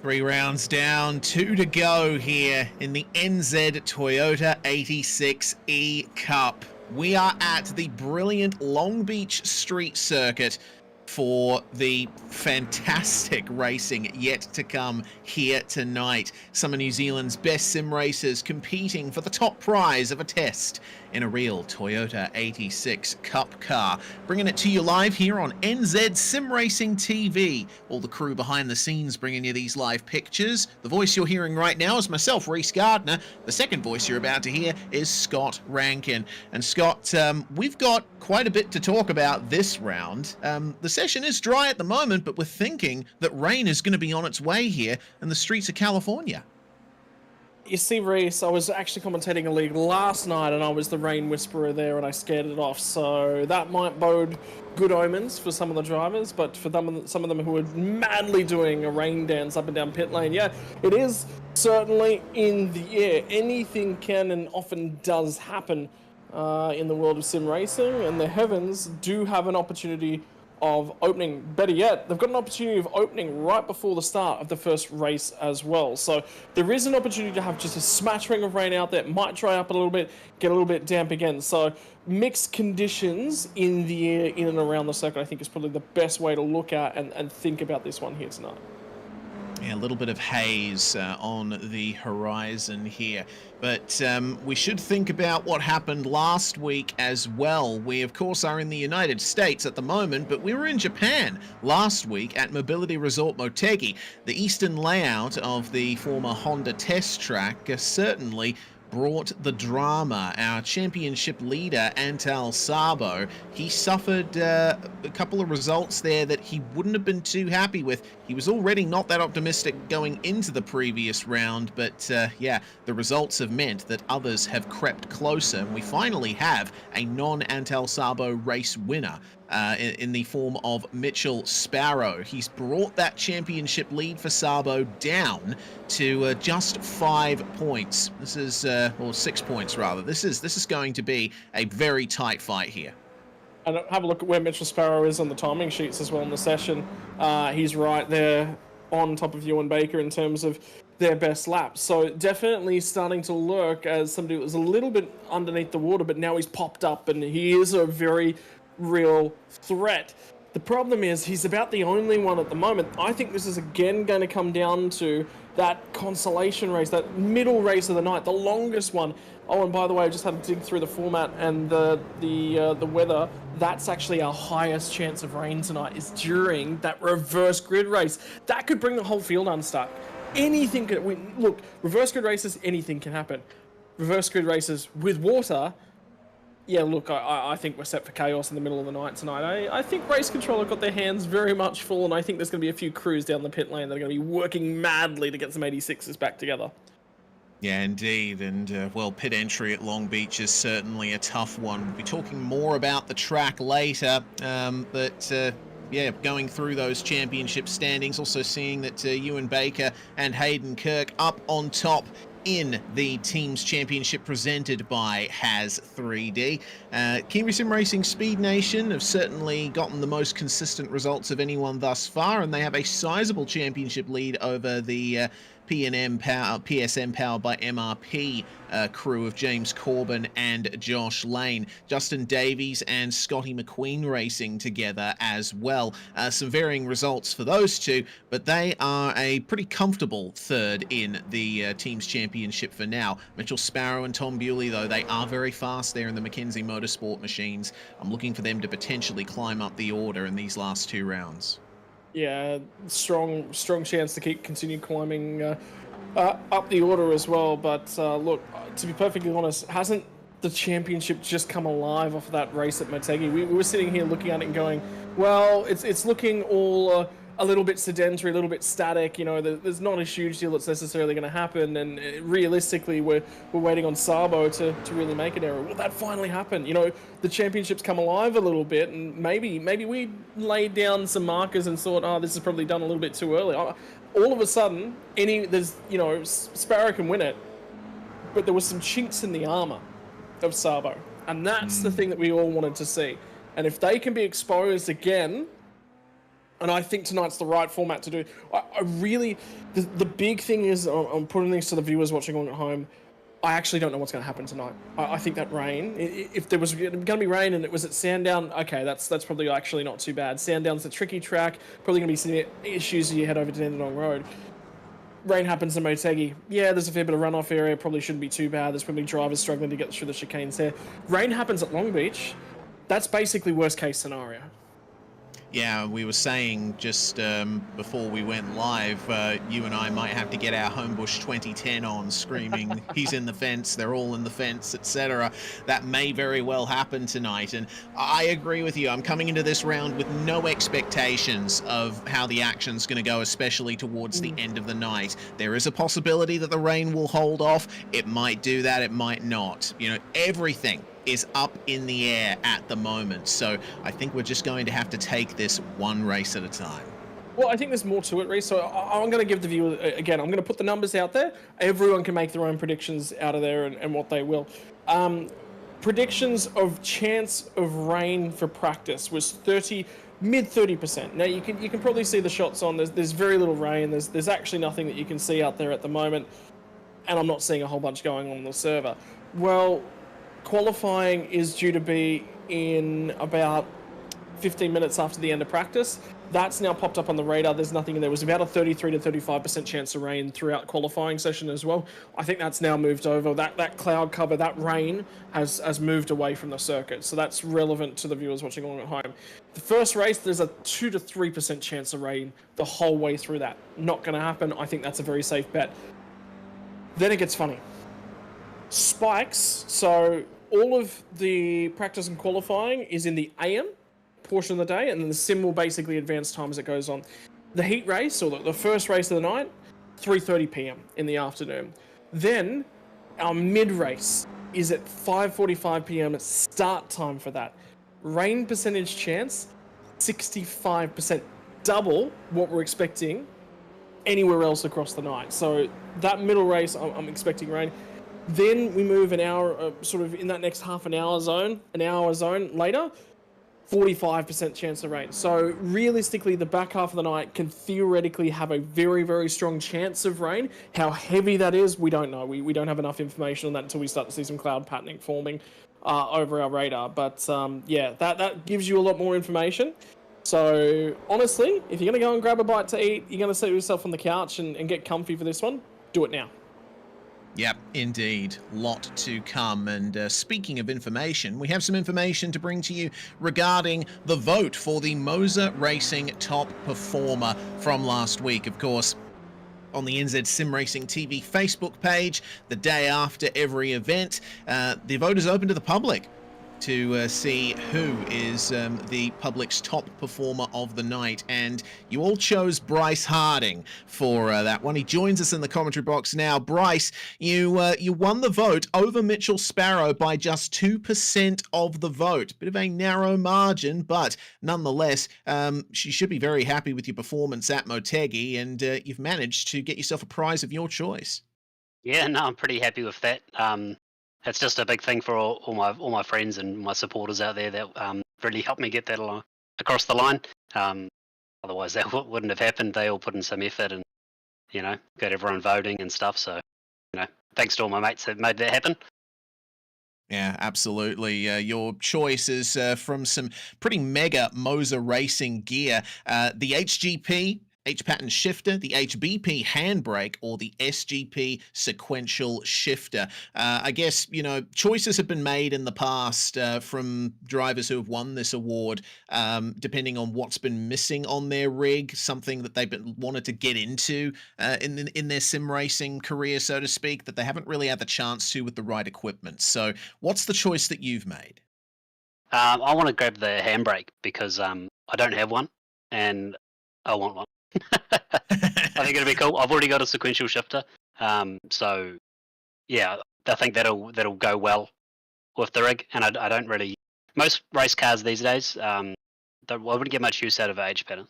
3 rounds down, 2 to go here in the NZ Toyota 86E Cup. We are at the brilliant Long Beach Street Circuit for the fantastic racing yet to come here tonight. Some of New Zealand's best sim racers competing for the top prize of a test in a real Toyota 86 Cup car. Bringing it to you live here on NZ Sim Racing TV. All the crew behind the scenes bringing you these live pictures. The voice you're hearing right now is myself, Reese Gardner. The second voice you're about to hear is Scott Rankin. And Scott, we've got quite a bit to talk about this round. The session is dry at the moment, but we're thinking that rain is going to be on its way here in the streets of California. You see, Reese, I was actually commentating a league last night and I was the rain whisperer there and I scared it off. So that might bode good omens for some of the drivers, but for some of them who are madly doing a rain dance up and down pit lane, yeah, it is certainly in the air. Anything can and often does happen in the world of sim racing, and the heavens do have an opportunity of opening. Better yet, they've got an opportunity of opening right before the start of the first race as well. So there is an opportunity to have just a smattering of rain out there. It might dry up a little bit, get a little bit damp again. So mixed conditions in the air, in and around the circuit, I think is probably the best way to look at and think about this one here tonight. Yeah, a little bit of haze on the horizon here. But we should think about what happened last week as well. We, of course, are in the United States at the moment, but we were in Japan last week at Mobility Resort Motegi. The eastern layout of the former Honda test track certainly brought the drama. Our championship leader, Antal Sabo, he suffered a couple of results there that he wouldn't have been too happy with. He was already not that optimistic going into the previous round, but yeah, the results have meant that others have crept closer, and we finally have a non-Antal Sabo race winner in the form of Mitchell Sparrow. He's brought that championship lead for Sabo down to just 5 points. This is, or 6 points rather. This is going to be a very tight fight here. And have a look at where Mitchell Sparrow is on the timing sheets as well in the session. He's right there on top of Ewan Baker in terms of their best laps. So definitely starting to lurk as somebody who was a little bit underneath the water, but now he's popped up and he is a very real threat. The problem is he's about the only one at the moment. I think this is again going to come down to that consolation race, that middle race of the night, the longest one. Oh, and by the way, I just had to dig through the format and the weather. That's actually our highest chance of rain tonight is during that reverse grid race. That could bring the whole field unstuck. Anything could look, reverse grid races, anything can happen. Reverse grid races with water, yeah, look, I think we're set for chaos in the middle of the night tonight. I think Race Control have got their hands very much full, and I think there's going to be a few crews down the pit lane that are going to be working madly to get some 86s back together. Yeah, indeed. And, well, pit entry at Long Beach is certainly a tough one. We'll be talking more about the track later, but yeah, going through those championship standings, also seeing that Ewan Baker and Hayden Kirk up on top in the team's championship presented by Has 3D. Kiwi Sim Racing Speed Nation have certainly gotten the most consistent results of anyone thus far, and they have a sizable championship lead over the PSM powered by MRP crew of James Corbin and Josh Lane. Justin Davies and Scotty McQueen racing together as well. Some varying results for those two, but they are a pretty comfortable third in the team's championship for now. Mitchell Sparrow and Tom Bewley, though, they are very fast there in the McKenzie Motorsport machines. I'm looking for them to potentially climb up the order in these last 2 rounds. Yeah, strong chance to continue climbing up the order as well. But look, to be perfectly honest, hasn't the championship just come alive off of that race at Motegi? We were sitting here looking at it and going, well, it's looking all a little bit sedentary, a little bit static. You know, there's not a huge deal that's necessarily going to happen, and realistically, we're waiting on Sabo to really make an error. Well, that finally happened. You know, the championship's come alive a little bit, and maybe we laid down some markers and thought, oh, this is probably done a little bit too early. All of a sudden, Sparrow can win it, but there was some chinks in the armor of Sabo, and that's the thing that we all wanted to see. And if they can be exposed again, And I think tonight's the right format to do. I really, the big thing is, I'm putting this to the viewers watching along at home. I actually don't know what's going to happen tonight. I think that rain, if there was going to be rain and it was at Sandown, okay, that's probably actually not too bad. Sandown's a tricky track, probably going to be some issues as you head over to Dandenong Road. Rain happens in Motegi. Yeah, there's a fair bit of runoff area, probably shouldn't be too bad. There's probably drivers struggling to get through the chicanes there. Rain happens at Long Beach. That's basically worst case scenario. Yeah, we were saying just before we went live, you and I might have to get our Homebush 2010 on, screaming, he's in the fence, they're all in the fence, etc. That may very well happen tonight, and I agree with you. I'm coming into this round with no expectations of how the action's going to go, especially towards the end of the night. There is a possibility that the rain will hold off. It might do that, it might not. You know, everything is up in the air at the moment. So I think we're just going to have to take this one race at a time. Well, I think there's more to it, Reece. So I'm going to give the viewer, again, I'm going to put the numbers out there. Everyone can make their own predictions out of there and what they will. Predictions of chance of rain for practice was mid 30%. Now you can probably see the shots on. There's very little rain. There's actually nothing that you can see out there at the moment, and I'm not seeing a whole bunch going on the server. Well, qualifying is due to be in about 15 minutes after the end of practice. That's now popped up on the radar. There's nothing in there. It was about a 33 to 35% chance of rain throughout qualifying session as well. I think that's now moved over. That cloud cover, that rain has moved away from the circuit. So that's relevant to the viewers watching along at home. The first race, there's a 2 to 3% chance of rain the whole way through that. Not going to happen. I think that's a very safe bet. Then it gets funny. Spikes, so all of the practice and qualifying is in the AM portion of the day, and then the sim will basically advance time as it goes on. The heat race, or the first race of the night, 3:30 p.m. in the afternoon. Then our mid race is at 5:45 p.m. start time for that. Rain percentage chance, 65%, double what we're expecting anywhere else across the night. So that middle race, I'm expecting rain. Then we move an hour, sort of in that next an hour zone later, 45% chance of rain. So realistically, the back half of the night can theoretically have a very, very strong chance of rain. How heavy that is, we don't know. We don't have enough information on that until we start to see some cloud patterning forming over our radar. But yeah, that gives you a lot more information. So honestly, if you're going to go and grab a bite to eat, you're going to sit yourself on the couch and get comfy for this one, do it now. Yep, indeed. Lot to come. And speaking of information, we have some information to bring to you regarding the vote for the Moser Racing Top Performer from last week. Of course, on the NZ Sim Racing TV Facebook page, the day after every event, the vote is open to the public to see who is the public's top performer of the night, and you all chose Bryce Harding for that one. He joins us in the commentary box now. Bryce, you won the vote over Mitchell Sparrow by just 2% of the vote. Bit of a narrow margin, but nonetheless, she should be very happy with your performance at Motegi, and you've managed to get yourself a prize of your choice. Yeah, no, I'm pretty happy with that. It's just a big thing for all my friends and my supporters out there that really helped me get that across the line. Otherwise, that wouldn't have happened. They all put in some effort and, got everyone voting and stuff. So, thanks to all my mates that made that happen. Yeah, absolutely. Your choice is from some pretty mega Moser racing gear. The HGP H-pattern shifter, the HBP handbrake, or the SGP sequential shifter. I guess, choices have been made in the past from drivers who have won this award, depending on what's been missing on their rig, something that they've wanted to get into in their sim racing career, so to speak, that they haven't really had the chance to with the right equipment. So what's the choice that you've made? I want to grab the handbrake because I don't have one and I want one. I think it'll be cool. I've already got a sequential shifter, so yeah, I think that'll go well with the rig. And I don't really, most race cars these days, I wouldn't get much use out of H pattern.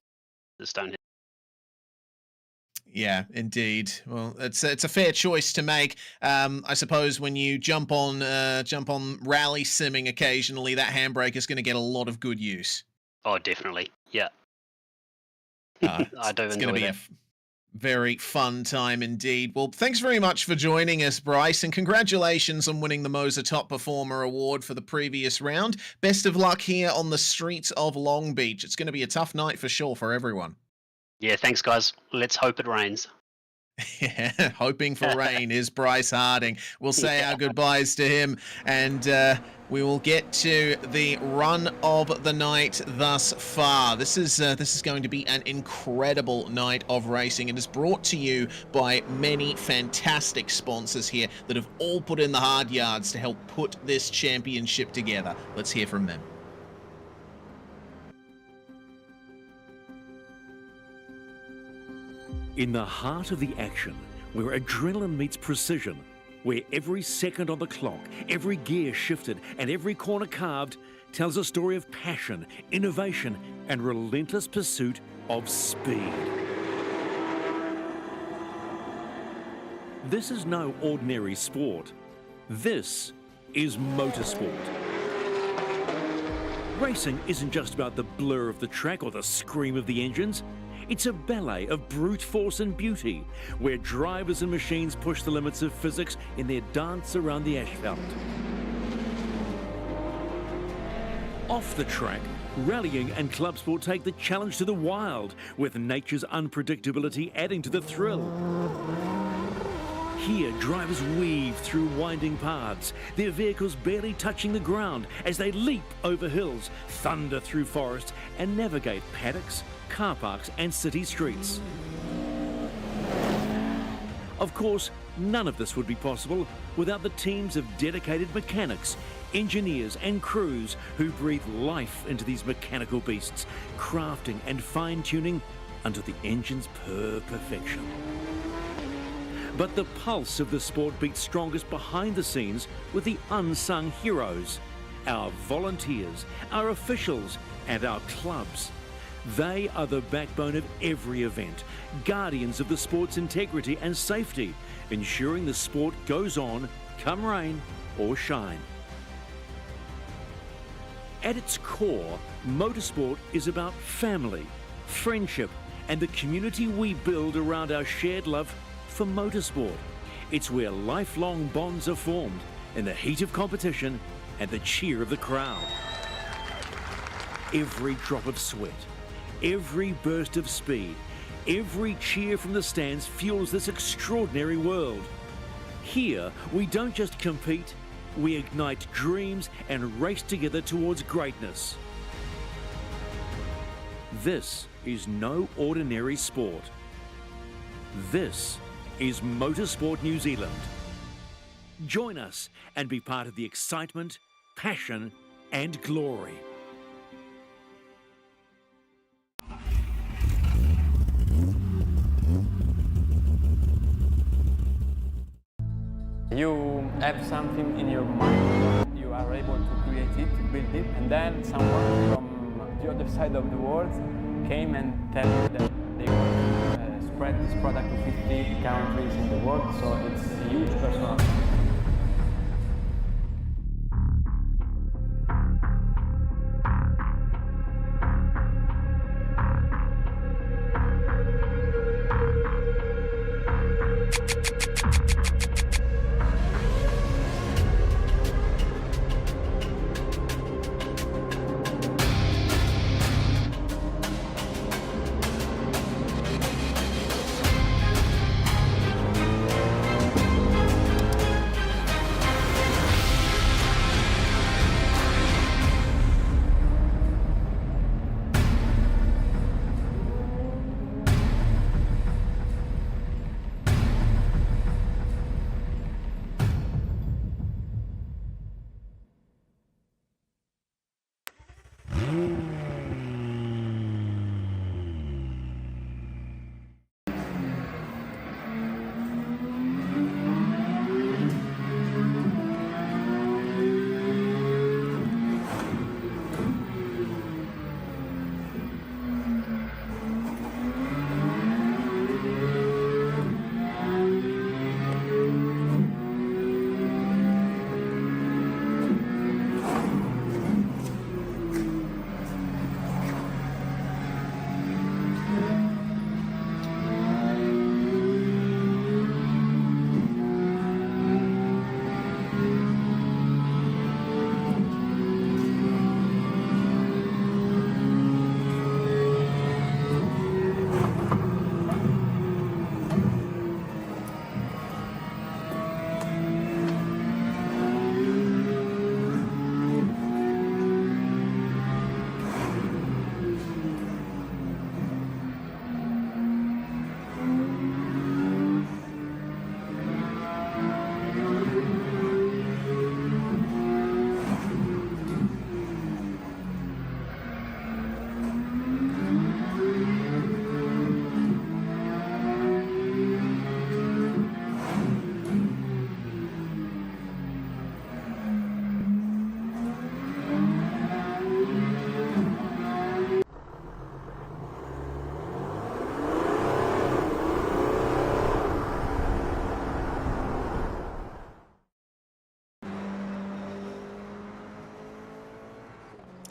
Just don't. Yeah, indeed. Well, it's a fair choice to make. I suppose when you jump on rally simming occasionally, that handbrake is going to get a lot of good use. Oh, definitely. Yeah. I do It's enjoy going to be that. very fun time indeed. Well, thanks very much for joining us, Bryce, and congratulations on winning the Moser Top Performer Award for the previous round. Best of luck here on the streets of Long Beach. It's going to be a tough night for sure for everyone. Yeah, thanks, guys. Let's hope it rains. Yeah, hoping for rain is Bryce Harding. We'll say our goodbyes to him, and we will get to the run of the night thus far. This is going to be an incredible night of racing. It is brought to you by many fantastic sponsors here that have all put in the hard yards to help put this championship together. Let's hear from them. In the heart of the action, where adrenaline meets precision, where every second on the clock, every gear shifted, and every corner carved tells a story of passion, innovation, and relentless pursuit of speed. This is no ordinary sport. This is motorsport. Racing isn't just about the blur of the track or the scream of the engines. It's a ballet of brute force and beauty, where drivers and machines push the limits of physics in their dance around the asphalt. Off the track, rallying and club sport take the challenge to the wild, with nature's unpredictability adding to the thrill. Here, drivers weave through winding paths, their vehicles barely touching the ground as they leap over hills, thunder through forests, and navigate paddocks, car parks, and city streets. Of course, none of this would be possible without the teams of dedicated mechanics, engineers, and crews who breathe life into these mechanical beasts, crafting and fine-tuning until the engine's perfection. But the pulse of the sport beats strongest behind the scenes with the unsung heroes, our volunteers, our officials, and our clubs. They are the backbone of every event, guardians of the sport's integrity and safety, ensuring the sport goes on, come rain or shine. At its core, motorsport is about family, friendship, and the community we build around our shared love for motorsport. It's where lifelong bonds are formed in the heat of competition and the cheer of the crowd. Every drop of sweat, every burst of speed, every cheer from the stands fuels this extraordinary world. Here, we don't just compete, we ignite dreams and race together towards greatness. This is no ordinary sport. This is Motorsport New Zealand. Join us and be part of the excitement, passion, and glory. You have something in your mind, you are able to create it, to build it, and then someone from the other side of the world came and tell you that they want to spread this product to 50 countries in the world, so it's a huge personal.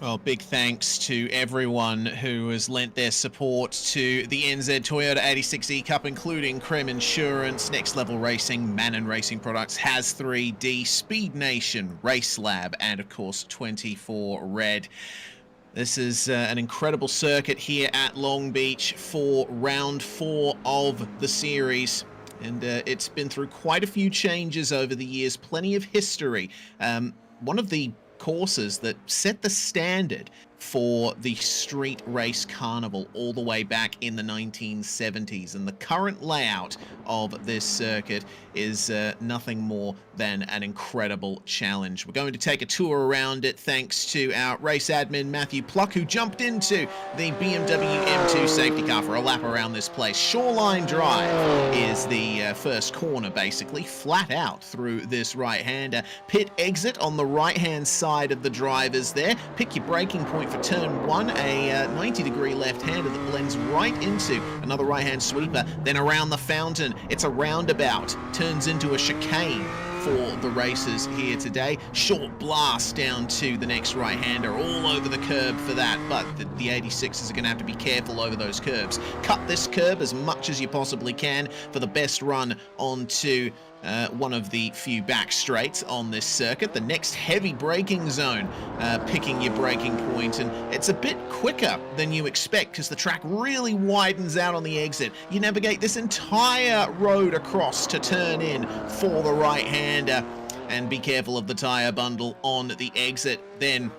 Well, big thanks to everyone who has lent their support to the NZ Toyota 86E Cup, including Crem Insurance, Next Level Racing, Mannon Racing Products, Has 3D, Speed Nation, Race Lab, and of course 24 Red. This is an incredible circuit here at Long Beach for round 4 of the series. And it's been through quite a few changes over the years, plenty of history. One of the courses that set the standard for the street race carnival all the way back in the 1970s, and the current layout of this circuit is nothing more than an incredible challenge. We're going to take a tour around it thanks to our race admin Matthew Pluck, who jumped into the BMW M2 safety car for a lap around this place. Shoreline Drive is the first corner, basically, flat out through this right-hander. Pit exit on the right-hand side of the drivers there. Pick your braking point for turn 1, a 90-degree left-hander that blends right into another right-hand sweeper. Then around the fountain, it's a roundabout, turns into a chicane for the racers here today. Short blast down to the next right-hander, all over the curb for that, but the 86s are going to have to be careful over those curbs. Cut this curb as much as you possibly can for the best run onto one of the few back straights on this circuit. The next heavy braking zone, picking your braking point, and it's a bit quicker than you expect because the track really widens out on the exit. You navigate this entire road across to turn in for the right-hander, and be careful of the tyre bundle on the exit. Then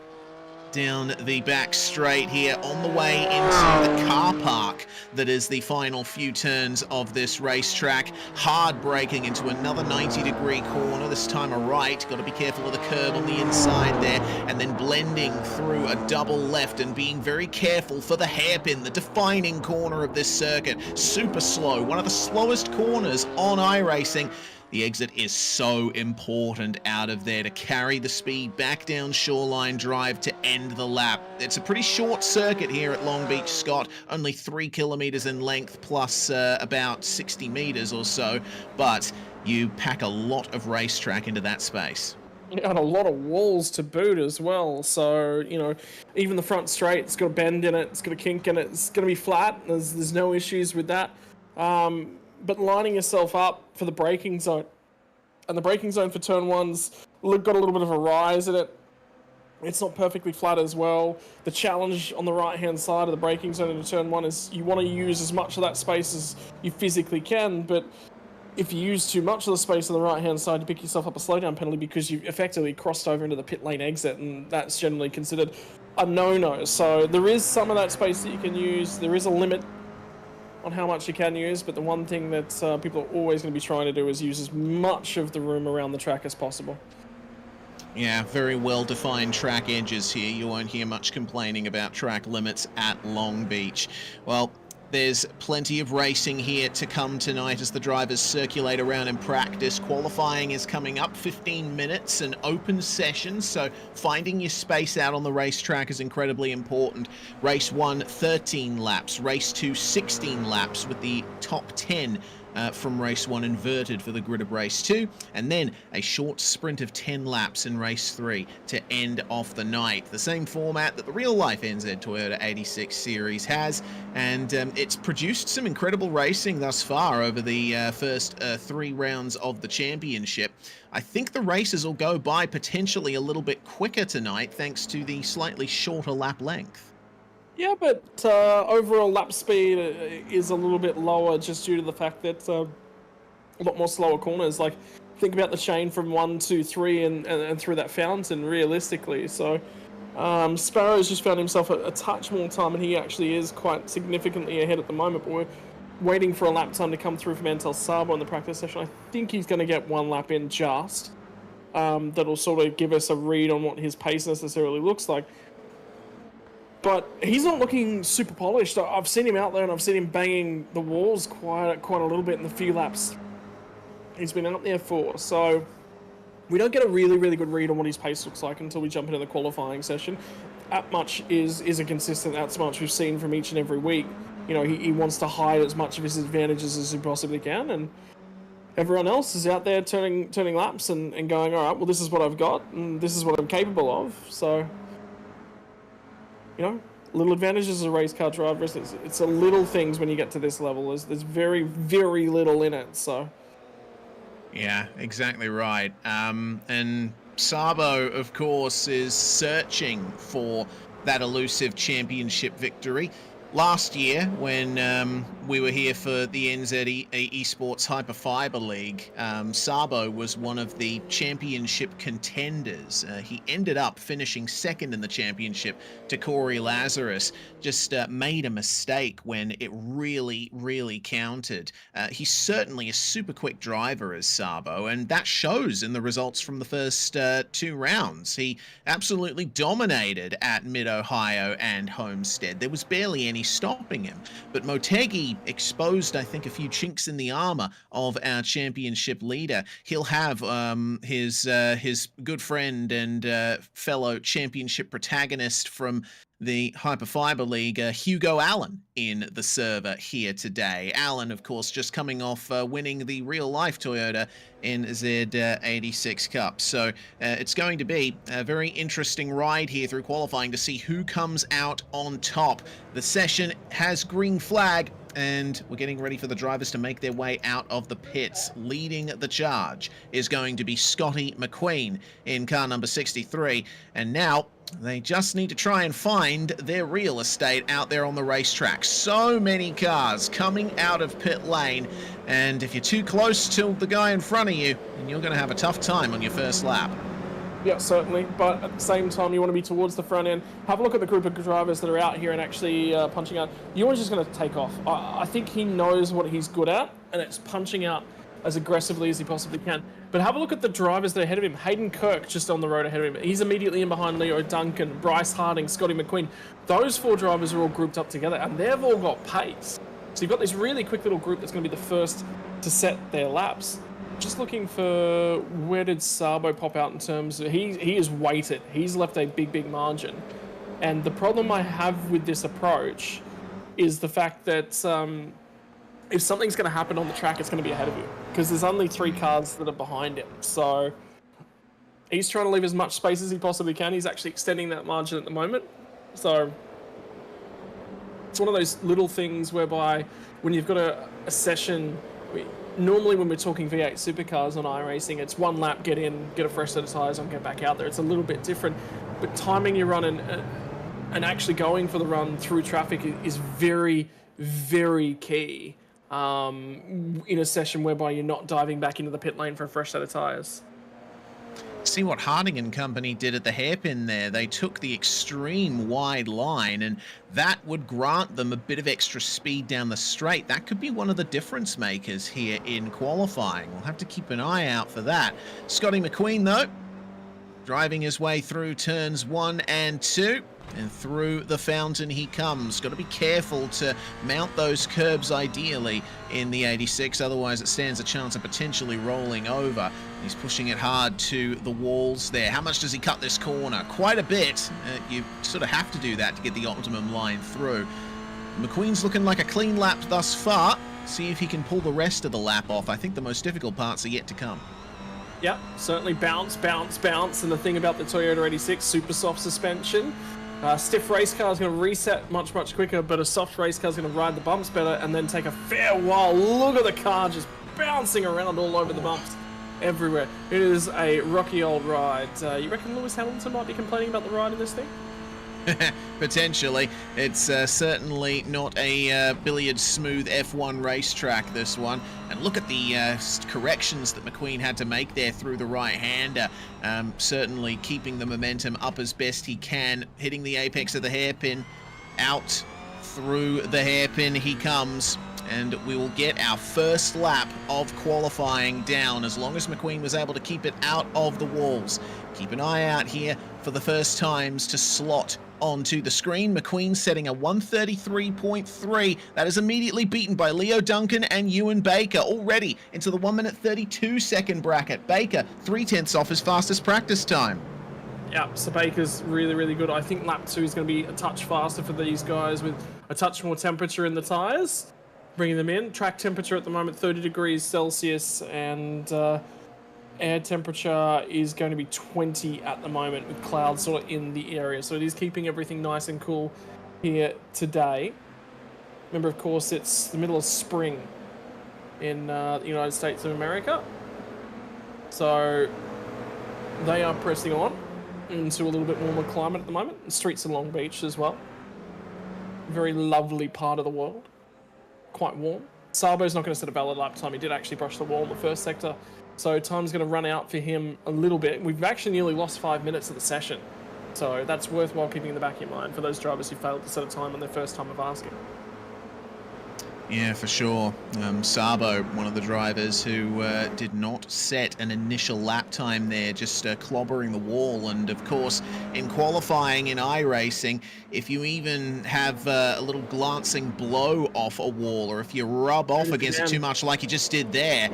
down the back straight here on the way into the car park that is the final few turns of this racetrack. Hard braking into another 90-degree corner, this time a right. Got to be careful of the curb on the inside there, and then blending through a double left and being very careful for the hairpin, the defining corner of this circuit. Super slow, one of the slowest corners on iRacing. The exit is so important out of there to carry the speed back down Shoreline Drive to end the lap. It's a pretty short circuit here at Long Beach, Scott, only 3 kilometers in length plus about 60 meters or so, but you pack a lot of racetrack into that space. And a lot of walls to boot as well. So, you know, even the front straight, it's got a bend in it, it's got a kink in it, it's going to be flat. There's no issues with that. But lining yourself up for the braking zone, and the braking zone for turn 1's got a little bit of a rise in it. It's not perfectly flat as well. The challenge on the right-hand side of the braking zone into turn 1 is you want to use as much of that space as you physically can, but if you use too much of the space on the right-hand side, you pick yourself up a slowdown penalty because you've effectively crossed over into the pit lane exit, and that's generally considered a no-no. So there is some of that space that you can use. There is a limit on how much you can use, but the one thing that people are always going to be trying to do is use as much of the room around the track as possible. Yeah, very well-defined track edges here. You won't hear much complaining about track limits at Long Beach. Well, there's plenty of racing here to come tonight as the drivers circulate around in practice. Qualifying is coming up, 15 minutes, an open session, so finding your space out on the racetrack is incredibly important. Race 1, 13 laps. Race 2, 16 laps, with the top 10 from race 1 inverted for the grid of race 2, and then a short sprint of 10 laps in race 3 to end off the night. The same format that the real-life NZ Toyota 86 series has, and it's produced some incredible racing thus far over the first 3 rounds of the championship. I think the races will go by potentially a little bit quicker tonight thanks to the slightly shorter lap length. Yeah, but overall lap speed is a little bit lower just due to the fact that a lot more slower corners. Like, think about the chain from 1, 2, 3 and through that fountain, realistically. So Sparrow's just found himself a touch more time, and he actually is quite significantly ahead at the moment, but we're waiting for a lap time to come through from Antel Sabo in the practice session. I think he's going to get 1 lap in just. That'll sort of give us a read on what his pace necessarily looks like. But he's not looking super polished. I've seen him out there, and I've seen him banging the walls quite a little bit in the few laps he's been out there for. So we don't get a really, really good read on what his pace looks like until we jump into the qualifying session. That much is a consistent. That's much we've seen from each and every week. You know, he wants to hide as much of his advantages as he possibly can, and everyone else is out there turning laps and going, all right, well, this is what I've got, and this is what I'm capable of. So you know, little advantages as a race car driver. It's the little things when you get to this level. There's very, very little in it. So. Yeah, exactly right. And Sabo, of course, is searching for that elusive championship victory. Last year, when we were here for the NZ Esports Hyperfiber League, Sabo was one of the championship contenders. He ended up finishing second in the championship to Corey Lazarus. Just made a mistake when it really, really counted. He's certainly a super quick driver as Sabo, and that shows in the results from the first 2 rounds. He absolutely dominated at Mid-Ohio and Homestead. There was barely any stopping him, but Motegi exposed, I think, a few chinks in the armor of our championship leader. He'll have his good friend and fellow championship protagonist from the Hyperfiber League, Hugo Allen, in the server here today. Allen, of course, just coming off winning the real-life Toyota NZ86 Cup. So it's going to be a very interesting ride here through qualifying to see who comes out on top. The session has green flag, and we're getting ready for the drivers to make their way out of the pits. Leading the charge is going to be Scotty McQueen in car number 63, and now they just need to try and find their real estate out there on the racetrack. So many cars coming out of pit lane, and if you're too close to the guy in front of you, then you're going to have a tough time on your first lap. Yeah, certainly, but at the same time, you want to be towards the front end. Have a look at the group of drivers that are out here and actually punching out. Ewan's just going to take off. I think he knows what he's good at, and it's punching out as aggressively as he possibly can. But have a look at the drivers that are ahead of him. Hayden Kirk just on the road ahead of him. He's immediately in behind Leo Duncan, Bryce Harding, Scotty McQueen. Those 4 drivers are all grouped up together, and they've all got pace. So you've got this really quick little group that's going to be the first to set their laps. Just looking for where did Sabo pop out in terms of... He is weighted. He's left a big, big margin. And the problem I have with this approach is the fact that if something's going to happen on the track, it's going to be ahead of you. Because there's only 3 cars that are behind him. So he's trying to leave as much space as he possibly can. He's actually extending that margin at the moment. So it's one of those little things whereby when you've got a session... Normally when we're talking V8 supercars on iRacing, it's 1 lap, get in, get a fresh set of tyres on, get back out there. It's a little bit different. But timing your run and actually going for the run through traffic is very, very key in a session whereby you're not diving back into the pit lane for a fresh set of tyres. See what Harding and company did at the hairpin there. They took the extreme wide line, and that would grant them a bit of extra speed down the straight. That could be one of the difference makers here in qualifying. We'll have to keep an eye out for that. Scotty McQueen, though, driving his way through turns 1 and 2. And through the fountain he comes. Got to be careful to mount those curbs ideally in the 86, otherwise it stands a chance of potentially rolling over. He's pushing it hard to the walls there. How much does he cut this corner? Quite a bit. You sort of have to do that to get the optimum line through. McQueen's looking like a clean lap thus far. See if he can pull the rest of the lap off. I think the most difficult parts are yet to come. Yep, certainly bounce, bounce, bounce. And the thing about the Toyota 86, super soft suspension. Stiff race car is going to reset much, much quicker, but a soft race car is going to ride the bumps better and then take a fair while. Look at the car just bouncing around all over the bumps everywhere. It is a rocky old ride. You reckon Lewis Hamilton might be complaining about the ride in this thing? Potentially. It's certainly not a billiard smooth F1 racetrack, this one. And look at the corrections that McQueen had to make there through the right-hander. Certainly keeping the momentum up as best he can. Hitting the apex of the hairpin. Out through the hairpin he comes. And we will get our first lap of qualifying down as long as McQueen was able to keep it out of the walls. Keep an eye out here for the first times to slot onto the screen. McQueen setting a 133.3. That is immediately beaten by Leo Duncan and Ewan Baker, already into the 1 minute 32 second bracket. Baker 3/10 off his fastest practice time. Yeah, so Baker's really, really good. I think lap 2 is going to be a touch faster for these guys with a touch more temperature in the tyres. Bringing them in. Track temperature at the moment, 30 degrees Celsius, and air temperature is going to be 20 at the moment with clouds sort of in the area. So it is keeping everything nice and cool here today. Remember, of course, it's the middle of spring in the United States of America. So they are pressing on into a little bit warmer climate at the moment. The streets of Long Beach as well. Very lovely part of the world. Quite warm. Sabo's not going to set a valid lap time. He did actually brush the wall in the first sector. So time's going to run out for him a little bit. We've actually nearly lost 5 minutes of the session. So that's worthwhile keeping in the back of your mind for those drivers who failed to set a time on their first time of asking. Yeah, for sure. Sabo, one of the drivers who did not set an initial lap time there, just clobbering the wall. And of course, in qualifying in iRacing, if you even have a little glancing blow off a wall, or if you rub off against it too much like you just did there,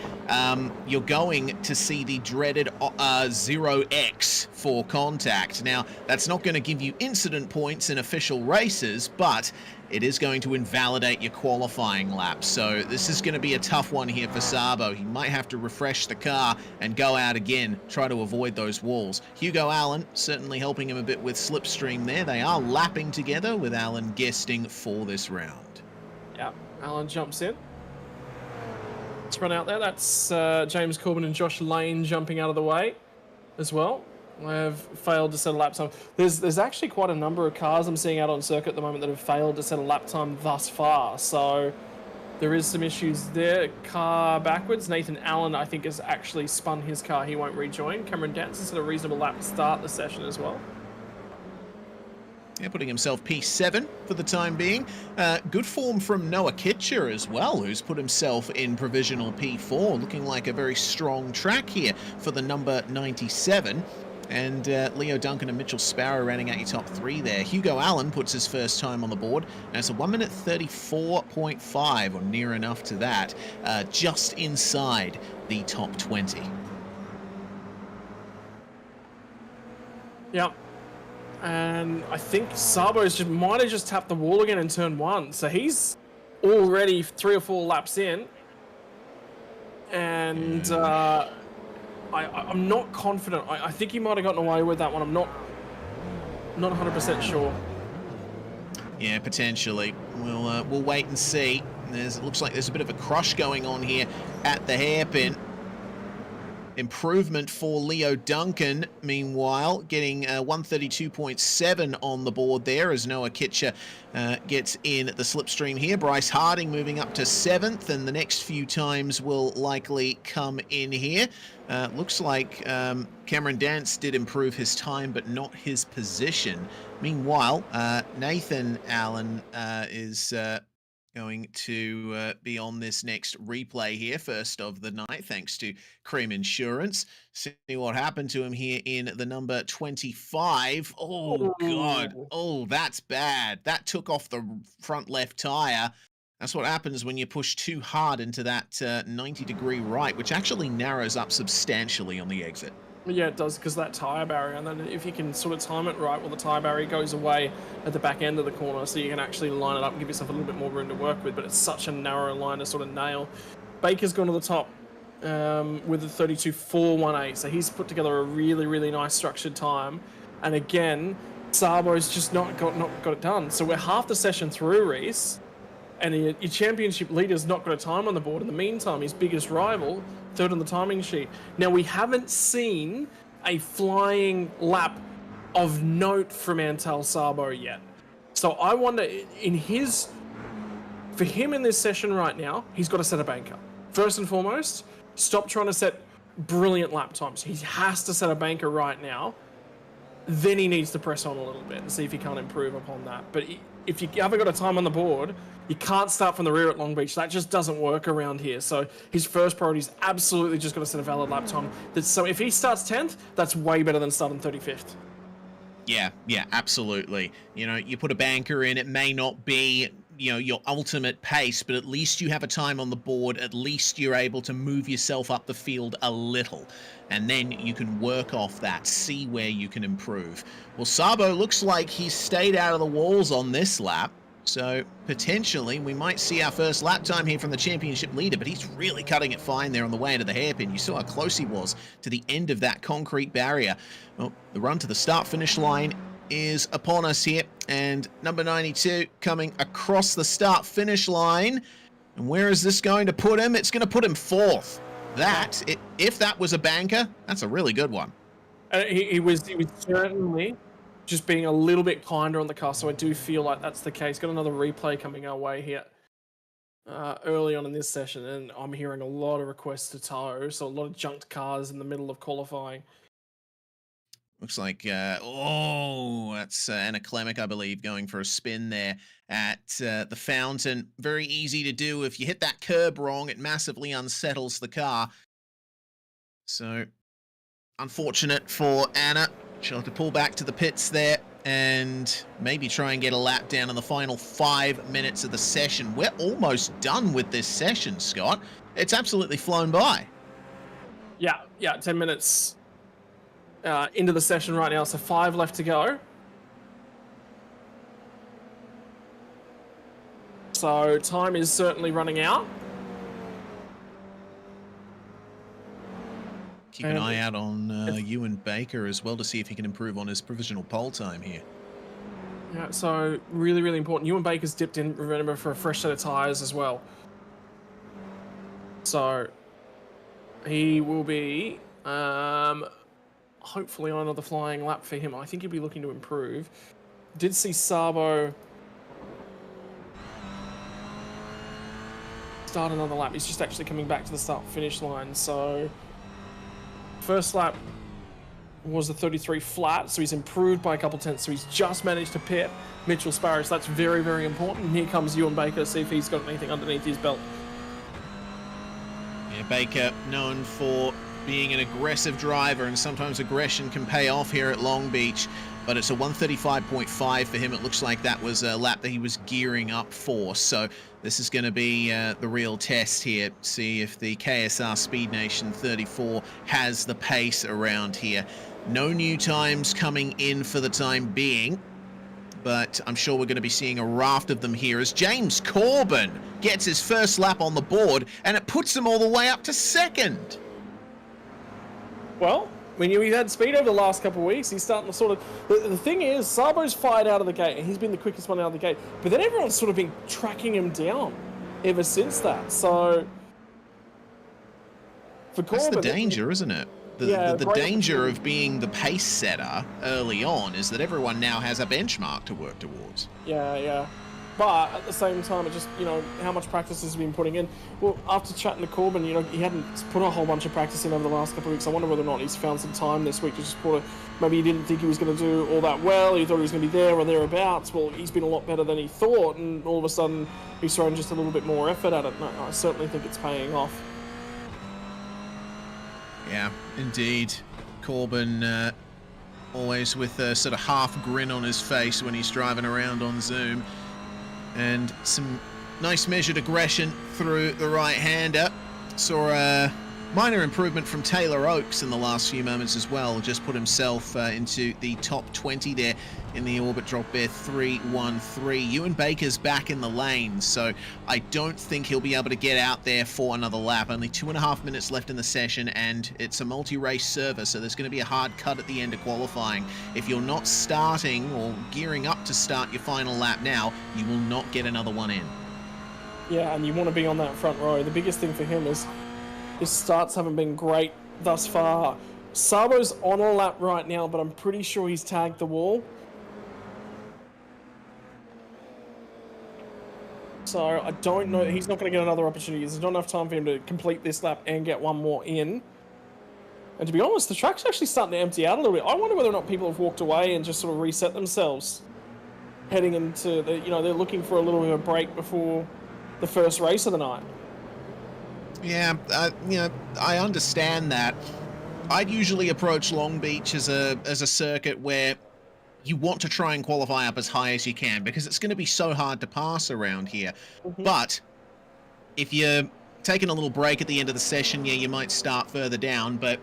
you're going to see the dreaded 0x for contact. Now, that's not going to give you incident points in official races, but it is going to invalidate your qualifying lap. So this is going to be a tough one here for Sabo. He might have to refresh the car and go out again, try to avoid those walls. Hugo Allen certainly helping him a bit with slipstream there. They are lapping together with Allen guesting for this round. Yeah, Allen jumps in. Let's run out there. That's James Corbin and Josh Lane jumping out of the way as well. Have failed to set a lap time. There's actually quite a number of cars I'm seeing out on circuit at the moment that have failed to set a lap time thus far. So there is some issues there. Car backwards. Nathan Allen, I think, has actually spun his car. He won't rejoin. Cameron Danson set a reasonable lap to start the session as well. Yeah, putting himself P7 for the time being. Good form from Noah Kitcher as well, who's put himself in provisional P4, looking like a very strong track here for the number 97. And Leo Duncan and Mitchell Sparrow rounding out your top three there. Hugo Allen puts his first time on the board, and it's a 1 minute 34.5, or near enough to that, just inside the top 20. Yep. And I think Sabo's might have just tapped the wall again in turn one. So he's already 3 or 4 laps in. And I'm not confident. I think he might have gotten away with that one. I'm not 100% sure. Yeah, potentially. We'll wait and see. It looks like there's a bit of a crush going on here at the hairpin. Improvement for Leo Duncan, meanwhile, getting 132.7 on the board there as Noah Kitcher gets in the slipstream here. Bryce Harding moving up to 7th, and the next few times will likely come in here. Looks like Cameron Dance did improve his time, but not his position. Meanwhile, Nathan Allen is going to be on this next replay here, first of the night, thanks to Cream Insurance. See what happened to him here in the number 25. Oh, God. Oh, that's bad. That took off the front left tire. That's what happens when you push too hard into that 90-degree right, which actually narrows up substantially on the exit. Yeah, it does, because that tyre barrier, and then if you can sort of time it right, well, the tyre barrier goes away at the back end of the corner, so you can actually line it up and give yourself a little bit more room to work with, but it's such a narrow line to sort of nail. Baker's gone to the top with a 32.418, so he's put together a really, really nice structured time. And again, Sabo's just not got it done. So we're half the session through, Reese, and your championship leader's not got a time on the board. In the meantime, his biggest rival, 3rd on the timing sheet. Now, we haven't seen a flying lap of note from Antal Sabo yet. So I wonder, for him in this session right now, he's got to set a banker. First and foremost, stop trying to set brilliant lap times. He has to set a banker right now. Then he needs to press on a little bit and see if he can't improve upon that. But if you haven't got a time on the board, you can't start from the rear at Long Beach. That just doesn't work around here. So his first priority is absolutely just got to set a valid lap time. So if he starts 10th, that's way better than starting 35th. Yeah, absolutely. You know, you put a banker in, it may not be, your ultimate pace, but at least you have a time on the board. At least you're able to move yourself up the field a little, and then you can work off that, see where you can improve. Well, Sabo looks like he stayed out of the walls on this lap. So potentially we might see our first lap time here from the championship leader, but he's really cutting it fine there on the way into the hairpin. You saw how close he was to the end of that concrete barrier. Well, the run to the start-finish line is upon us here, and number 92 coming across the start-finish line. And where is this going to put him? It's going to put him fourth. If that was a banker, that's a really good one. He was certainly just being a little bit kinder on the car, so I do feel like that's the case. Got another replay coming our way here early on in this session, and I'm hearing a lot of requests to tow, so a lot of junked cars in the middle of qualifying. Looks like, that's Anna Klemic, I believe, going for a spin there at the fountain. Very easy to do. If you hit that curb wrong, it massively unsettles the car. So, unfortunate for Anna. She'll have to pull back to the pits there and maybe try and get a lap down in the final 5 minutes of the session. We're almost done with this session, Scott. It's absolutely flown by. Yeah, 10 minutes into the session right now, so 5 left to go. So time is certainly running out. Keep an eye out on Ewan Baker as well to see if he can improve on his provisional pole time here. Yeah, so really, really important. Ewan Baker's dipped in, remember, for a fresh set of tyres as well. So he will be hopefully on another flying lap for him. I think he'll be looking to improve. Did see Sabo start another lap. He's just actually coming back to the start-finish line, so first lap was the 33 flat, so he's improved by a couple tenths, so he's just managed to pit Mitchell Sparrow, so that's very, very important. And here comes Ewan Baker to see if he's got anything underneath his belt. Yeah, Baker known for being an aggressive driver, and sometimes aggression can pay off here at Long Beach, but it's a 135.5 for him. It looks like that was a lap that he was gearing up for, so this is going to be the real test here. See if the KSR Speed Nation 34 has the pace around here. No new times coming in for the time being, but I'm sure we're going to be seeing a raft of them here as James Corbin gets his first lap on the board, and it puts him all the way up to second. Well, we knew he had speed over the last couple of weeks. He's starting to sort of... The thing is, Sabo's fired out of the gate, and he's been the quickest one out of the gate. But then everyone's sort of been tracking him down ever since that. So, for Corbin... That's the danger, isn't it? The danger of being the pace setter early on is that everyone now has a benchmark to work towards. Yeah. But at the same time, it just, how much practice has he been putting in? Well, after chatting to Corbin, he hadn't put a whole bunch of practice in over the last couple of weeks. I wonder whether or not he's found some time this week to just maybe he didn't think he was going to do all that well. He thought he was going to be there or thereabouts. Well, he's been a lot better than he thought, and all of a sudden he's thrown just a little bit more effort at it. No, I certainly think it's paying off. Yeah, indeed. Corbin always with a sort of half grin on his face when he's driving around on Zoom. And some nice measured aggression through the right-hander. Saw a minor improvement from Taylor Oakes in the last few moments as well. Just put himself into the top 20 there in the orbit drop there, 3:13. Ewan Baker's back in the lane, so I don't think he'll be able to get out there for another lap. Only 2.5 minutes left in the session, and it's a multi-race server, so there's going to be a hard cut at the end of qualifying. If you're not starting or gearing up to start your final lap now, you will not get another one in. Yeah, and you want to be on that front row. The biggest thing for him is his starts haven't been great thus far. Sabo's on a lap right now, but I'm pretty sure he's tagged the wall. So I don't know. He's not going to get another opportunity. There's not enough time for him to complete this lap and get one more in. And to be honest, the track's actually starting to empty out a little bit. I wonder whether or not people have walked away and just sort of reset themselves. Heading into the, they're looking for a little bit of a break before the first race of the night. Yeah, I understand that. I'd usually approach Long Beach as a circuit where you want to try and qualify up as high as you can because it's going to be so hard to pass around here. Mm-hmm. But if you're taking a little break at the end of the session, yeah, you might start further down, but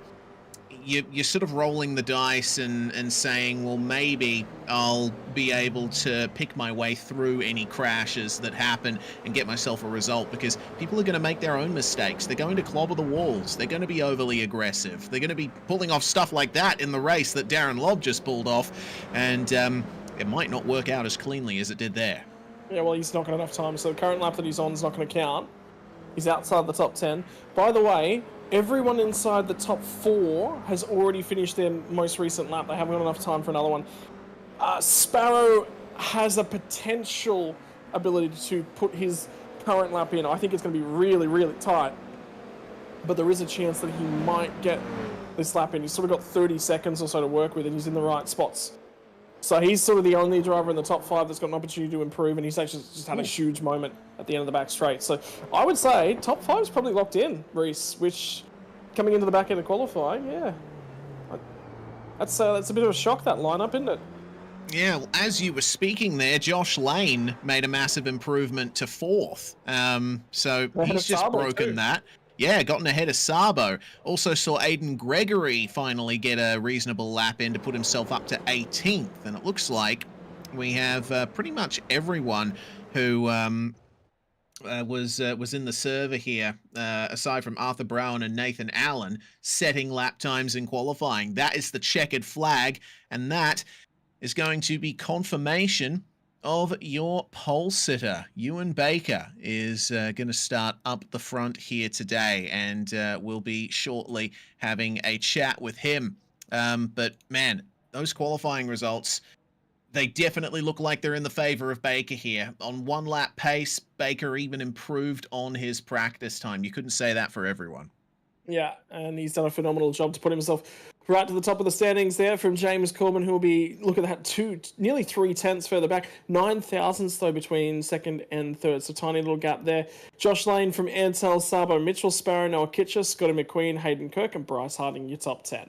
you're sort of rolling the dice and saying, well, maybe I'll be able to pick my way through any crashes that happen and get myself a result, because people are going to make their own mistakes. They're going to clobber the walls. They're going to be overly aggressive. They're going to be pulling off stuff like that in the race that Darren Lobb just pulled off, and it might not work out as cleanly as it did there. Yeah, well, he's not got enough time, so the current lap that he's on is not going to count. He's outside the top 10. By the way, everyone inside the top 4 has already finished their most recent lap. They haven't got enough time for another one. Sparrow has a potential ability to put his current lap in. I think it's going to be really, really tight. But there is a chance that he might get this lap in. He's sort of got 30 seconds or so to work with, and he's in the right spots. So he's sort of the only driver in the top 5 that's got an opportunity to improve, and he's actually just had a huge moment at the end of the back straight. So I would say top 5 is probably locked in, Reese, which coming into the back end of qualifying, yeah. That's a bit of a shock, that lineup, isn't it? Yeah, well, as you were speaking there, Josh Lane made a massive improvement to 4th. So he's just broken that. Yeah, gotten ahead of Sabo. Also saw Aiden Gregory finally get a reasonable lap in to put himself up to 18th. And it looks like we have pretty much everyone who was in the server here, aside from Arthur Brown and Nathan Allen, setting lap times in qualifying. That is the checkered flag, and that is going to be confirmation of your pole sitter. Ewan Baker is going to start up the front here today, and we'll be shortly having a chat with him. But man, those qualifying results, they definitely look like they're in the favor of Baker here. On 1 lap pace, Baker even improved on his practice time. You couldn't say that for everyone. Yeah, and he's done a phenomenal job to put himself right to the top of the standings there from James Corbin, who will be, look at that, nearly 3 tenths further back. 9 thousandths, though, between second and third, so tiny little gap there. Josh Lane from Antel, Sabo, Mitchell Sparrow, Noah Kitcher, Scotty McQueen, Hayden Kirk, and Bryce Harding, your top 10.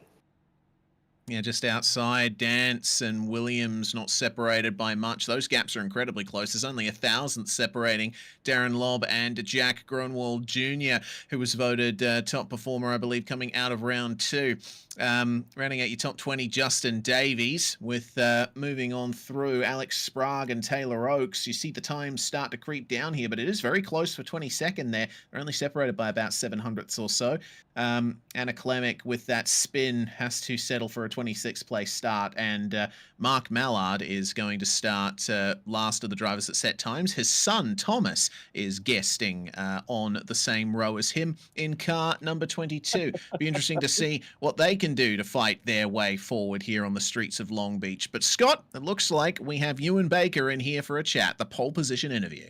Yeah, just outside, Dance and Williams not separated by much. Those gaps are incredibly close. There's only 1,000th separating Darren Lobb and Jack Grunwald Jr., who was voted top performer, I believe, coming out of round 2. Rounding out your top 20, Justin Davies, with moving on through Alex Sprague and Taylor Oakes. You see the times start to creep down here, but it is very close for 22nd there. They're only separated by about 700ths or so. Anna Klemic with that spin has to settle for a 26th place start, and Mark Mallard is going to start last of the drivers at set times. His son Thomas is guesting on the same row as him in car number 22. Be interesting to see what they can do to fight their way forward here on the streets of Long Beach. But Scott, it looks like we have Ewan Baker in here for a chat, the pole position interview.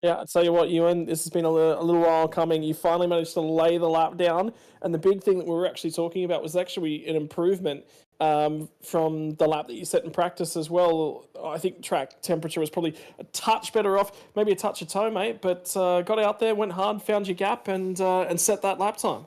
Yeah, I'll tell you what, Ewan, this has been a little while coming. You finally managed to lay the lap down, and the big thing that we were actually talking about was actually an improvement from the lap that you set in practice as well. I think track temperature was probably a touch better off, maybe a touch of toe, mate, but got out there, went hard, found your gap, and set that lap time.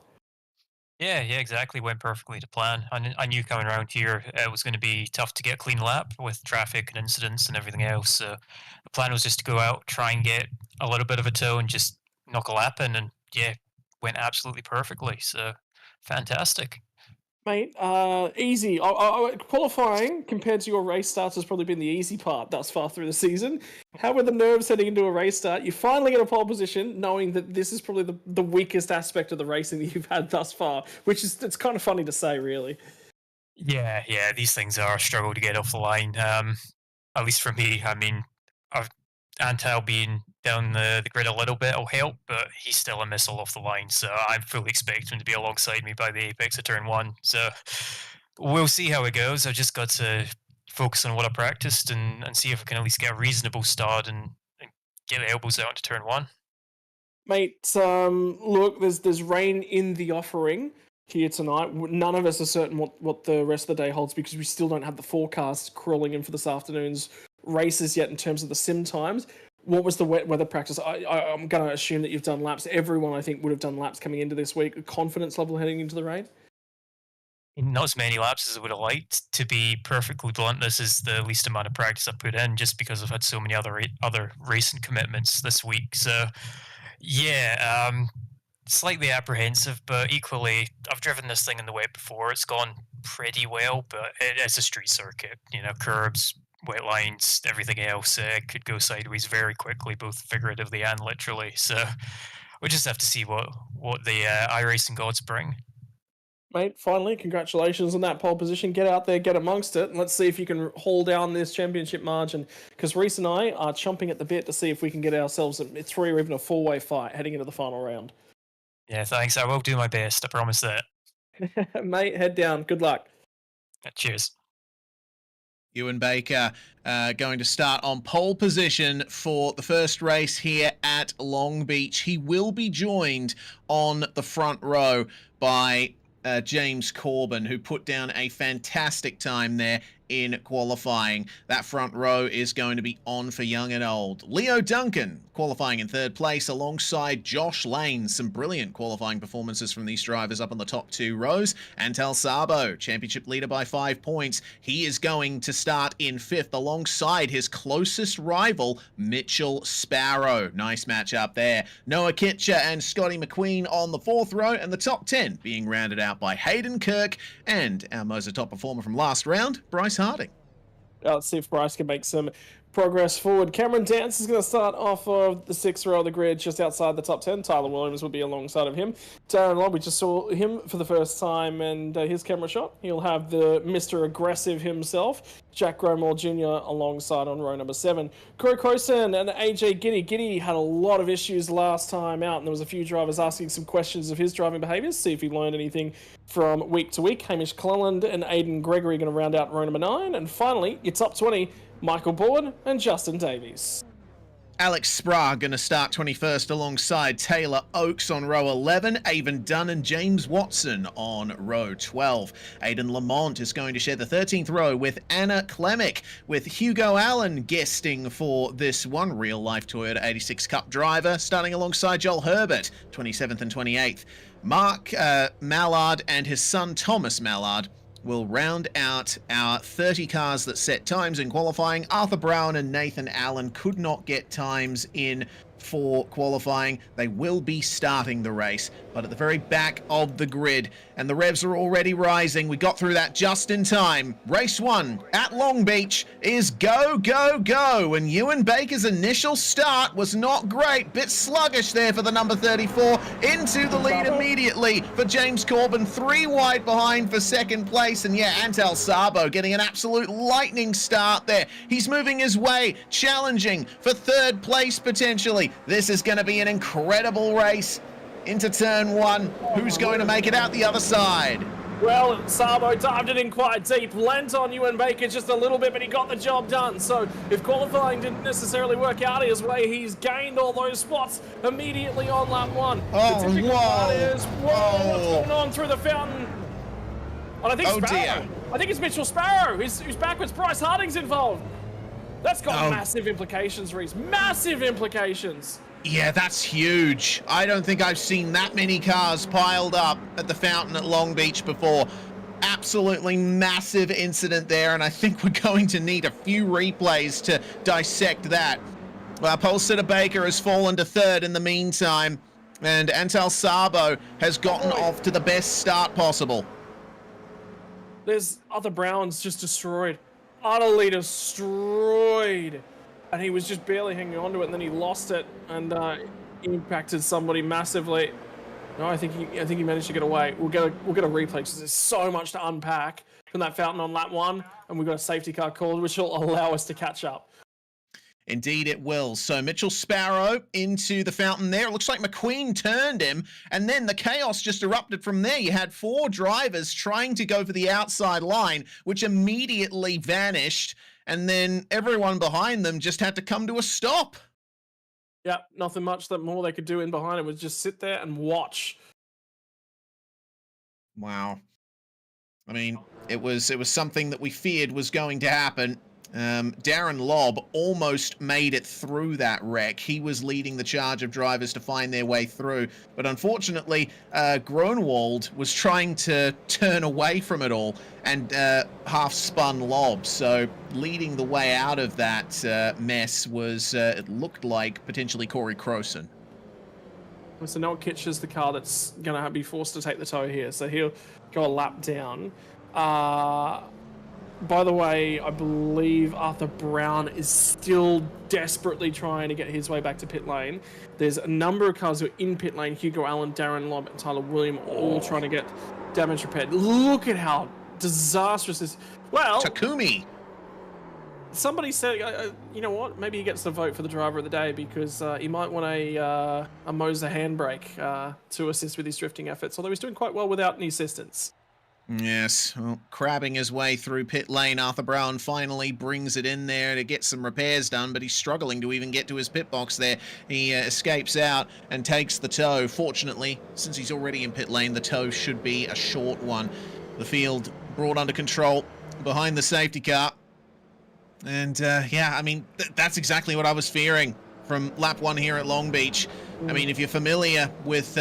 Yeah, exactly. Went perfectly to plan. I knew coming around here it was going to be tough to get a clean lap with traffic and incidents and everything else. So the plan was just to go out, try and get a little bit of a toe and just knock a lap in, and yeah, went absolutely perfectly. So fantastic. Mate, easy. Qualifying compared to your race starts has probably been the easy part thus far through the season. How were the nerves heading into a race start? You finally get a pole position, knowing that this is probably the weakest aspect of the racing that you've had thus far, which is, it's kind of funny to say, really. Yeah, these things are a struggle to get off the line. At least for me. I mean, Antal being down the grid a little bit will help, but he's still a missile off the line, so I fully expect him to be alongside me by the apex of turn 1. So we'll see how it goes. I've just got to focus on what I practiced and see if I can at least get a reasonable start and get the elbows out into turn 1. Mate, look, there's rain in the offering here tonight. None of us are certain what the rest of the day holds, because we still don't have the forecast crawling in for this afternoon's races yet in terms of the sim times. What was the wet weather practice? I'm going to assume that you've done laps. Everyone, I think, would have done laps coming into this week. Confidence level heading into the rain? Not as many laps as I would have liked. To be perfectly blunt, this is the least amount of practice I put in, just because I've had so many other racing commitments this week. So, yeah, slightly apprehensive, but equally, I've driven this thing in the wet before. It's gone pretty well, but it's a street circuit. You know, curbs, wet lines, everything else could go sideways very quickly, both figuratively and literally. So we just have to see what the iRacing gods bring. Mate, finally, congratulations on that pole position. Get out there, get amongst it, and let's see if you can haul down this championship margin. Because Reese and I are chomping at the bit to see if we can get ourselves a 3 or even a 4-way fight heading into the final round. Yeah, thanks. I will do my best. I promise that. Mate, head down. Good luck. Cheers. Ewan Baker going to start on pole position for the first race here at Long Beach. He will be joined on the front row by James Corbin, who put down a fantastic time there in qualifying. That front row is going to be on for young and old. Leo Duncan qualifying in third place alongside Josh Lane. Some brilliant qualifying performances from these drivers up on the top 2 rows. Antal Sabo, championship leader by 5 points. He is going to start in 5th alongside his closest rival, Mitchell Sparrow. Nice matchup there. Noah Kitcher and Scotty McQueen on the 4th row, and the top 10 being rounded out by Hayden Kirk and our Moser top performer from last round, Bryce Harding. Let's see if Bryce can make some progress forward. Cameron Dance is going to start off of the 6th row of the grid just outside the top 10. Tyler Williams will be alongside of him. Darren Lobb, we just saw him for the first time, and his camera shot. He'll have the Mr. Aggressive himself, Jack Gromore Jr. alongside on row number 7. Corey Croson and AJ Giddy. Giddy had a lot of issues last time out, and there was a few drivers asking some questions of his driving behaviours, see if he learned anything from week to week. Hamish Cleland and Aidan Gregory going to round out row number 9. And finally, your top 20, Michael Board and Justin Davies. Alex Sprague going to start 21st alongside Taylor Oakes on row 11, Avon Dunn and James Watson on row 12. Aidan Lamont is going to share the 13th row with Anna Klemick, with Hugo Allen guesting for this one real-life Toyota 86 Cup driver, starting alongside Joel Herbert, 27th and 28th. Mark Mallard and his son Thomas Mallard will round out our 30 cars that set times in qualifying. Arthur Brown and Nathan Allen could not get times in for qualifying. They will be starting the race, but at the very back of the grid, and the revs are already rising. We got through that just in time. Race 1 at Long Beach is go, go, go, and Ewan Baker's initial start was not great. Bit sluggish there for the number 34. Into the lead immediately for James Corbin, 3 wide behind for second place, and yeah, Antal Sabo getting an absolute lightning start there. He's moving his way, challenging for 3rd place potentially. This is going to be an incredible race into turn 1. Who's going to make it out the other side? Well, Sabo dived it in quite deep, lent on Ewan Baker just a little bit, but he got the job done. So if qualifying didn't necessarily work out his way, he's gained all those spots immediately on lap 1. Oh, the difficult part is, what's whoa. going on through the fountain? And I think Sparrow. Dear. I think it's Mitchell Sparrow who's backwards. Bryce Harding's involved. That's got massive implications, Reese. Massive implications. Yeah, that's huge. I don't think I've seen that many cars piled up at the fountain at Long Beach before. Absolutely massive incident there, and I think we're going to need a few replays to dissect that. Pole sitter Baker has fallen to 3rd in the meantime, and Antal Sabo has gotten off to the best start possible. There's other Browns just destroyed. Utterly destroyed. And he was just barely hanging on to it, and then he lost it and impacted somebody massively. No, I think he managed to get away. We'll get a replay because there's so much to unpack from that fountain on lap 1, and we've got a safety car called, which will allow us to catch up. Indeed it will. So Mitchell Sparrow into the fountain there. It looks like McQueen turned him, and then the chaos just erupted from there. You had 4 drivers trying to go for the outside line, which immediately vanished, and then everyone behind them just had to come to a stop. Yeah, nothing much that more they could do in behind it was just sit there and watch. Wow. I mean, it was something that we feared was going to happen. Darren Lobb almost made it through that wreck. He was leading the charge of drivers to find their way through, but unfortunately, Gronwald was trying to turn away from it all and half-spun Lobb. So leading the way out of that mess was, it looked like, potentially Corey Croson. So Noah Kitch is the car that's going to be forced to take the tow here. So he'll go a lap down. By the way, I believe Arthur Brown is still desperately trying to get his way back to pit lane. There's a number of cars who are in pit lane. Hugo Allen, Darren Lobb, and Tyler William all trying to get damage repaired. Look at how disastrous this... Well... Takumi! Somebody said, you know what? Maybe he gets the vote for the driver of the day because he might want a Moser handbrake to assist with his drifting efforts, although he's doing quite well without any assistance. Yes, well, crabbing his way through pit lane, Arthur Brown finally brings it in there to get some repairs done, but he's struggling to even get to his pit box there. He escapes out and takes the tow. Fortunately, since he's already in pit lane, the tow should be a short one. The field brought under control behind the safety car. And, yeah, I mean, that's exactly what I was fearing from lap 1 here at Long Beach. I mean, if you're familiar with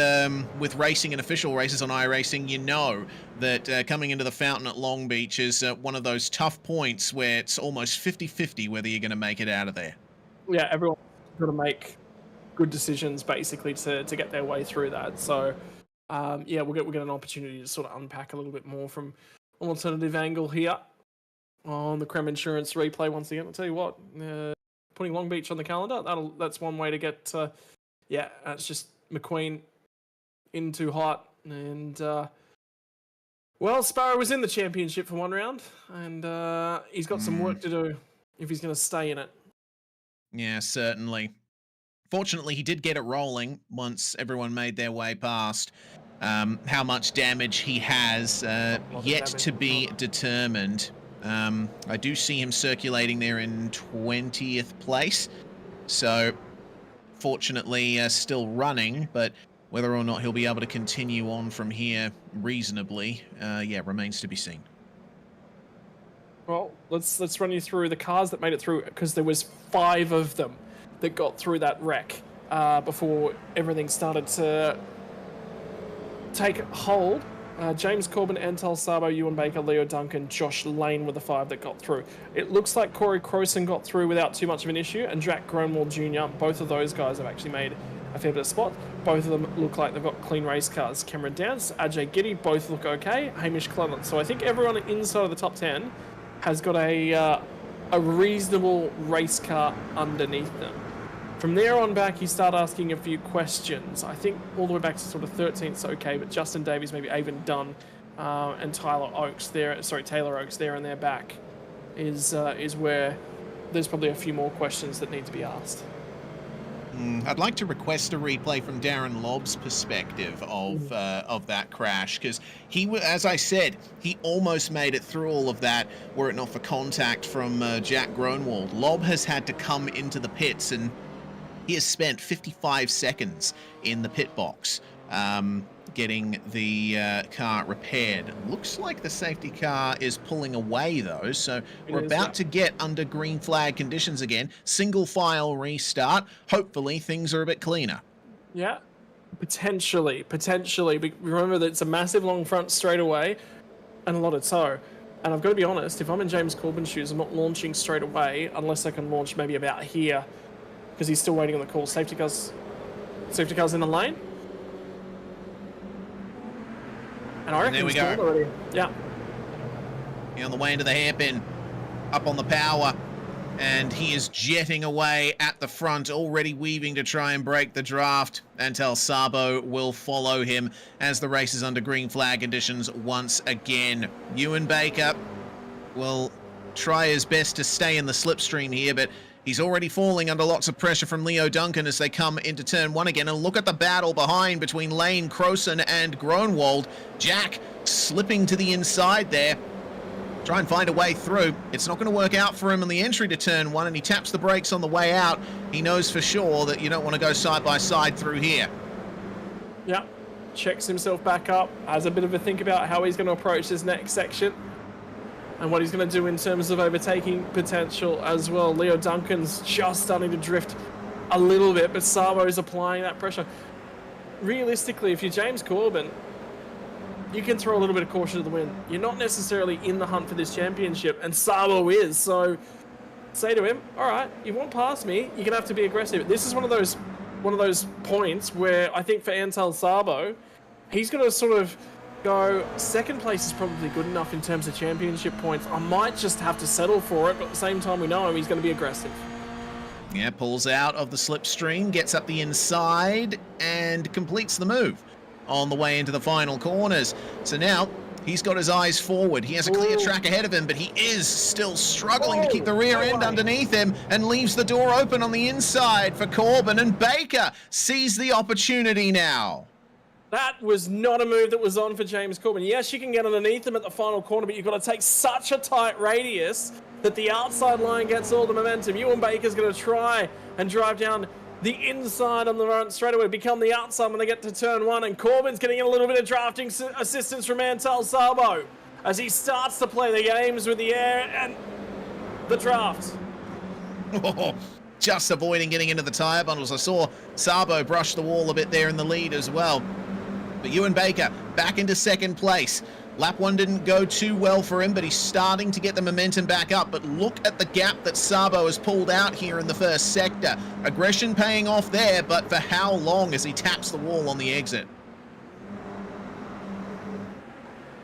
racing and official races on iRacing, you know that coming into the fountain at Long Beach is one of those tough points where it's almost 50-50 whether you're going to make it out of there. Yeah, everyone's got to make good decisions, basically, to get their way through that. So, yeah, we'll get an opportunity to sort of unpack a little bit more from an alternative angle here on the Creme Insurance replay once again. I'll tell you what, putting Long Beach on the calendar, that's one way to get... yeah, it's just McQueen in too hot. And, well, Sparrow was in the championship for one round, and he's got some work to do if he's going to stay in it. Yeah, certainly. Fortunately, he did get it rolling once everyone made their way past. How much damage he has yet to be determined. I do see him circulating there in 20th place. So... fortunately still running, but whether or not he'll be able to continue on from here reasonably, yeah, remains to be seen. Well, let's run you through the cars that made it through, because there was 5 of them that got through that wreck before everything started to take hold. James Corbin, Antal Sabo, Ewan Baker, Leo Duncan, Josh Lane were the 5 that got through. It looks like Corey Croson got through without too much of an issue, and Jack Gronwald Jr., both of those guys have actually made a fair bit of spot. Both of them look like they've got clean race cars. Cameron Dance, Ajay Giddy, both look okay. Hamish Clement. So I think everyone inside of the top 10 has got a reasonable race car underneath them. From there on back, you start asking a few questions. I think all the way back to sort of 13th's okay, but Justin Davies, maybe Avon Dunn, and Taylor Oakes there in their back is where there's probably a few more questions that need to be asked. I'd like to request a replay from Darren Lobb's perspective of that crash, because he, as I said, he almost made it through all of that were it not for contact from Jack Gronwald. Lobb has had to come into the pits, and he has spent 55 seconds in the pit box getting the car repaired. Looks like the safety car is pulling away, though, so we're about to get under green flag conditions again. Single file restart. Hopefully, things are a bit cleaner. Yeah, potentially. But remember that it's a massive long front straightaway and a lot of tow. And I've got to be honest, if I'm in James Corbin's shoes, I'm not launching straight away unless I can launch maybe about here, because he's still waiting on the call. Safety cars in the lane. And I reckon there we he's go. gone already. Yeah. On the way into the hairpin, up on the power, and he is jetting away at the front, already weaving to try and break the draft. Antal Sabo will follow him as the race is under green flag conditions once again. Ewan Baker will try his best to stay in the slipstream here, but he's already falling under lots of pressure from Leo Duncan as they come into turn 1 again. And look at the battle behind between Lane, Croson, and Gronwald. Jack slipping to the inside there. Try and find a way through. It's not going to work out for him in the entry to turn 1, and he taps the brakes on the way out. He knows for sure that you don't want to go side by side through here. Yeah. Checks himself back up, has a bit of a think about how he's going to approach this next section and what he's going to do in terms of overtaking potential as well. Leo Duncan's just starting to drift a little bit, but Sabo's applying that pressure. Realistically, if you're James Corbin, you can throw a little bit of caution to the wind. You're not necessarily in the hunt for this championship, and Sabo is. So say to him, all right, you want past me, you're going to have to be aggressive. This is one of those one of those points where I think for Antal Sabo, he's going to sort of go, second place is probably good enough in terms of championship points. I might just have to settle for it, but at the same time we know him, he's going to be aggressive. Yeah, pulls out of the slipstream, gets up the inside, and completes the move on the way into the final corners. So now he's got his eyes forward. He has a clear track ahead of him, but he is still struggling to keep the rear end underneath him and leaves the door open on the inside for Corbin, and Baker sees the opportunity now. That was not a move that was on for James Corbin. Yes, you can get underneath him at the final corner, but you've got to take such a tight radius that the outside line gets all the momentum. Ewan Baker's going to try and drive down the inside on the front straightaway, become the outside when they get to turn one, and Corbin's getting a little bit of drafting assistance from Antal Sabo as he starts to play the games with the air and the draft. Just avoiding getting into the tyre bundles. I saw Sabo brush the wall a bit there in the lead as well. But Ewan Baker back into second place. Lap 1 didn't go too well for him, but he's starting to get the momentum back up. But look at the gap that Sabo has pulled out here in the first sector. Aggression paying off there, but for how long as he taps the wall on the exit?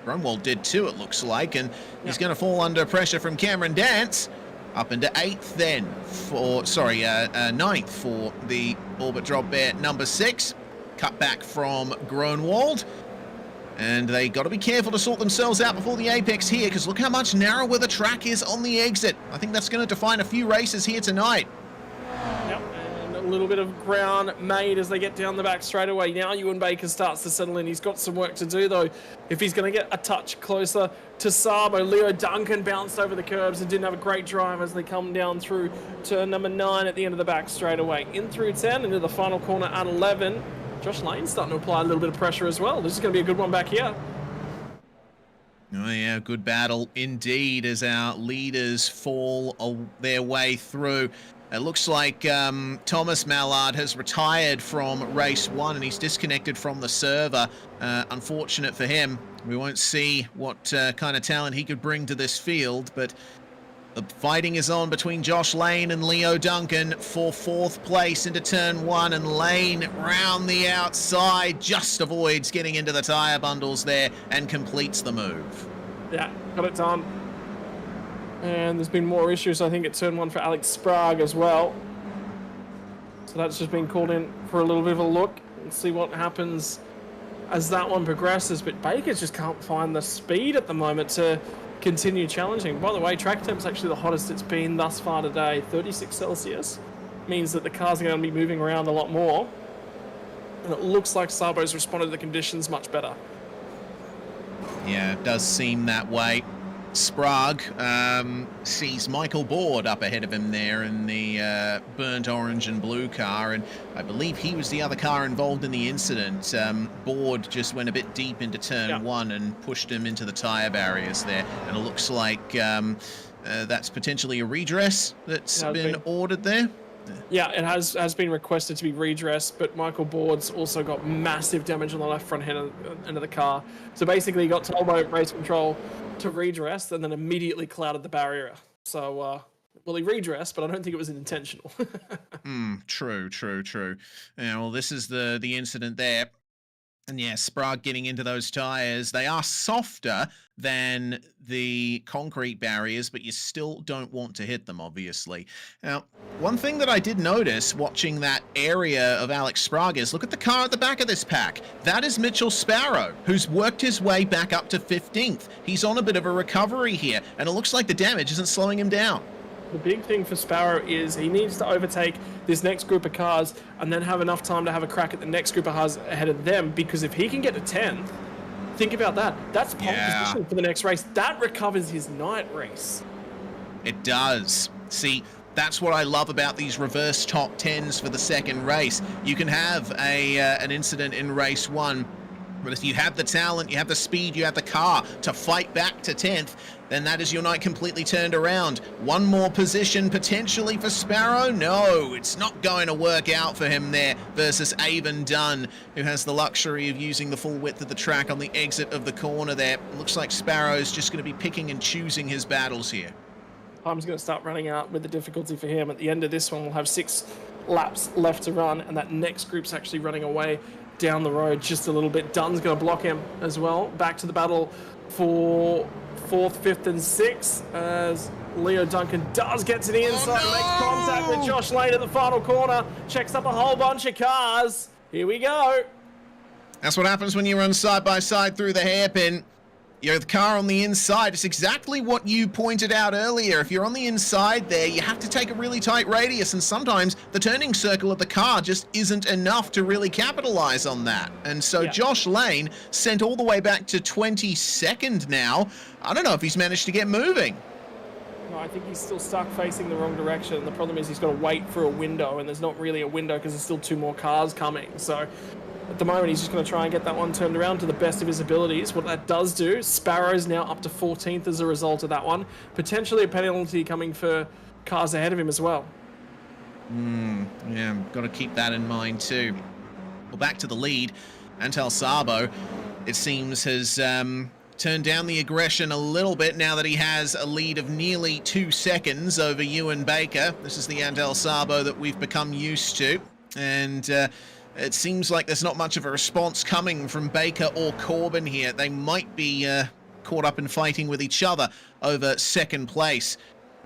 Grunwald did too, it looks like, and he's going to fall under pressure from Cameron Dance. Up into 8th then for, sorry, 9th for the Orbit Drop Bear number 6. Cut back from Grunwald. And they got to be careful to sort themselves out before the apex here, because look how much narrower the track is on the exit. I think that's going to define a few races here tonight. Yep, and a little bit of ground made as they get down the back straightaway. Now Ewan Baker starts to settle in. He's got some work to do, though, if he's going to get a touch closer to Sabo. Leo Duncan bounced over the curbs and didn't have a great drive as they come down through turn number 9 at the end of the back straightaway. In through 10 into the final corner at 11. Josh Lane's starting to apply a little bit of pressure as well. This is going to be a good one back here. Oh yeah, good battle indeed as our leaders fall their way through. It looks like Thomas Mallard has retired from race 1 and he's disconnected from the server. Unfortunate for him. We won't see what kind of talent he could bring to this field, but the fighting is on between Josh Lane and Leo Duncan for 4th place into turn 1, and Lane round the outside just avoids getting into the tyre bundles there and completes the move. Yeah, got it done. And there's been more issues, I think, at turn 1 for Alex Sprague as well. So that's just been called in for a little bit of a look and see what happens as that one progresses. But Baker just can't find the speed at the moment to continue challenging. By the way, track temp's actually the hottest it's been thus far today. 36 Celsius means that the cars are going to be moving around a lot more. And it looks like Sabo's responded to the conditions much better. Yeah, it does seem that way. Sprague sees Michael Board up ahead of him there in the burnt orange and blue car, and I believe he was the other car involved in the incident. Board just went a bit deep into turn 1 and pushed him into the tyre barriers there, and it looks like that's potentially a redress that's been ordered there. Yeah, it has been requested to be redressed, but Michael Board's also got massive damage on the left front end of the car. So basically he got told by race control to redress and then immediately clouded the barrier. So, well, he redressed, but I don't think it was intentional. True. Yeah, well, this is the incident there. And yeah, Sprague getting into those tyres. They are softer than the concrete barriers, but you still don't want to hit them, obviously. Now, one thing that I did notice watching that area of Alex Sprague is, look at the car at the back of this pack. That is Mitchell Sparrow, who's worked his way back up to 15th. He's on a bit of a recovery here, and it looks like the damage isn't slowing him down. The big thing for Sparrow is he needs to overtake this next group of cars and then have enough time to have a crack at the next group of cars ahead of them, because if he can get to 10th, think about that. That's pole position for the next race. That recovers his night race. It does. See, that's what I love about these reverse top 10s for the second race. You can have an incident in race 1, but if you have the talent, you have the speed, you have the car to fight back to 10th, then that is your night completely turned around. One more position potentially for Sparrow? No, it's not going to work out for him there versus Avon Dunn, who has the luxury of using the full width of the track on the exit of the corner there. Looks like Sparrow's just going to be picking and choosing his battles here. Time's going to start running out with the difficulty for him. At the end of this one, we'll have 6 laps left to run, and that next group's actually running away down the road just a little bit. Dunn's going to block him as well. Back to the battle for 4th, 5th, and 6th as Leo Duncan does get to the inside, makes contact with Josh Lane at the final corner, checks up a whole bunch of cars. Here we go. That's what happens when you run side by side through the hairpin. You're the car on the inside. It's exactly what you pointed out earlier. If you're on the inside there, you have to take a really tight radius, and sometimes the turning circle of the car just isn't enough to really capitalize on that. And so Josh Lane sent all the way back to 22nd now. I don't know if he's managed to get moving. No, I think he's still stuck facing the wrong direction. The problem is he's got to wait for a window, and there's not really a window because there's still 2 more cars coming. So at the moment, he's just going to try and get that one turned around to the best of his abilities. What that does do, Sparrow's now up to 14th as a result of that one. Potentially a penalty coming for cars ahead of him as well. Yeah, got to keep that in mind too. Well, back to the lead. Antal Sabo, it seems, has turned down the aggression a little bit now that he has a lead of nearly 2 seconds over Ewan Baker. This is the Antal Sabo that we've become used to. And it seems like there's not much of a response coming from Baker or Corbin here. They might be caught up in fighting with each other over 2nd place.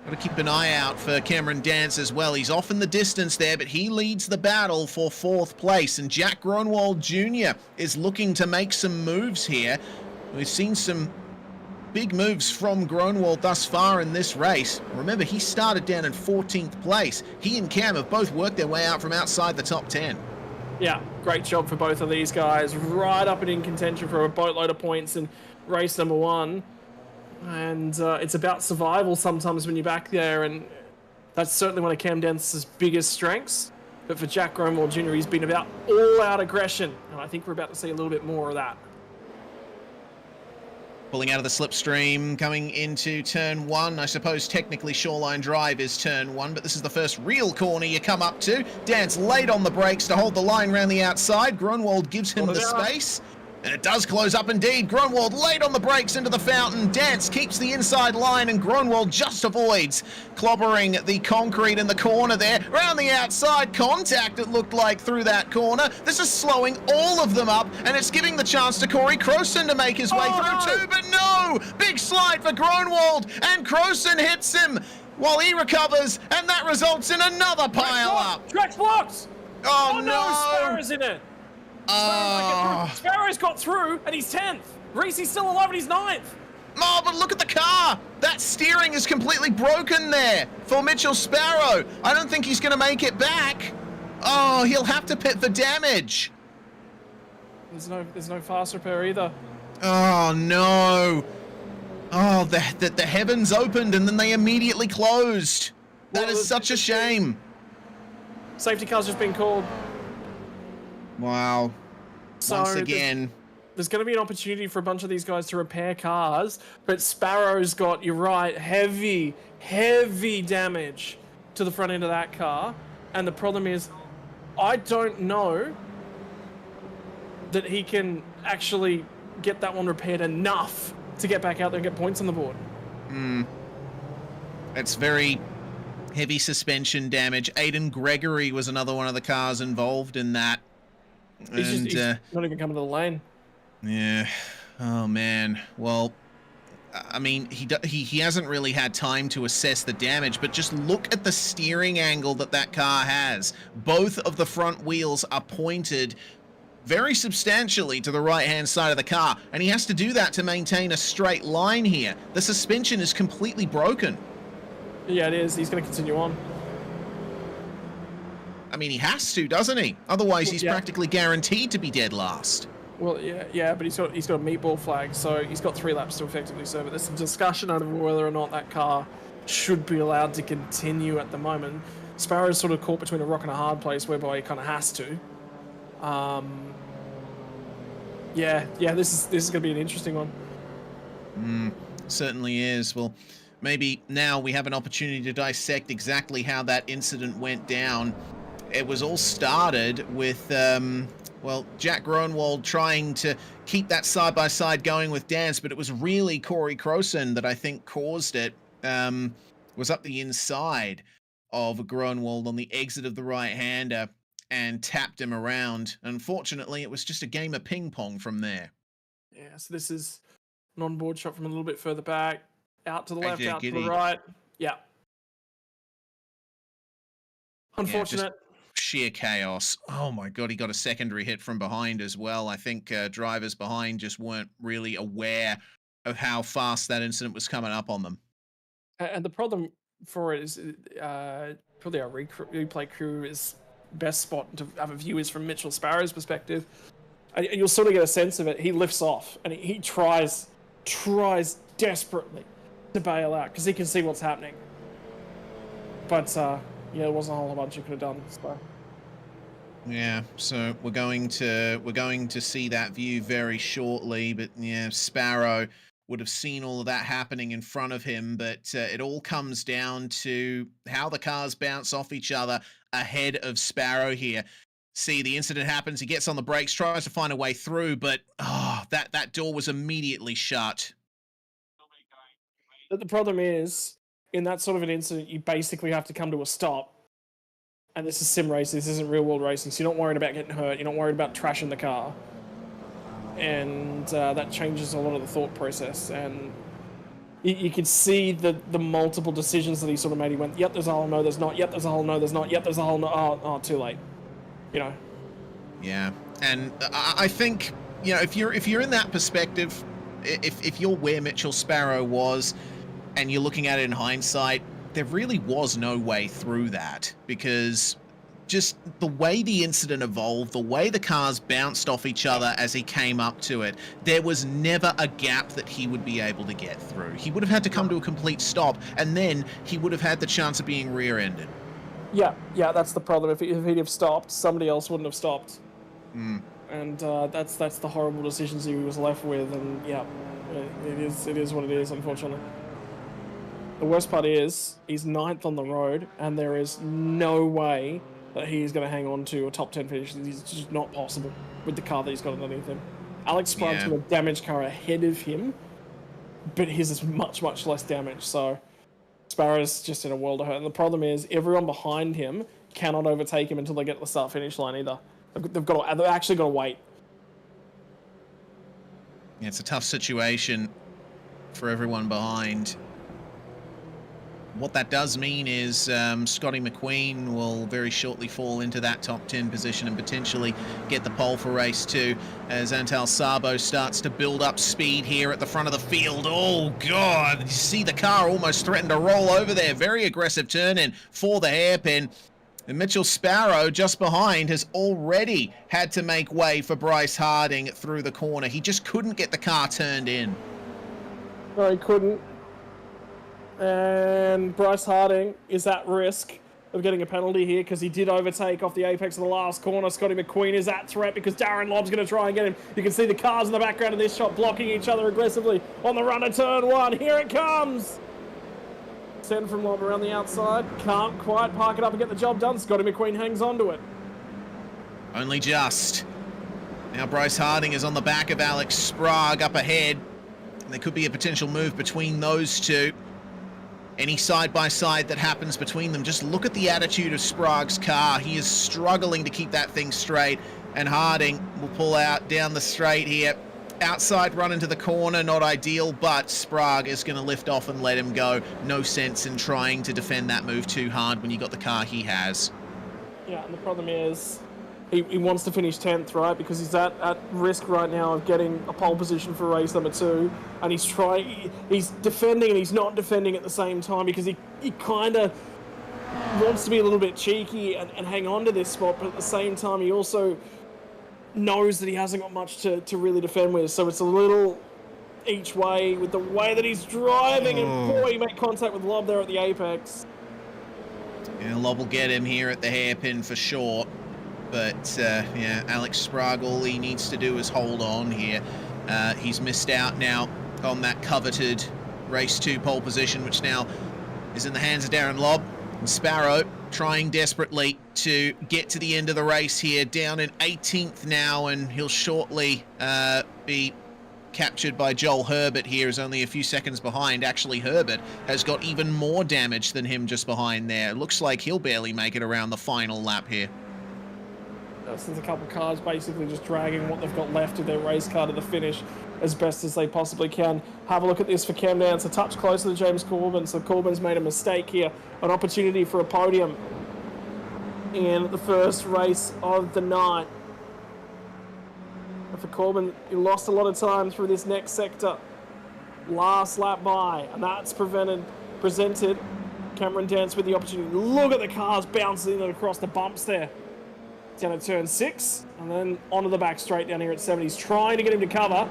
Got to keep an eye out for Cameron Dance as well. He's off in the distance there, but he leads the battle for 4th place. And Jack Gronwald Jr. is looking to make some moves here. We've seen some big moves from Gronwald thus far in this race. Remember, he started down in 14th place. He and Cam have both worked their way out from outside the top 10. Yeah, great job for both of these guys. Right up and in contention for a boatload of points in race number 1. And it's about survival sometimes when you're back there, and that's certainly one of Cam Dance's biggest strengths. But for Jack Gronwald Jr., he's been about all-out aggression, and I think we're about to see a little bit more of that. Pulling out of the slipstream, coming into turn 1. I suppose technically Shoreline Drive is turn 1, but this is the first real corner you come up to. Dance late on the brakes to hold the line around the outside. Gronwald gives him the space. And it does close up indeed. Gronwald late on the brakes into the fountain. Dance keeps the inside line, and Gronwald just avoids clobbering the concrete in the corner there. Around the outside, contact it looked like through that corner. This is slowing all of them up, and it's giving the chance to Corey Croson to make his way through too, but no! Big slide for Gronwald, and Croson hits him while he recovers, and that results in another pile up. Track's blocked! Oh no! Sparrow's in it! Oh. Sparrow's got through, and he's 10th. Reese's still alive, and he's 9th. Oh, but look at the car. That steering is completely broken there for Mitchell Sparrow. I don't think he's going to make it back. Oh, he'll have to pit for damage. There's no fast repair either. Oh, no. Oh, the heavens opened, and then they immediately closed. That is such a shame. Safety car's just been called. Wow. Once again. There's going to be an opportunity for a bunch of these guys to repair cars, but Sparrow's got, you're right, heavy damage to the front end of that car. And the problem is, I don't know that he can actually get that one repaired enough to get back out there and get points on the board. It's very heavy suspension damage. Aiden Gregory was another one of the cars involved in that. He's not even coming to the lane. Yeah. Oh man. Well, I mean, he hasn't really had time to assess the damage, but just look at the steering angle that car has. Both of the front wheels are pointed very substantially to the right-hand side of the car, and he has to do that to maintain a straight line here. The suspension is completely broken. Yeah, it is. He's going to continue on. I mean, he has to, doesn't he? Otherwise, he's practically guaranteed to be dead last. Well, yeah, but he's got a meatball flag, so he's got 3 laps to effectively serve it. There's some discussion over whether or not that car should be allowed to continue at the moment. Sparrow's sort of caught between a rock and a hard place, whereby he kind of has to. Yeah, this is going to be an interesting one. Certainly is. Well, maybe now we have an opportunity to dissect exactly how that incident went down. It was all started with, well, Jack Gronwald trying to keep that side-by-side going with Dance, but it was really Corey Croson that I think caused it. Was up the inside. of Grunwald on the exit of the right-hander and tapped him around. Unfortunately, it was just a game of ping pong from there. Yeah, so this is an on-board shot from a little bit further back. Out to the left, AJ out to the Giddy. right. Yeah. Unfortunate. Sheer chaos. Oh my God, he got a secondary hit from behind as well. I think drivers behind just weren't really aware of how fast that incident was coming up on them. And the problem for it is probably our replay crew is best spot to have a view is from Mitchell Sparrow's perspective. And you'll sort of get a sense of it. He lifts off and he tries desperately to bail out because he can see what's happening. But yeah, there wasn't a whole bunch you could have done. So. Yeah, so we're going to see that view very shortly. But yeah, Sparrow would have seen all of that happening in front of him. But it all comes down to how the cars bounce off each other ahead of Sparrow here. See, the incident happens. He gets on the brakes, tries to find a way through, but that door was immediately shut. But the problem is, in that sort of an incident, you basically have to come to a stop. And this is sim racing, this isn't real world racing, so you're not worried about getting hurt, you're not worried about trashing the car. And that changes a lot of the thought process. And you could see the multiple decisions that he sort of made. He went, yep, there's a hole, no, there's not, yep, there's a hole, no, there's not, yep, there's a hole, no, oh, too late. You know? Yeah, and I think, you know, if you're in that perspective, if you're where Mitchell Sparrow was, and you're looking at it in hindsight, there really was no way through that, because just the way the incident evolved, the way the cars bounced off each other as he came up to it, there was never a gap that he would be able to get through. He would have had to come to a complete stop, and then he would have had the chance of being rear-ended. Yeah, that's the problem. If he'd have stopped, somebody else wouldn't have stopped. And that's the horrible decisions he was left with, and yeah, it is what it is, unfortunately. The worst part is, he's 9th on the road, and there is no way that he's going to hang on to a top 10 finish. It's just not possible with the car that he's got underneath him. Alex Sprague's got a damaged car ahead of him, but his is much, much less damage, so Sparrow's just in a world of hurt. And the problem is, everyone behind him cannot overtake him until they get to the start-finish line either. They've actually got to wait. Yeah, it's a tough situation for everyone behind. What that does mean is Scotty McQueen will very shortly fall into that top 10 position and potentially get the pole for race 2 as Antal Sabo starts to build up speed here at the front of the field. Oh, God. You see the car almost threaten to roll over there. Very aggressive turn in for the hairpin. And Mitchell Sparrow, just behind, has already had to make way for Bryce Harding through the corner. He just couldn't get the car turned in. No, he couldn't. And Bryce Harding is at risk of getting a penalty here because he did overtake off the apex of the last corner. Scotty McQueen is at threat because Darren Lobb's going to try and get him. You can see the cars in the background of this shot blocking each other aggressively on the run of turn 1. Here it comes! Send from Lobb around the outside. Can't quite park it up and get the job done. Scotty McQueen hangs on to it. Only just. Now Bryce Harding is on the back of Alex Sprague up ahead. There could be a potential move between those two. Any side-by-side that happens between them, just look at the attitude of Sprague's car. He is struggling to keep that thing straight, and Harding will pull out down the straight here. Outside run into the corner, not ideal, but Sprague is going to lift off and let him go. No sense in trying to defend that move too hard when you got the car he has. Yeah, and the problem is he wants to finish 10th, right? Because he's at risk right now of getting a pole position for race number 2. And he's defending and he's not defending at the same time because he kind of wants to be a little bit cheeky and hang on to this spot. But at the same time, he also knows that he hasn't got much to really defend with. So it's a little each way with the way that he's driving. And boy, he made contact with Lobb there at the apex. Yeah, Lobb will get him here at the hairpin for sure. But, yeah, Alex Sprague, all he needs to do is hold on here. He's missed out now on that coveted race 2 pole position, which now is in the hands of Darren Lobb. And Sparrow trying desperately to get to the end of the race here, down in 18th now, and he'll shortly be captured by Joel Herbert here is only a few seconds behind. Actually, Herbert has got even more damage than him just behind there. It looks like he'll barely make it around the final lap here. Since a couple of cars basically just dragging what they've got left of their race car to the finish as best as they possibly can. Have a look at this for Cam Downs, a touch closer to James Corbin, so Corbin's made a mistake here, an opportunity for a podium in the first race of the night. And for Corbin, he lost a lot of time through this next sector. Last lap by, and that's presented Cameron Dance with the opportunity. Look at the cars bouncing across the bumps there. Down at turn 6, and then onto the back straight down here at 7. He's trying to get him to cover,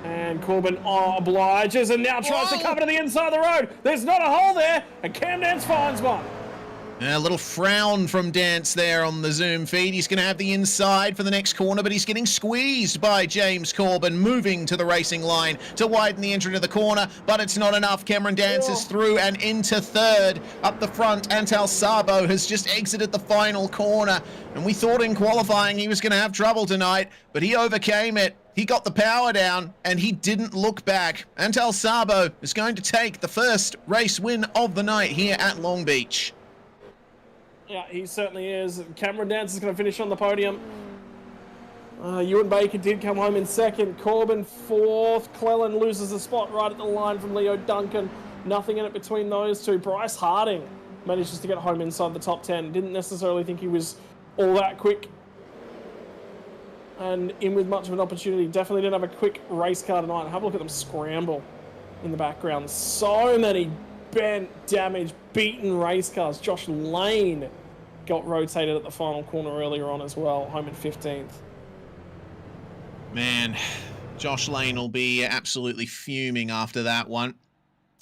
and Corbin obliges and now tries to cover to the inside of the road. There's not a hole there, and Cam Dance finds one. A little frown from Dance there on the Zoom feed. He's going to have the inside for the next corner, but he's getting squeezed by James Corbin, moving to the racing line to widen the entry to the corner, but it's not enough. Cameron Dance is through and into third. Up the front, Antal Sabo has just exited the final corner, and we thought in qualifying he was going to have trouble tonight, but he overcame it. He got the power down, and he didn't look back. Antal Sabo is going to take the first race win of the night here at Long Beach. Yeah, he certainly is. Cameron Dance is going to finish on the podium. Ewan Baker did come home in second. Corbin fourth. Cleland loses a spot right at the line from Leo Duncan. Nothing in it between those two. Bryce Harding manages to get home inside the top 10. Didn't necessarily think he was all that quick and in with much of an opportunity. Definitely didn't have a quick race car tonight. Have a look at them scramble in the background. So many bent, damaged, beaten race cars. Josh Lane got rotated at the final corner earlier on as well, home in 15th. Man, Josh Lane will be absolutely fuming after that one.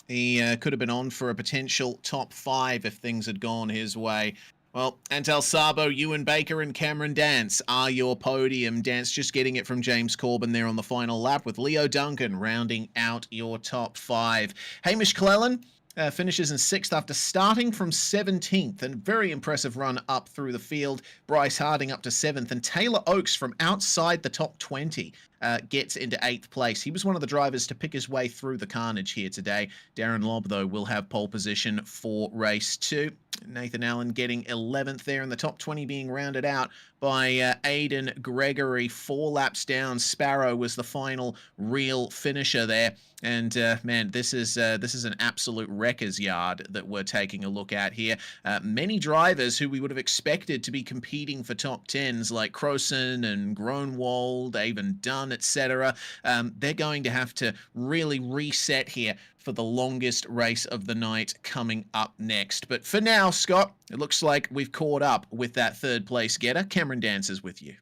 He could have been on for a potential top 5 if things had gone his way. Well, Antal Sabo, Ewan Baker and Cameron Dance are your podium. Dance just getting it from James Corbin there on the final lap, with Leo Duncan rounding out your top 5. Hamish Cleland finishes in 6th after starting from 17th, and very impressive run up through the field. Bryce Harding up to 7th, and Taylor Oakes from outside the top 20 gets into 8th place. He was one of the drivers to pick his way through the carnage here today. Darren Lobb, though, will have pole position for race 2. Nathan Allen getting 11th there, and the top 20 being rounded out by Aidan Gregory. 4 laps down. Sparrow was the final real finisher there. And man, this is an absolute wrecker's yard that we're taking a look at here. Many drivers who we would have expected to be competing for top 10s, like Crowson and Gronwald, Avon Dunn, etc. They're going to have to really reset here for the longest race of the night coming up next. But for now, Scott, it looks like we've caught up with that 3rd place getter. Cameron Dance is with you.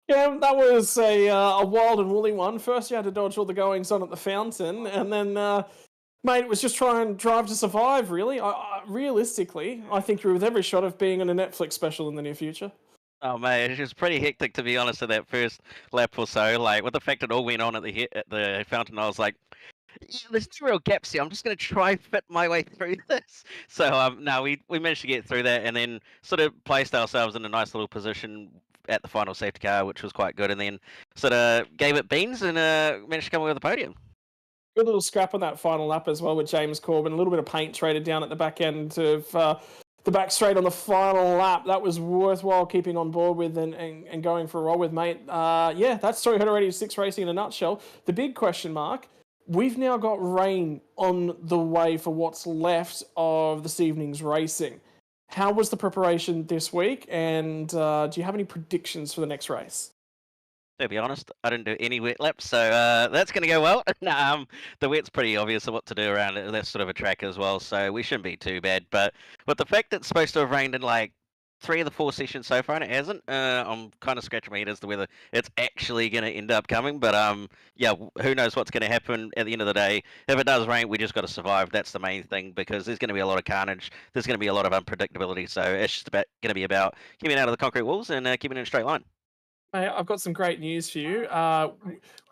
Yeah, that was a wild and woolly one. First, you had to dodge all the goings on at the fountain, and then, mate, it was just try and drive to survive, really. Realistically, I think you're with every shot of being in a Netflix special in the near future. Oh mate, it was pretty hectic, to be honest, at that first lap or so. Like, with the fact it all went on at the fountain, I was like, yeah, there's no real gaps here. I'm just going to try fit my way through this. So no, we managed to get through that, and then sort of placed ourselves in a nice little position at the final safety car, which was quite good, and then sort of gave it beans and managed to come away with the podium. Good little scrap on that final lap as well with James Corbin. A little bit of paint traded down at the back end of the back straight on the final lap. That was worthwhile keeping on board with and going for a roll with, mate. Yeah, that's 386 racing in a nutshell. The big question mark, we've now got rain on the way for what's left of this evening's racing. How was the preparation this week, and do you have any predictions for the next race? To be honest, I didn't do any wet laps, so that's going to go well. The wet's pretty obvious of what to do around it. That's sort of a track as well, so we shouldn't be too bad. But with the fact that it's supposed to have rained in like 3 of the 4 sessions so far, and it hasn't, I'm kind of scratching my head as to whether it's actually going to end up coming. But yeah, who knows what's going to happen at the end of the day. If it does rain, we just got to survive. That's the main thing, because there's going to be a lot of carnage. There's going to be a lot of unpredictability. So it's just going to be about keeping out of the concrete walls and keeping in a straight line. Hey, I've got some great news for you.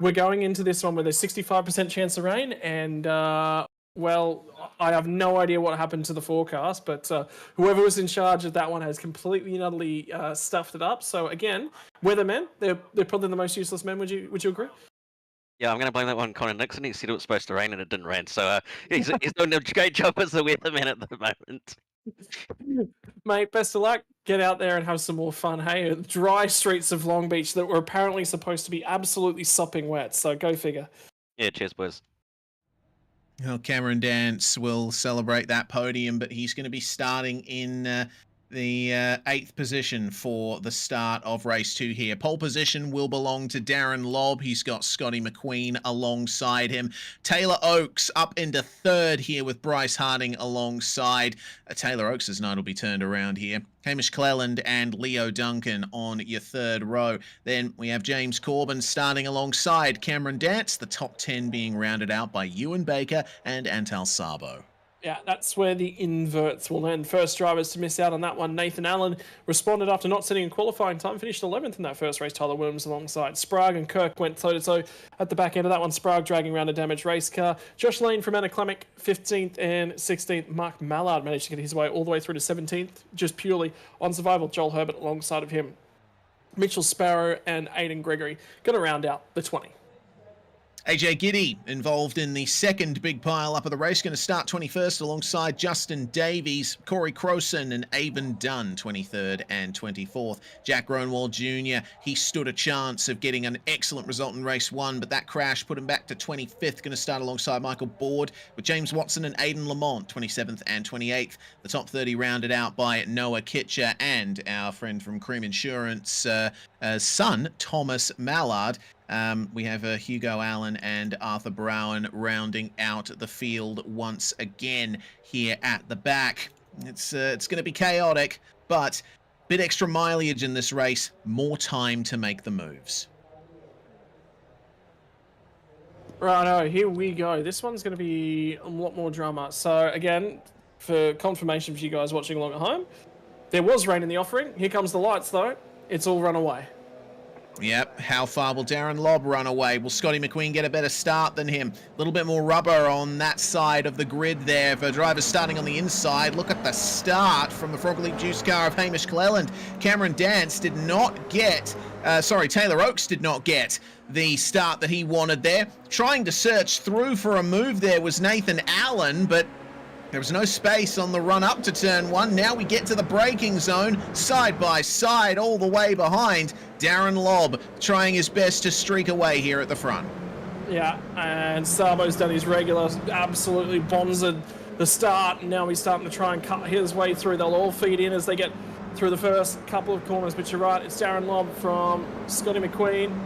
We're going into this one with a 65% chance of rain, and well, I have no idea what happened to the forecast, but whoever was in charge of that one has completely and utterly stuffed it up. So again, weathermen, they're probably the most useless men. Would you agree? Yeah, I'm going to blame that one on Connor Nixon. He said it was supposed to rain and it didn't rain. So he's doing a great job as the weatherman at the moment. Mate, best of luck. Get out there and have some more fun. Hey, dry streets of Long Beach that were apparently supposed to be absolutely sopping wet. So go figure. Yeah, cheers, boys. Well, Cameron Dance will celebrate that podium, but he's going to be starting in the 8th position for the start of race 2 here. Pole position will belong to Darren Lobb. He's got Scotty McQueen alongside him. Taylor Oakes up into 3rd here with Bryce Harding alongside. Taylor Oakes' night will be turned around here. Hamish Cleland and Leo Duncan on your 3rd row. Then we have James Corbin starting alongside Cameron Dance, the top 10 being rounded out by Ewan Baker and Antal Sabo. Yeah, that's where the inverts will end. First drivers to miss out on that one. Nathan Allen responded after not setting in qualifying time, finished 11th in that first race. Tyler Williams alongside Sprague and Kirk went toe-to-toe at the back end of that one. Sprague dragging around a damaged race car. Josh Lane from Anaclamic, 15th and 16th. Mark Mallard managed to get his way all the way through to 17th, just purely on survival. Joel Herbert alongside of him. Mitchell Sparrow and Aidan Gregory going to round out the 20. AJ Giddy involved in the second big pile up of the race, going to start 21st alongside Justin Davies, Corey Crowson and Avon Dunn, 23rd and 24th. Jack Gronwald Jr., he stood a chance of getting an excellent result in race 1, but that crash put him back to 25th, going to start alongside Michael Board with James Watson and Aidan Lamont, 27th and 28th. The top 30 rounded out by Noah Kitcher and our friend from Cream Insurance son, Thomas Mallard. We have Hugo Allen and Arthur Brown rounding out the field once again here at the back. It's going to be chaotic, but a bit extra mileage in this race, more time to make the moves. Righto, here we go. This one's going to be a lot more drama. So again, for confirmation for you guys watching along at home, there was rain in the offering. Here comes the lights though. It's all run away. Yep, how far will Darren Lobb run away? Will Scotty McQueen get a better start than him? A little bit more rubber on that side of the grid there for drivers starting on the inside. Look at the start from the Frog Leap Juice car of Hamish Cleland. Cameron Dance did not get, Taylor Oakes did not get the start that he wanted there. Trying to search through for a move there was Nathan Allen, but there was no space on the run up to turn 1. Now we get to the braking zone, side by side, all the way behind. Darren Lobb trying his best to streak away here at the front. Yeah, and Sabo's done his regular, absolutely bonzered the start. And now he's starting to try and cut his way through. They'll all feed in as they get through the first couple of corners. But you're right, it's Darren Lobb from Scotty McQueen.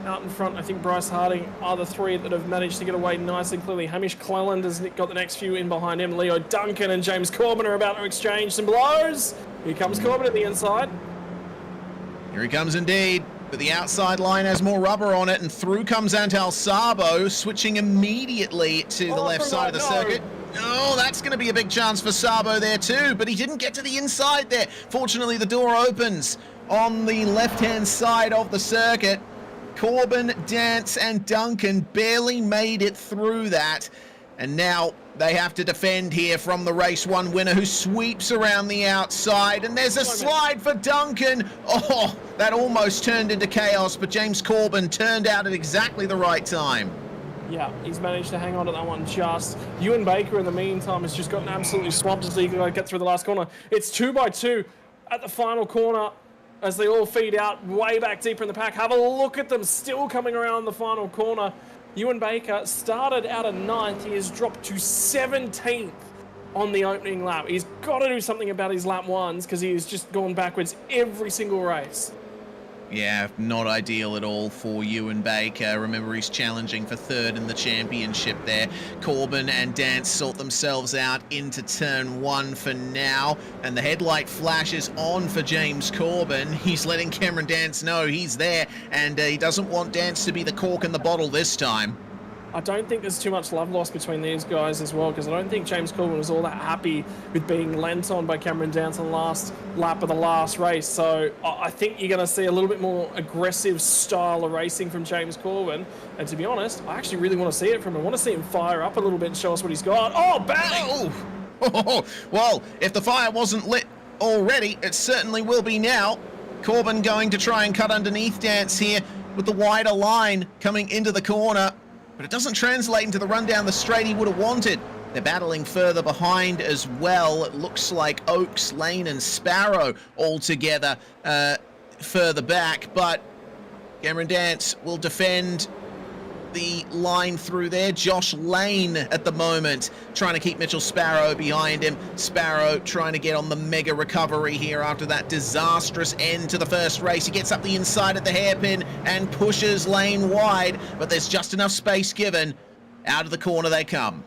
Out in front, I think Bryce Harding are the 3 that have managed to get away nice and clearly. Hamish Cleland has got the next few in behind him. Leo Duncan and James Corbin are about to exchange some blows. Here comes Corbin at the inside. Here he comes indeed, but the outside line has more rubber on it, and through comes Antal Sabo, switching immediately to the left side of the circuit. Oh, that's going to be a big chance for Sabo there too, but he didn't get to the inside there. Fortunately, the door opens on the left-hand side of the circuit. Corbin, Dance and Duncan barely made it through that, and now they have to defend here from the race 1 winner who sweeps around the outside, and there's a slide for Duncan. Oh, that almost turned into chaos, but James Corbin turned out at exactly the right time. Yeah, he's managed to hang on to that one just. Ewan Baker in the meantime has just gotten absolutely swamped as he can get through the last corner. It's 2 by 2 at the final corner as they all feed out way back deeper in the pack. Have a look at them still coming around the final corner. Ewan Baker started out at 9th. He has dropped to 17th on the opening lap. He's got to do something about his lap 1s because he has just gone backwards every single race. Yeah, not ideal at all for Ewan Baker. Remember, he's challenging for 3rd in the championship there. Corbin and Dance sort themselves out into turn 1 for now, and the headlight flashes on for James Corbin. He's letting Cameron Dance know he's there, and he doesn't want Dance to be the cork in the bottle this time. I don't think there's too much love lost between these guys as well, because I don't think James Corbin was all that happy with being lent on by Cameron Dance on the last lap of the last race. So I think you're going to see a little bit more aggressive style of racing from James Corbin. And to be honest, I actually really want to see it from him. I want to see him fire up a little bit and show us what he's got. Oh, bang! Oh, well, if the fire wasn't lit already, it certainly will be now. Corbin going to try and cut underneath Dance here. with the wider line coming into the corner, but it doesn't translate into the run down the straight he would have wanted. They're battling further behind as well. It looks like Oaks, Lane and Sparrow all together further back, but Cameron Dance will defend the line through there. Josh Lane at the moment trying to keep Mitchell Sparrow behind him. Sparrow trying to get on the mega recovery here after that disastrous end to the first race. He gets up the inside at the hairpin and pushes Lane wide, but there's just enough space given. Out of the corner they come.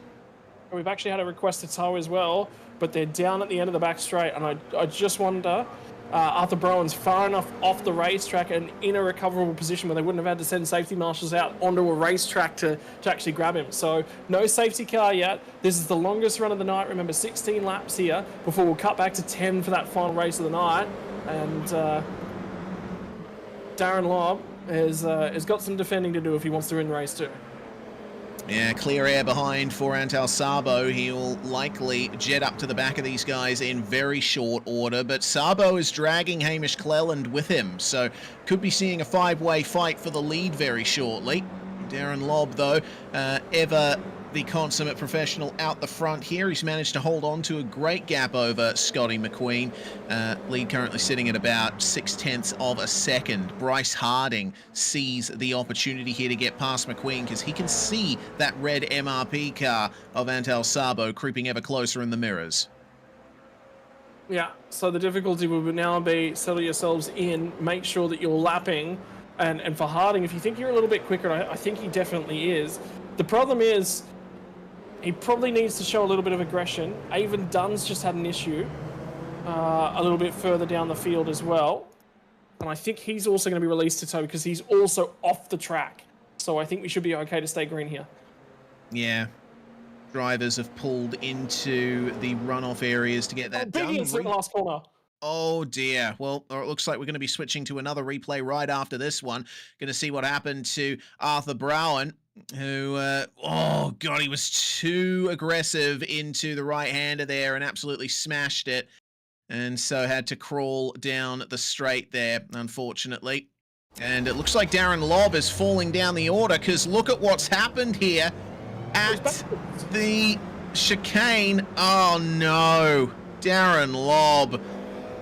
We've actually had a request to tow as well, but they're down at the end of the back straight, and I just wonder, Arthur Browen's far enough off the racetrack and in a recoverable position where they wouldn't have had to send safety marshals out onto a racetrack to actually grab him. So no safety car yet. This is the longest run of the night. Remember, 16 laps here before we'll cut back to 10 for that final race of the night. And Darren Lobb has got some defending to do if he wants to win race 2. Yeah, clear air behind for Antal Sabo. He'll likely jet up to the back of these guys in very short order, but Sabo is dragging Hamish Cleland with him, so could be seeing a 5-way fight for the lead very shortly. Darren Lobb, though, ever the consummate professional out the front here. He's managed to hold on to a great gap over Scotty McQueen. Lead currently sitting at about 0.6 of a second. Bryce Harding sees the opportunity here to get past McQueen because he can see that red MRP car of Antal Sabo creeping ever closer in the mirrors. Yeah, so the difficulty would now be settle yourselves in, make sure that you're lapping, and for Harding, if you think you're a little bit quicker, I think he definitely is. The problem is, he probably needs to show a little bit of aggression. Avon Dunn's just had an issue a little bit further down the field as well. And I think he's also going to be released to tow because he's also off the track. So I think we should be okay to stay green here. Yeah. Drivers have pulled into the runoff areas to get that done. Big incident last corner. Oh dear. Well, it looks like we're going to be switching to another replay right after this one. Going to see what happened to Arthur Browen, who, oh God, he was too aggressive into the right-hander there and absolutely smashed it. And so had to crawl down the straight there, unfortunately. And it looks like Darren Lobb is falling down the order because look at what's happened here at the chicane. Oh no, Darren Lobb.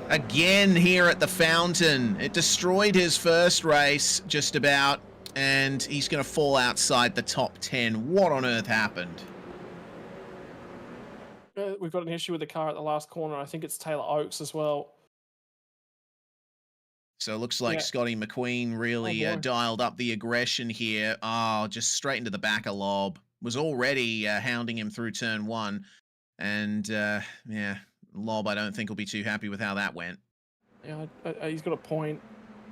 Again here at the fountain. It destroyed his first race, just about, and he's going to fall outside the top 10. What on earth happened? We've got an issue with the car at the last corner. I think it's Taylor Oaks as well. So it looks like Scotty McQueen really dialed up the aggression here. Oh, just straight into the back of Lobb. Was already hounding him through turn 1. And, yeah, Lobb, I don't think will be too happy with how that went. Yeah, he's got a point.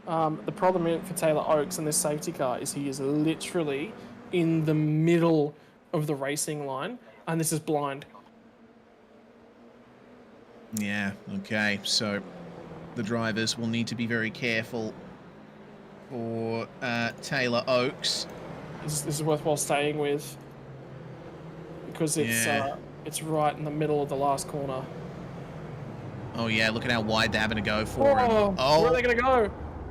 The problem for Taylor Oaks in this safety car is he is literally in the middle of the racing line, and this is blind. Yeah, okay, so the drivers will need to be very careful for Taylor Oaks. This is worthwhile staying with because it's right in the middle of the last corner. Oh yeah, look at how wide they're having to go for him. Oh, where are they going to go?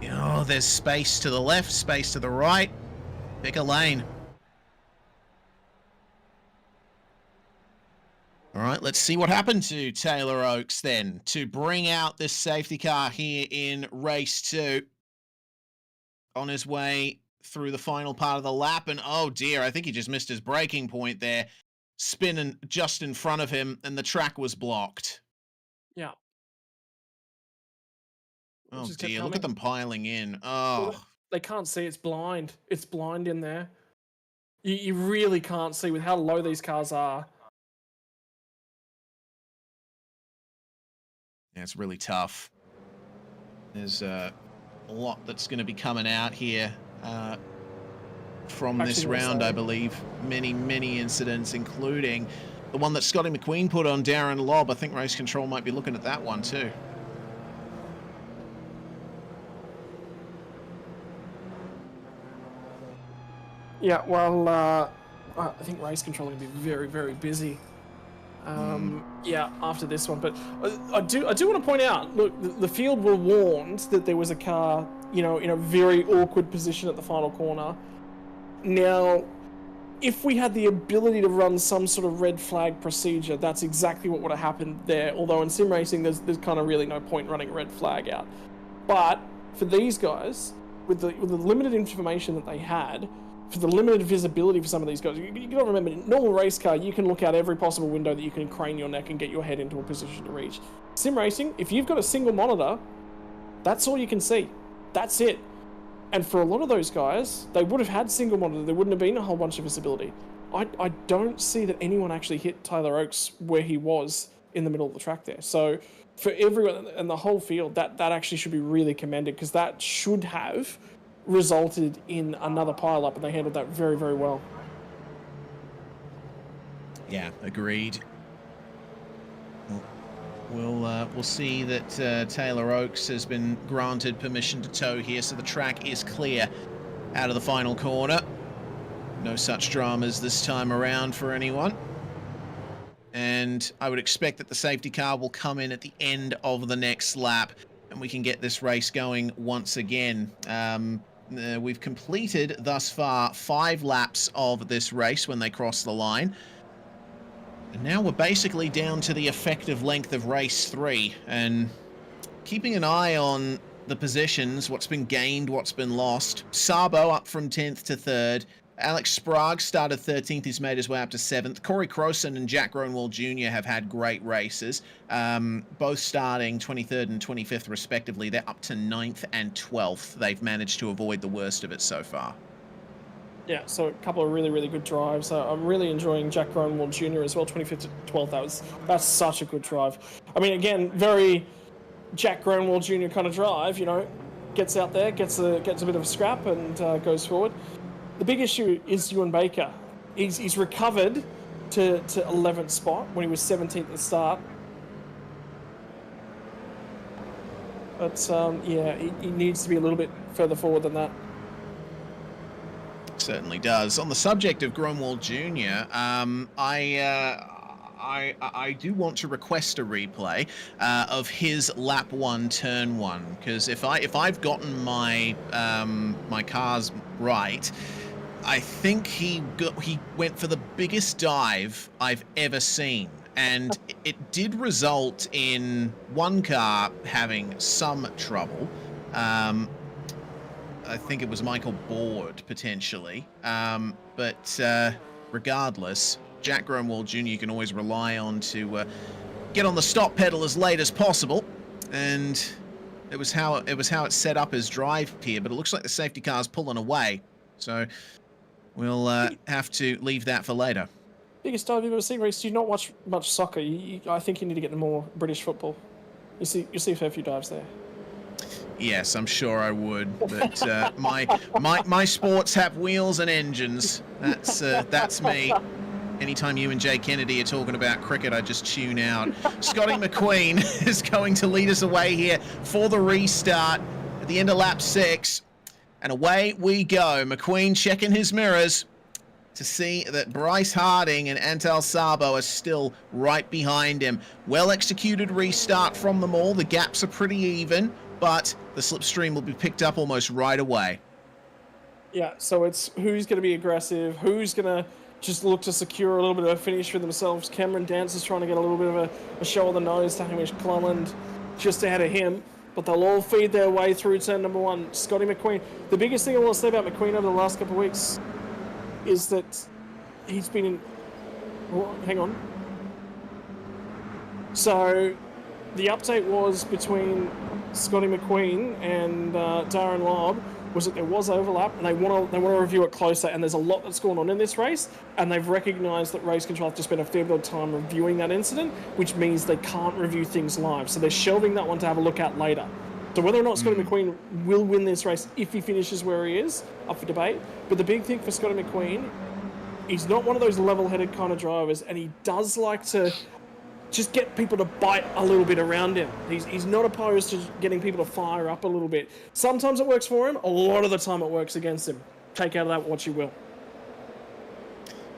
Oh, there's space to the left, space to the right. Pick a lane. All right, let's see what happened to Taylor Oaks then to bring out this safety car here in race 2. On his way through the final part of the lap, and oh dear, I think he just missed his braking point there. Spinning just in front of him, and the track was blocked. Yeah. Oh dear, look at them piling in. Oh. Well, they can't see, it's blind. It's blind in there. You really can't see with how low these cars are. Yeah, it's really tough. There's a lot that's going to be coming out here from this round, I believe. Many incidents, including the one that Scotty McQueen put on Darren Lobb. I think Race Control might be looking at that one too. Yeah, well, I think Race Control are going to be very, very busy Yeah, after this one. But I do want to point out, look, the field were warned that there was a car, you know, in a very awkward position at the final corner. Now, if we had the ability to run some sort of red flag procedure, that's exactly what would have happened there. Although in sim racing, there's kind of really no point running a red flag out. But for these guys, with the limited information that they had, for the limited visibility for some of these guys, you got to remember, in a normal race car, you can look out every possible window that you can crane your neck and get your head into a position to reach. Sim racing, if you've got a single monitor, that's all you can see. That's it. And for a lot of those guys, they would have had single monitor. There wouldn't have been a whole bunch of visibility. I don't see that anyone actually hit Tyler Oakes where he was in the middle of the track there. So for everyone and the whole field, that actually should be really commended, because that should have resulted in another pile up, and they handled that very, very well. Yeah, agreed. We'll see that Taylor Oakes has been granted permission to tow here, so the track is clear out of the final corner. No such dramas this time around for anyone. And I would expect that the safety car will come in at the end of the next lap, and we can get this race going once again. We've completed thus far 5 laps of this race when they cross the line. And now we're basically down to the effective length of race 3, and keeping an eye on the positions, what's been gained, what's been lost. Sabo up from 10th to 3rd. Alex Sprague started 13th, he's made his way up to 7th. Corey Croson and Jack Gronwall Jr. have had great races, both starting 23rd and 25th respectively. They're up to 9th and 12th. They've managed to avoid the worst of it so far. Yeah, so a couple of really, really good drives. I'm really enjoying Jack Gronwall Jr. as well, 25th to 12th. That's such a good drive. I mean, again, very Jack Gronwall Jr. kind of drive, you know, gets out there, gets a bit of a scrap and goes forward. The big issue is Ewan Baker. He's recovered to 11th spot when he was 17th at the start. But yeah, he needs to be a little bit further forward than that. Certainly does. On the subject of Gronwall Jr., I do want to request a replay of his lap 1, turn 1, because if I've gotten my my cars right, I think he went for the biggest dive I've ever seen, and it did result in one car having some trouble. I think it was Michael Board, potentially. But regardless, Jack Gronwall Jr. you can always rely on to get on the stop pedal as late as possible. And it was how it set up his drive here. But it looks like the safety car's pulling away. So we'll have to leave that for later. Biggest dive you've ever seen, Reece. Do you not watch much soccer? I think you need to get more British football. You see a fair few dives there. Yes, I'm sure I would, but my sports have wheels and engines. That's me. Anytime you and Jay Kennedy are talking about cricket, I just tune out. Scotty McQueen is going to lead us away here for the restart at the end of lap 6, and away we go. McQueen checking his mirrors to see that Bryce Harding and Antal Sabo are still right behind him. Well executed restart from them all. The gaps are pretty even, but the slipstream will be picked up almost right away. Yeah, so it's who's going to be aggressive, who's going to just look to secure a little bit of a finish for themselves. Cameron Dance is trying to get a little bit of a show of the nose to Hamish Cleland just ahead of him, but they'll all feed their way through turn number 1. Scotty McQueen. The biggest thing I want to say about McQueen over the last couple of weeks is that he's been in... Oh, hang on. So the update was between Scotty McQueen and Darren Lobb was that there was overlap, and they want to review it closer. And there's a lot that's going on in this race, and they've recognised that race control have to spend a fair bit of time reviewing that incident, which means they can't review things live. So they're shelving that one to have a look at later. So whether or not Scotty McQueen will win this race, if he finishes where he is, up for debate. But the big thing for Scotty McQueen, he's not one of those level-headed kind of drivers, and he does like to just get people to bite a little bit around him. He's not opposed to getting people to fire up a little bit. Sometimes it works for him. A lot of the time it works against him. Take out of that what you will.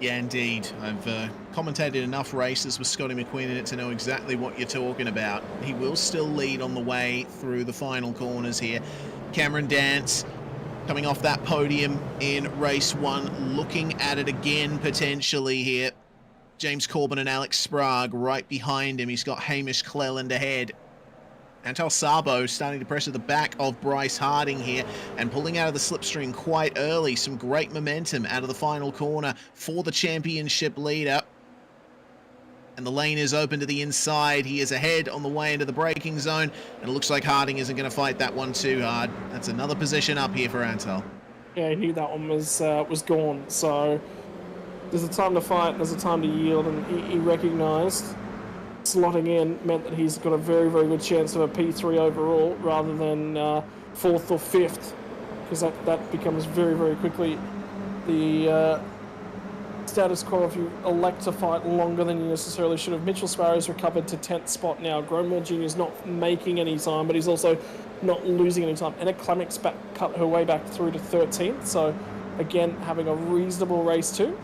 Yeah, indeed. I've commentated enough races with Scotty McQueen in it to know exactly what you're talking about. He will still lead on the way through the final corners here. Cameron Dance coming off that podium in race 1, looking at it again potentially here. James Corbin and Alex Sprague right behind him. He's got Hamish Cleland ahead. Antal Sabo starting to press at the back of Bryce Harding here and pulling out of the slipstream quite early. Some great momentum out of the final corner for the championship leader. And the lane is open to the inside. He is ahead on the way into the braking zone. And it looks like Harding isn't going to fight that one too hard. That's another position up here for Antal. Yeah, he knew that one was gone. So there's a time to fight, there's a time to yield, and he recognised slotting in meant that he's got a very, very good chance of a P3 overall rather than 4th or 5th, because that becomes very, very quickly the status quo if you elect to fight longer than you necessarily should have. Mitchell Sparrow's recovered to 10th spot now. Gronewall Jr. is not making any time, but he's also not losing any time. Anna Clements cut her way back through to 13th, so again, having a reasonable race too.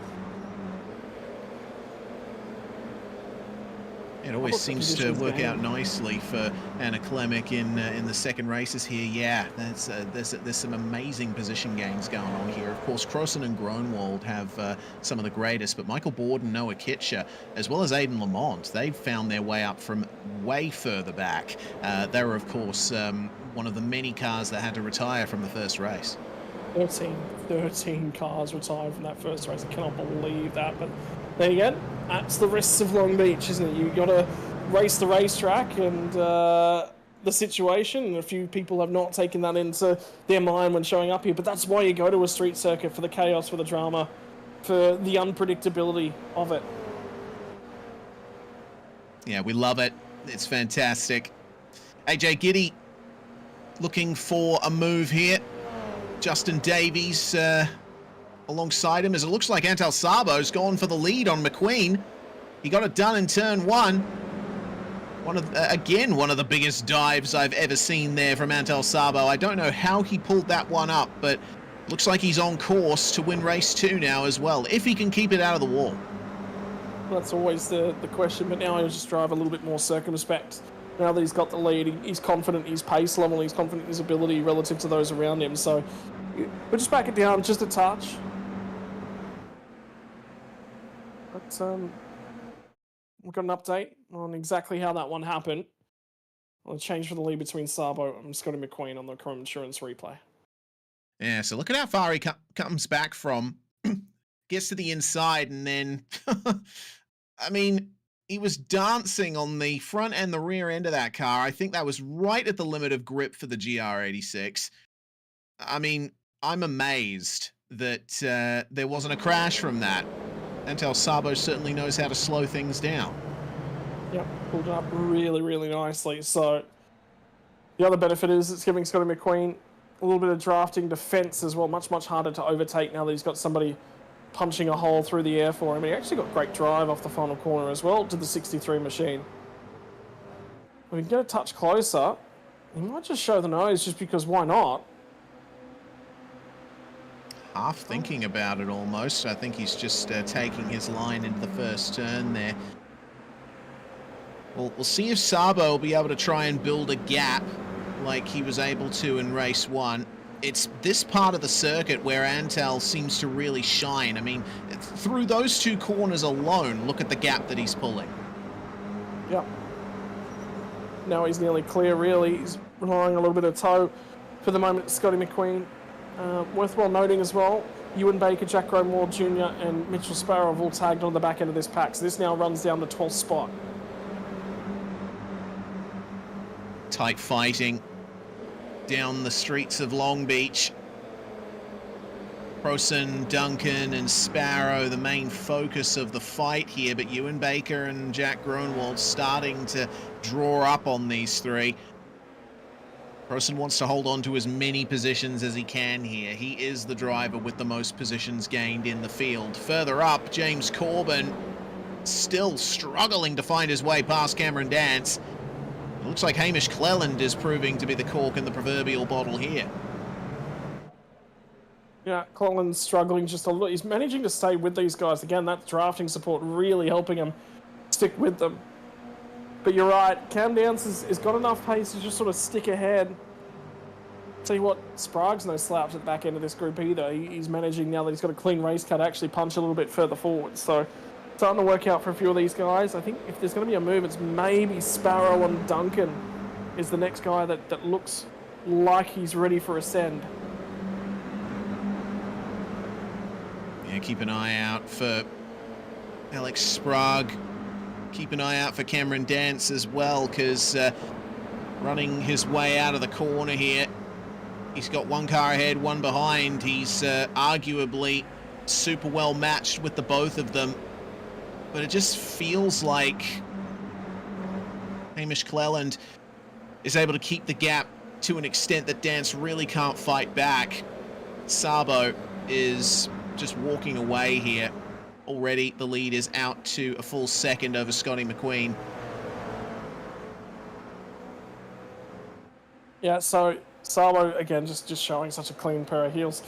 It always seems to work out nicely for Anna Klemek in the second races here. Yeah, there's some amazing position gains going on here. Of course, Crossan and Gronwald have some of the greatest, but Michael Borden, Noah Kitcher, as well as Aidan Lamont, they've found their way up from way further back. They were, of course, one of the many cars that had to retire from the first race. 13 cars retired from that first race. I cannot believe that, but then again, that's the risks of Long Beach, isn't it? You've got to race the racetrack and the situation, and a few people have not taken that into their mind when showing up here, but that's why you go to a street circuit, for the chaos, for the drama, for the unpredictability of it. Yeah, we love it. It's fantastic. AJ Giddy looking for a move here. Justin Davies alongside him, as it looks like Antal Sabo's gone for the lead on McQueen. He got it done in turn 1. Again, one of the biggest dives I've ever seen there from Antal Sabo. I don't know how he pulled that one up, but looks like he's on course to win race 2 now as well, if he can keep it out of the wall. That's always the question, but now he'll just drive a little bit more circumspect. Now that he's got the lead, he's confident in his pace level, he's confident in his ability relative to those around him. So we'll just back it down just a touch. But we've got an update on exactly how that one happened. I'll change for the lead between Sabo and Scotty McQueen on the Chrome Insurance replay. Yeah, so look at how far he comes back from. Gets to the inside and then, I mean, he was dancing on the front and the rear end of that car. I think that was right at the limit of grip for the GR86. I mean, I'm amazed that there wasn't a crash from that. Antal Sabo certainly knows how to slow things down. Yep, pulled it up really, really nicely. So the other benefit is it's giving Scotty McQueen a little bit of drafting defense as well. Much, much harder to overtake now that he's got somebody punching a hole through the air for him. He actually got great drive off the final corner as well to the 63 machine. We can get a touch closer. He might just show the nose just because why not? Half thinking about it almost. I think he's just taking his line into the first turn there. We'll see if Sabo will be able to try and build a gap like he was able to in race 1. It's this part of the circuit where Antal seems to really shine. I mean, through those 2 corners alone, look at the gap that he's pulling. Yep. Now he's nearly clear, really. He's relying a little bit of toe for the moment, Scotty McQueen. Worthwhile noting as well, Ewan Baker, Jack Gronewall Jr. and Mitchell Sparrow have all tagged on the back end of this pack, so this now runs down the 12th spot. Tight fighting down the streets of Long Beach. Crossan, Duncan and Sparrow the main focus of the fight here, but Ewan Baker and Jack Gronewald starting to draw up on these 3. Crossan wants to hold on to as many positions as he can here. He is the driver with the most positions gained in the field. Further up, James Corbin still struggling to find his way past Cameron Dance. It looks like Hamish Cleland is proving to be the cork in the proverbial bottle here. Yeah, Colin's struggling just a lot. He's managing to stay with these guys. Again, that drafting support really helping him stick with them. But you're right, Cam Downs has got enough pace to just sort of stick ahead. Tell you what, Sprague's no slouch at the back end of this group either. He's managing, now that he's got a clean race car, to actually punch a little bit further forward. So, starting to work out for a few of these guys. I think if there's going to be a move, it's maybe Sparrow and Duncan is the next guy that looks like he's ready for ascend. Yeah, keep an eye out for Alex Sprague. Keep an eye out for Cameron Dance as well, because running his way out of the corner here, he's got one car ahead, one behind. He's arguably super well matched with the both of them, but it just feels like Hamish Cleland is able to keep the gap to an extent that Dance really can't fight back. Sabo is just walking away here. Already the lead is out to a full second over Scotty McQueen. Yeah, so Sabo, again, just showing such a clean pair of heels.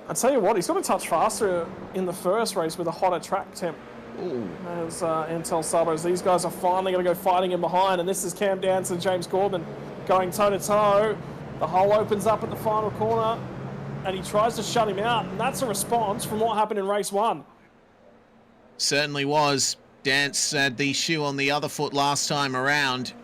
I tell you what, he's got a touch faster in the first race with a hotter track temp. Ooh. As Intel Sabos, these guys are finally going to go fighting in behind, and this is Cam Downs and James Corbin going toe-to-toe. The hole opens up at the final corner, and he tries to shut him out, and that's a response from what happened in race one. Certainly was. Dance had the shoe on the other foot last time around,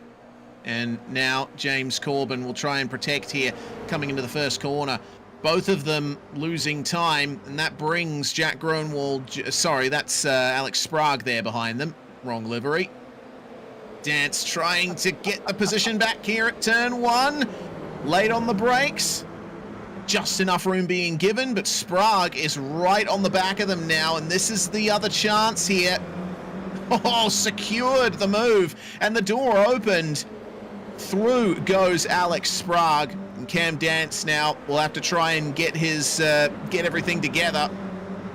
and now James Corbin will try and protect here coming into the first corner. Both of them losing time, and that brings Jack Gronwald, sorry, that's Alex Sprague there behind them. Wrong livery. Dance trying to get the position back here at turn one. Late on the brakes. Just enough room being given, but Sprague is right on the back of them now, and this is the other chance here. Oh, secured the move, and the door opened. Through goes Alex Sprague, and Cam Dance now will have to try and get his get everything together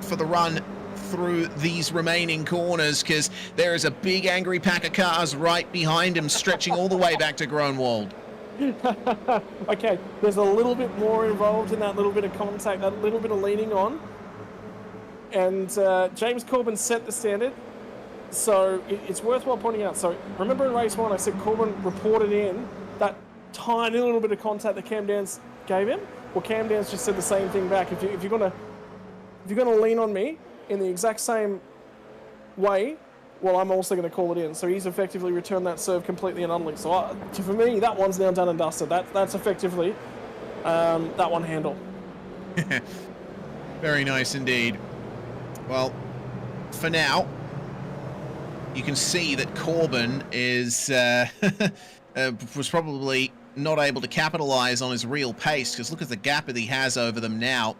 for the run through these remaining corners, because there is a big angry pack of cars right behind him, stretching all the way back to Gronwald. Okay, there's a little bit more involved in that little bit of contact, that little bit of leaning on. And James Corbin set the standard, so it's worthwhile pointing out. So remember in race one, I said Corbin reported in that tiny little bit of contact that Cam Dance gave him. Well, Cam Dance just said the same thing back. If you're gonna lean on me in the exact same way, well, I'm also going to call it in. So he's effectively returned that serve completely and utterly. So for me, that one's now done and dusted. That's effectively that one handle. Very nice indeed. Well, for now, you can see that Corbin is was probably not able to capitalize on his real pace, because look at the gap that he has over them now.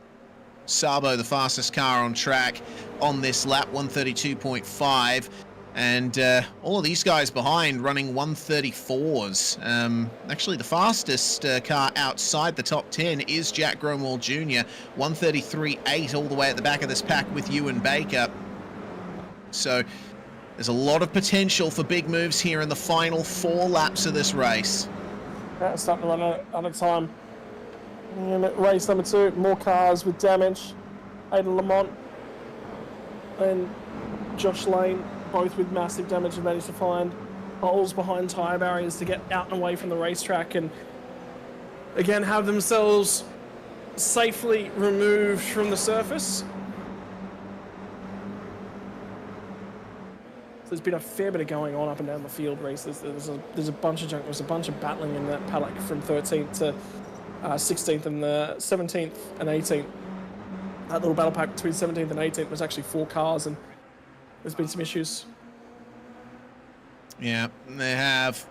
Sabo, the fastest car on track on this lap, 132.5. And all of these guys behind running 134s. Actually, the fastest car outside the top 10 is Jack Gronwald Jr., 133.8 all the way at the back of this pack with Ewan Baker. So there's a lot of potential for big moves here in the final 4 laps of this race. Yeah, it's starting to run out of time. And at race number 2, more cars with damage. Aidan Lamont and Josh Lane, both with massive damage, have managed to find holes behind tyre barriers to get out and away from the racetrack, and again have themselves safely removed from the surface. So there's been a fair bit of going on up and down the field races. There's a bunch of junk. There's a bunch of battling in that paddock from 13th to 16th and the 17th and 18th. That little battle pack between 17th and 18th was actually 4 cars, and there's been some issues. Yeah, they have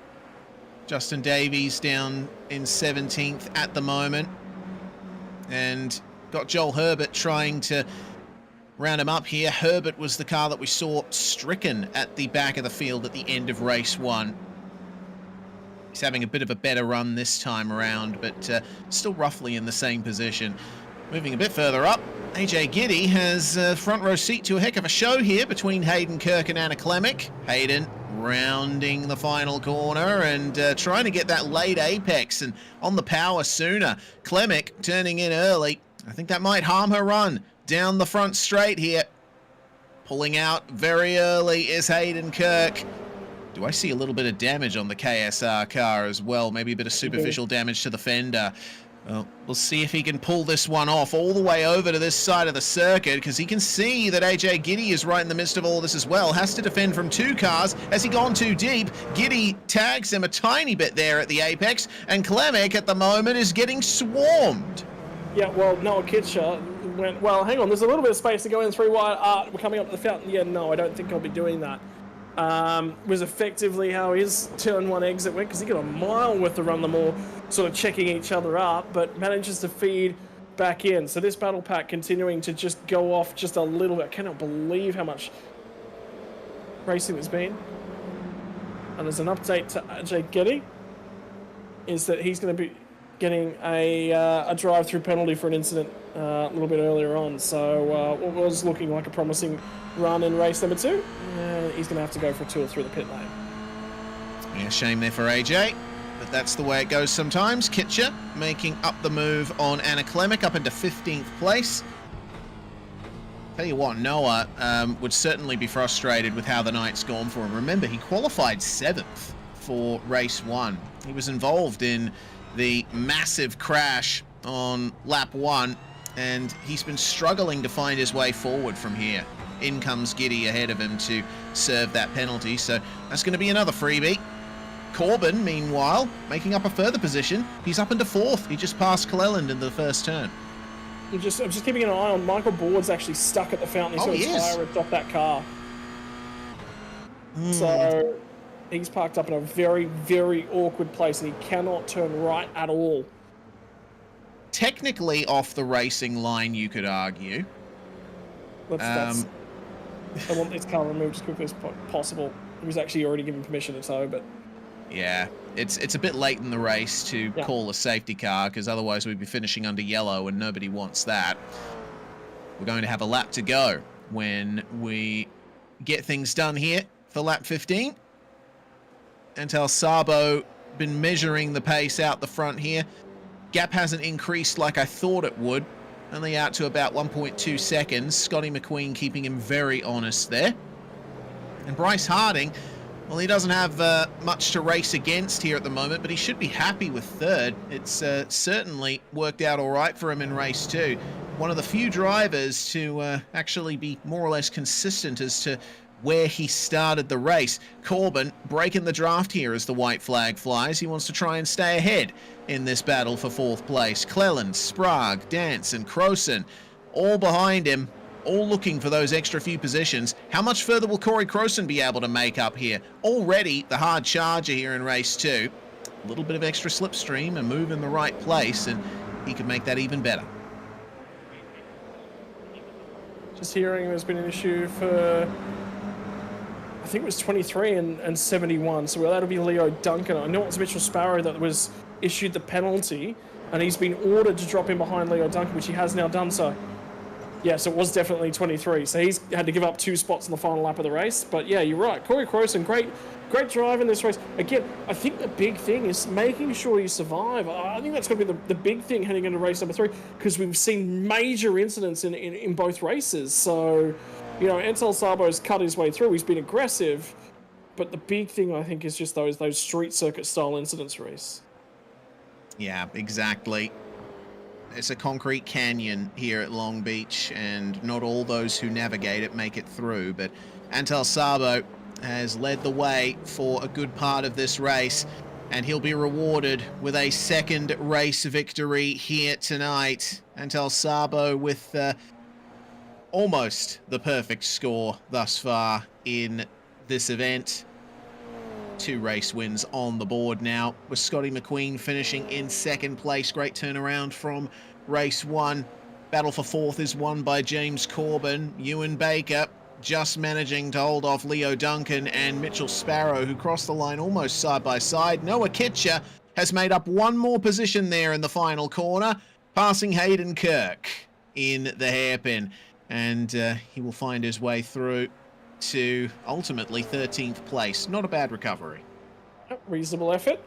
Justin Davies down in 17th at the moment, and got Joel Herbert trying to round him up here. Herbert was the car that we saw stricken at the back of the field at the end of race 1. He's having a bit of a better run this time around, but still roughly in the same position. Moving a bit further up, AJ Giddy has front row seat to a heck of a show here between Hayden Kirk and Anna Klemic. Hayden rounding the final corner and trying to get that late apex and on the power sooner. Klemic turning in early I think that might harm her run. Down the front straight here. Pulling out very early is Hayden Kirk. Do I see a little bit of damage on the KSR car as well? Maybe a bit of superficial damage to the fender. Well, we'll see if he can pull this one off all the way over to this side of the circuit, because he can see that AJ Giddy is right in the midst of all this as well. Has to defend from 2 cars. Has he gone too deep? Giddy tags him a tiny bit there at the apex, and Klemek at the moment is getting swarmed. Yeah, well, Noah Kitcher went, well, hang on, there's a little bit of space to go in 3 wide. We're coming up to the fountain. Yeah, no, I don't think I'll be doing that. Was effectively how his turn 1 exit went, because he got a mile worth to run them all, sort of checking each other up, but manages to feed back in. So this battle pack continuing to just go off just a little bit. I cannot believe how much racing there's been. And there's an update to AJ Getty, is that he's going to be getting a drive-through penalty for an incident a little bit earlier on. So what was looking like a promising run in race number 2, he's going to have to go for a tour through the pit lane. Yeah, shame there for AJ, but that's the way it goes sometimes. Kitcher making up the move on Anna Klemek up into 15th place. Tell you what, Noah would certainly be frustrated with how the night's gone for him. Remember, he qualified 7th for race 1. He was involved in the massive crash on lap 1, and he's been struggling to find his way forward from here. In comes Giddy ahead of him to serve that penalty, so that's going to be another freebie. Corbin, meanwhile, making up a further position. He's up into 4th. He just passed Cleland in the first turn. I'm just keeping an eye on Michael Board's actually stuck at the fountain. He's got his tire ripped off that car. So he's parked up in a very, very awkward place, and he cannot turn right at all. Technically off the racing line, you could argue. I want this car removed as quickly as possible. He was actually already given permission to tow, but... Yeah, it's a bit late in the race to call a safety car, because otherwise we'd be finishing under yellow, and nobody wants that. We're going to have a lap to go when we get things done here for lap 15. Antal Sabo been measuring the pace out the front here. Gap hasn't increased like I thought it would. Only out to about 1.2 seconds. Scotty McQueen keeping him very honest there. And Bryce Harding, well, he doesn't have much to race against here at the moment, but he should be happy with 3rd. It's certainly worked out all right for him in race 2. One of the few drivers to actually be more or less consistent as to where he started the race. Corbin breaking the draft here as the white flag flies. He wants to try and stay ahead in this battle for 4th place. Cleland, Sprague, Dance and Croson all behind him, all looking for those extra few positions. How much further will Corey Croson be able to make up here? Already the hard charger here in race 2. A little bit of extra slipstream and move in the right place, and he could make that even better. Just hearing there's been an issue for... I think it was 23 and 71, so that'll be Leo Duncan. I know it was Mitchell Sparrow that was issued the penalty, and he's been ordered to drop in behind Leo Duncan, which he has now done so. Yes, it was definitely 23, so he's had to give up 2 spots in the final lap of the race. But yeah, you're right. Corey Croson, great drive in this race. Again, I think the big thing is making sure you survive. I think that's going to be the big thing heading into race number 3, because we've seen major incidents in both races. So... You know, Antal Sabo's cut his way through. He's been aggressive, but the big thing, I think, is just those street circuit style incidents, Reese. Yeah, exactly. It's a concrete canyon here at Long Beach, and not all those who navigate it make it through, but Antal Sabo has led the way for a good part of this race, and he'll be rewarded with a 2nd race victory here tonight. Antal Sabo with... almost the perfect score thus far in this event. 2 race wins on the board now, with Scotty McQueen finishing in 2nd place. Great turnaround from race 1. Battle for 4th is won by James Corbin. Ewan Baker just managing to hold off Leo Duncan and Mitchell Sparrow, who crossed the line almost side by side. Noah Kitcher has made up 1 more position there in the final corner, passing Hayden Kirk in the hairpin. And he will find his way through to ultimately 13th place. Not a bad recovery. Reasonable effort.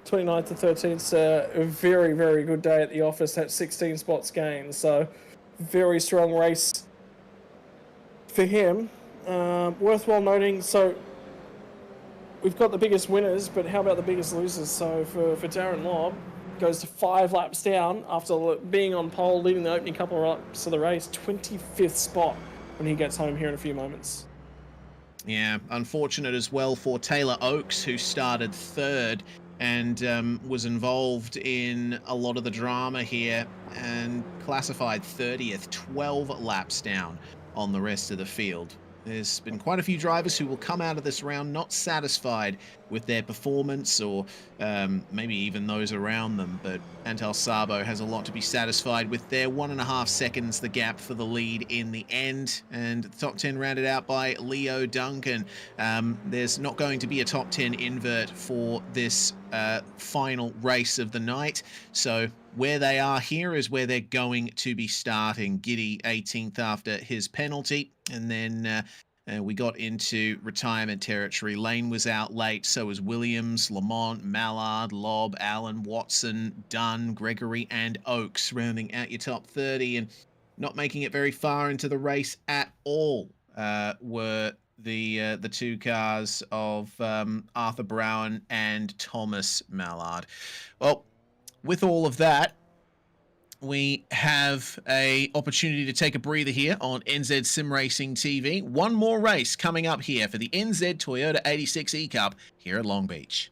29th to 13th, a very, very good day at the office. That 16 spots gained. So, very strong race for him. Worthwhile noting, so we've got the biggest winners, but how about the biggest losers? So, for Darren Lobb, goes to 5 laps down after being on pole, leading the opening couple of laps of the race, 25th spot when he gets home here in a few moments. Yeah, unfortunate as well for Taylor Oakes, who started 3rd and was involved in a lot of the drama here and classified 30th, 12 laps down on the rest of the field. There's been quite a few drivers who will come out of this round not satisfied with their performance, or maybe even those around them, but Antal Sabo has a lot to be satisfied with there. 1.5 seconds the gap for the lead in the end, and the top 10 rounded out by Leo Duncan. There's not going to be a top 10 invert for this final race of the night, so where they are here is where they're going to be starting. Giddy 18th after his penalty, and then we got into retirement territory. Lane was out late, so was Williams, Lamont, Mallard, Lobb, Allen, Watson, Dunn, Gregory, and Oakes, rounding out your top 30, and not making it very far into the race at all were the 2 cars of Arthur Brown and Thomas Mallard. Well, with all of that, we have a opportunity to take a breather here on NZ Sim Racing TV. One more race coming up here for the NZ Toyota 86 E-Cup here at Long Beach.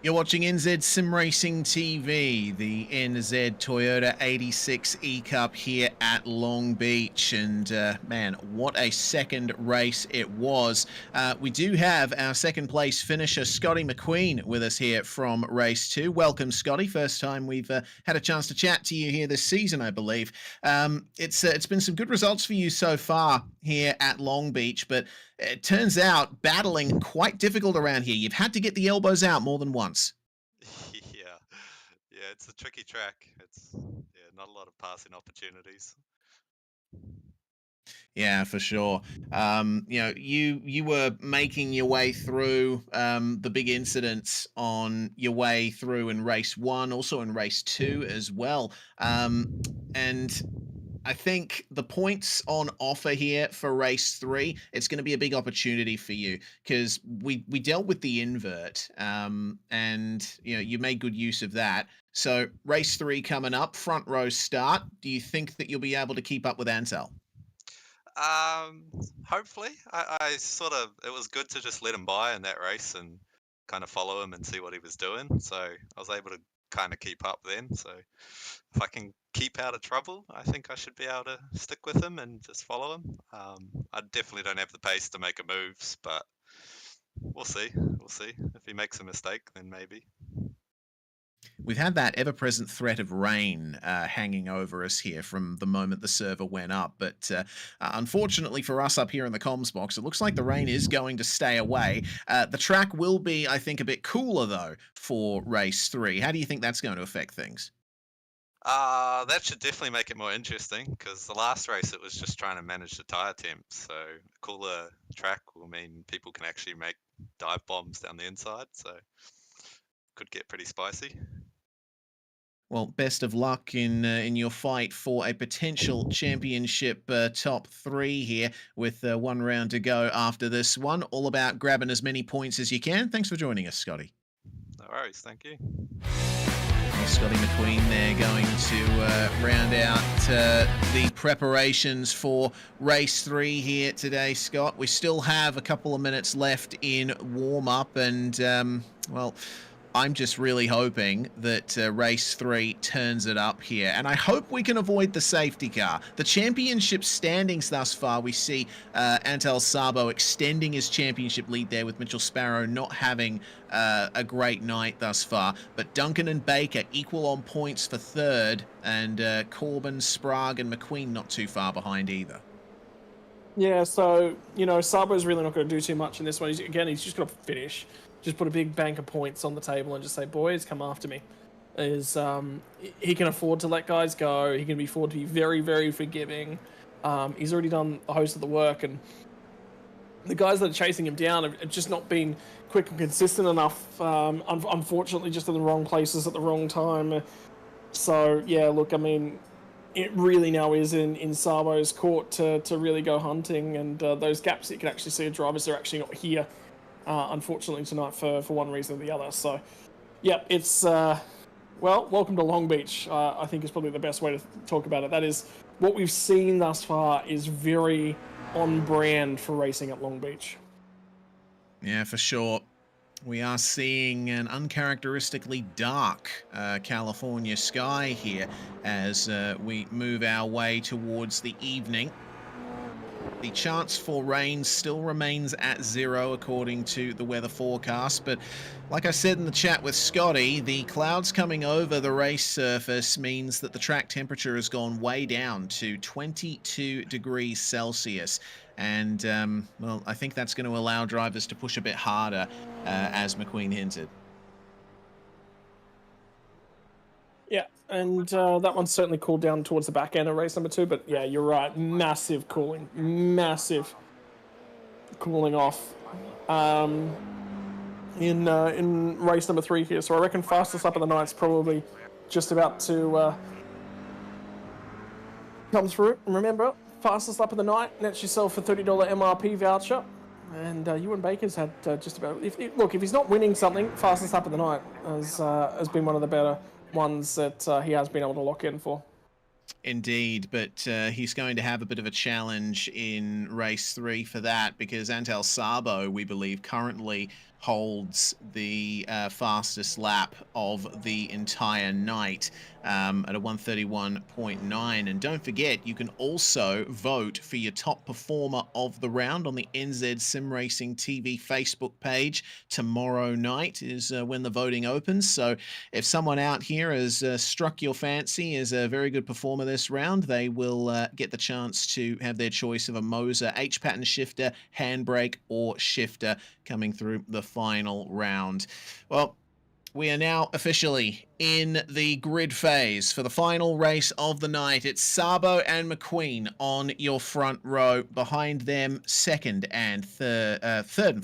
You're watching NZ Sim Racing TV, the NZ Toyota 86 E-Cup here at Long Beach. And man, what a second race it was. We do have our second place finisher, Scotty McQueen, with us here from race 2. Welcome, Scotty. First time we've had a chance to chat to you here this season, I believe. It's been some good results for you so far here at Long Beach, but it turns out battling quite difficult around here. You've had to get the elbows out more than once. Yeah, it's a tricky track. It's not a lot of passing opportunities. Yeah, for sure. You were making your way through the big incidents on your way through in race 1, also in race 2 as well. And I think the points on offer here for race 3, it's going to be a big opportunity for you because we dealt with the invert, and you made good use of that. So race 3 coming up, front row start. Do you think that you'll be able to keep up with Antel? Hopefully. It was good to just let him by in that race and kind of follow him and see what he was doing. So I was able to kind of keep up then. So if I can keep out of trouble, I think I should be able to stick with him and just follow him. I definitely don't have the pace to make a moves, but we'll see. We'll see. If he makes a mistake, then maybe. We've had that ever-present threat of rain hanging over us here from the moment the server went up, but unfortunately for us up here in the comms box, it looks like the rain is going to stay away. The track will be, I think, a bit cooler, though, for race 3. How do you think that's going to affect things? That should definitely make it more interesting, because the last race it was just trying to manage the tire temps, so a cooler track will mean people can actually make dive bombs down the inside, so could get pretty spicy. Well, best of luck in your fight for a potential championship top 3 here with 1 round to go after this one. All about grabbing as many points as you can. Thanks for joining us, Scotty. No worries, thank you. Well, Scotty McQueen there going to round out the preparations for race 3 here today, Scott. We still have a couple of minutes left in warm-up and, well, I'm just really hoping that race 3 turns it up here. And I hope we can avoid the safety car. The championship standings thus far, we see Antel Sabo extending his championship lead there with Mitchell Sparrow not having a great night thus far. But Duncan and Baker equal on points for 3rd. And Corbin, Sprague and McQueen not too far behind either. Yeah, so, Sabo's really not going to do too much in this one. He's just got to finish. Just put a big bank of points on the table and just say, boys, come after me. He can afford to let guys go. He can afford to be very, very forgiving. He's already done a host of the work, and the guys that are chasing him down have just not been quick and consistent enough. Unfortunately, just in the wrong places at the wrong time. So, yeah, look, I mean, it really now is in Sabo's court to really go hunting, and those gaps that you can actually see of drivers are actually not here. Unfortunately tonight for one reason or the other. So, yeah, it's, welcome to Long Beach, I think is probably the best way to talk about it. That is, what we've seen thus far is very on brand for racing at Long Beach. Yeah, for sure. We are seeing an uncharacteristically dark California sky here as we move our way towards the evening. The chance for rain still remains at 0 according to the weather forecast, but like I said in the chat with Scotty, the clouds coming over the race surface means that the track temperature has gone way down to 22 degrees Celsius. And, well, I think that's going to allow drivers to push a bit harder, as McQueen hinted. Yeah, and that one's certainly cooled down towards the back end of race number 2, but yeah, you're right. Massive cooling off in race number 3 here. So I reckon fastest lap of the night's probably just about to come through. And remember, fastest lap of the night nets yourself a $30 MRP voucher. And Ewan Baker's had just about... If he's not winning something, fastest lap of the night has been one of the better ones that he has been able to lock in for. Indeed, but he's going to have a bit of a challenge in race 3 for that because Antel Sabo, we believe, currently holds the fastest lap of the entire night at a 1:31.9. And don't forget, you can also vote for your top performer of the round on the NZ Sim Racing TV Facebook page. Tomorrow night is when the voting opens. So if someone out here has struck your fancy as a very good performer this round, they will get the chance to have their choice of a Moser H-pattern shifter, handbrake, or shifter coming through the final round. Well, we are now officially in the grid phase for the final race of the night. It's Sabo and McQueen on your front row. Behind them, third and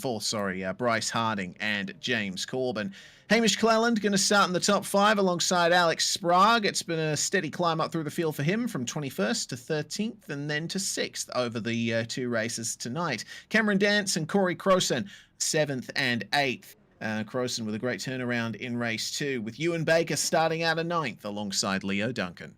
fourth, Bryce Harding and James Corbin. Hamish Cleland going to start in the top 5 alongside Alex Sprague. It's been a steady climb up through the field for him from 21st to 13th and then to 6th over the 2 races tonight. Cameron Dance and Corey Crowson, 7th and 8th. Crowson with a great turnaround in race 2, with Ewan Baker starting out a 9th alongside Leo Duncan.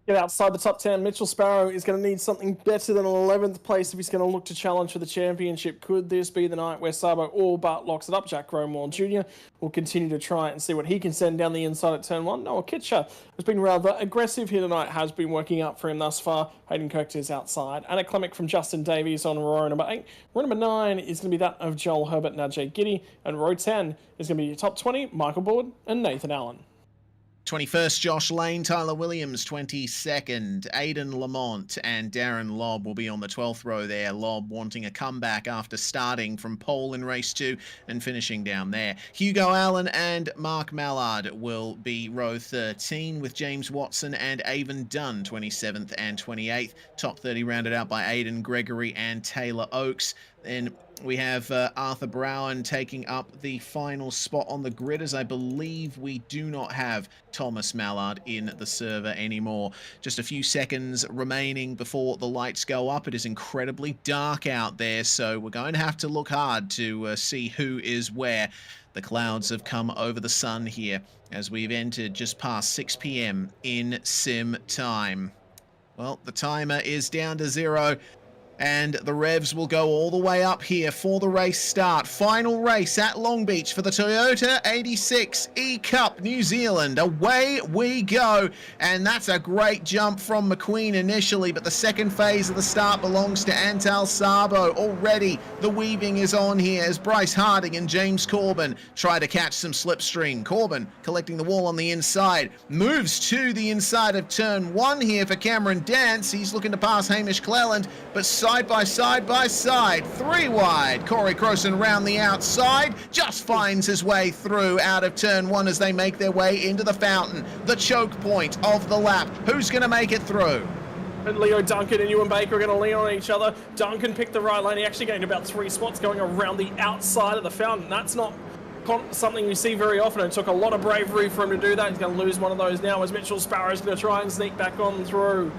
Get outside the top 10. Mitchell Sparrow is going to need something better than an 11th place if he's going to look to challenge for the championship. Could this be the night where Sabo all but locks it up? Jack Gromwall Jr. will continue to try and see what he can send down the inside at turn 1. Noah Kitcher has been rather aggressive here tonight, has been working up for him thus far. Hayden Kirk is outside. Anna Clemic from Justin Davies on row number 8. Row number 9 is going to be that of Joel Herbert and Ajay Giddy. And row 10 is going to be top 20, Michael Bullard and Nathan Allen. 21st, Josh Lane, Tyler Williams, 22nd, Aidan Lamont and Darren Lobb will be on the 12th row there. Lobb wanting a comeback after starting from pole in race 2 and finishing down there. Hugo Allen and Mark Mallard will be row 13 with James Watson and Avon Dunn, 27th and 28th. Top 30 rounded out by Aidan Gregory and Taylor Oakes. Then we have Arthur Brown taking up the final spot on the grid, as I believe we do not have Thomas Mallard in the server anymore. Just a few seconds remaining before the lights go up. It is incredibly dark out there, so we're going to have to look hard to see who is where. The clouds have come over the sun here as we've entered just past 6 p.m. in sim time. Well, the timer is down to 0. And the revs will go all the way up here for the race start. Final race at Long Beach for the Toyota 86 E-Cup New Zealand. Away we go. And that's a great jump from McQueen initially, but the second phase of the start belongs to Antal Sabo. Already the weaving is on here as Bryce Harding and James Corbin try to catch some slipstream. Corbin collecting the wall on the inside. Moves to the inside of turn 1 here for Cameron Dance. He's looking to pass Hamish Cleland, but side by side, 3 wide. Corey Crowson round the outside, just finds his way through out of turn 1 as they make their way into the fountain, the choke point of the lap. Who's going to make it through? And Leo Duncan and Ewan Baker are going to lean on each other. Duncan picked the right lane. He actually gained about 3 spots going around the outside of the fountain. That's not something we see very often. It took a lot of bravery for him to do that. He's going to lose one of those now as Mitchell Sparrow is going to try and sneak back on through.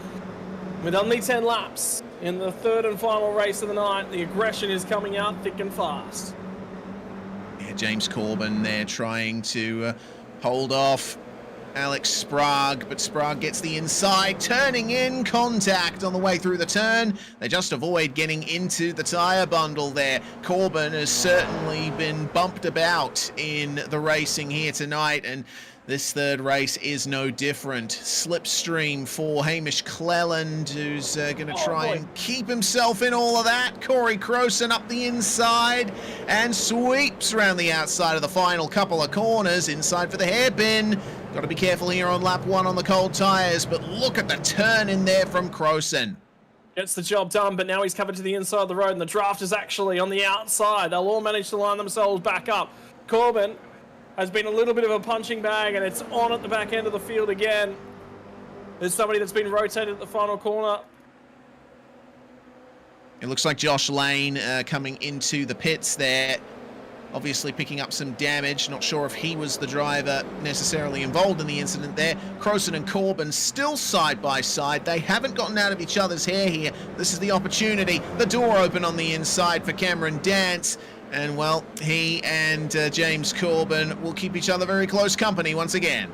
With only 10 laps in the third and final race of the night, the aggression is coming out thick and fast. Yeah, James Corbin there trying to hold off Alex Sprague, but Sprague gets the inside, turning in contact on the way through the turn. They just avoid getting into the tyre bundle there. Corbin has certainly been bumped about in the racing here tonight, and this third race is no different. Slipstream for Hamish Cleland, who's going to try and keep himself in all of that. Corey Crowson up the inside and sweeps around the outside of the final couple of corners. Inside for the hairpin. Got to be careful here on lap 1 on the cold tyres, but look at the turn in there from Crowson. Gets the job done, but now he's covered to the inside of the road, and the draft is actually on the outside. They'll all manage to line themselves back up. Corbin has been a little bit of a punching bag, and it's on at the back end of the field again. There's somebody that's been rotated at the final corner. It looks like Josh Lane coming into the pits there, obviously picking up some damage. Not sure if he was the driver necessarily involved in the incident there. Crowson and Corbin still side by side. They haven't gotten out of each other's hair here. This is the opportunity. The door open on the inside for Cameron Dance. And, well, he and James Corbin will keep each other very close company once again.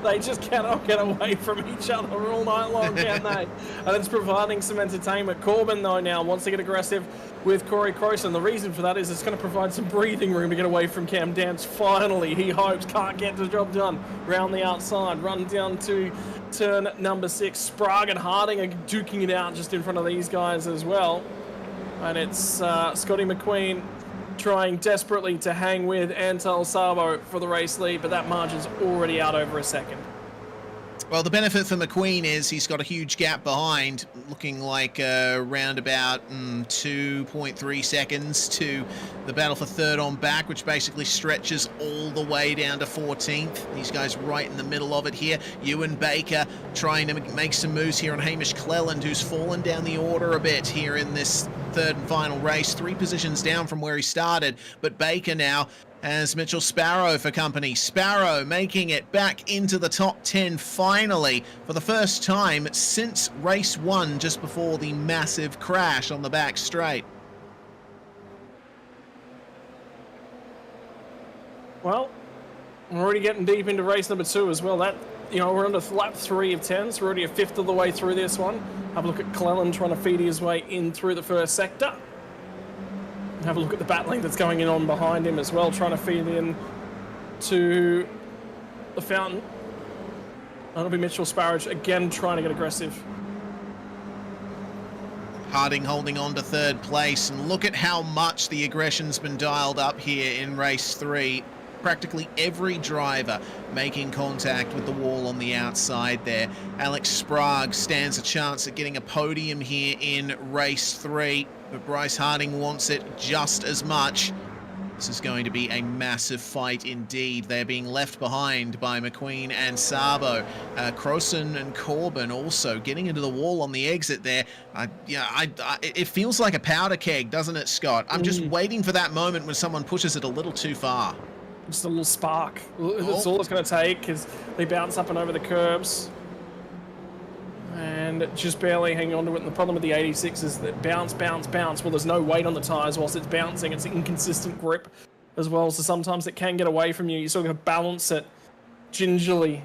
They just cannot get away from each other all night long, can they? And it's providing some entertainment. Corbin, though, now wants to get aggressive with Corey Croson. The reason for that is it's going to provide some breathing room to get away from Cam Downs. Finally, he hopes, can't get the job done. Round the outside, run down to turn number 6. Sprague and Harding are duking it out just in front of these guys as well. And it's Scotty McQueen trying desperately to hang with Antal Sabo for the race lead, but that margin's already out over a second. Well, the benefit for McQueen is he's got a huge gap behind, looking like around about 2.3 seconds to the battle for third on back, which basically stretches all the way down to 14th. These guys right in the middle of it here. Ewan Baker trying to make some moves here on Hamish Cleland, who's fallen down the order a bit here in this third and final race. 3 positions down from where he started, but Baker now as Mitchell Sparrow for company. Sparrow making it back into the top 10 finally for the first time since race 1, just before the massive crash on the back straight. Well, we're already getting deep into race number 2 as well. That, you know, we're on to lap 3 of 10, so we're already a fifth of the way through this one. Have a look at Cleland trying to feed his way in through the first sector. Have a look at the battling that's going on behind him as well, trying to feed in to the fountain. That'll be Mitchell Sparrow again trying to get aggressive. Harding holding on to third place, and look at how much the aggression's been dialed up here in race 3. Practically every driver making contact with the wall on the outside there. Alex Sprague stands a chance at getting a podium here in race 3, but Bryce Harding wants it just as much. This is going to be a massive fight indeed. They're being left behind by McQueen and Sabo. Croson and Corbin also getting into the wall on the exit there. It feels like a powder keg, doesn't it, Scott? I'm just waiting for that moment when someone pushes it a little too far. Just a little spark. That's all it's going to take, because they bounce up and over the curbs. And just barely hang on to it. And the problem with the 86 is that bounce, bounce, bounce. Well, there's no weight on the tyres whilst it's bouncing. It's inconsistent grip as well. So sometimes it can get away from you. You're sort of balance it gingerly.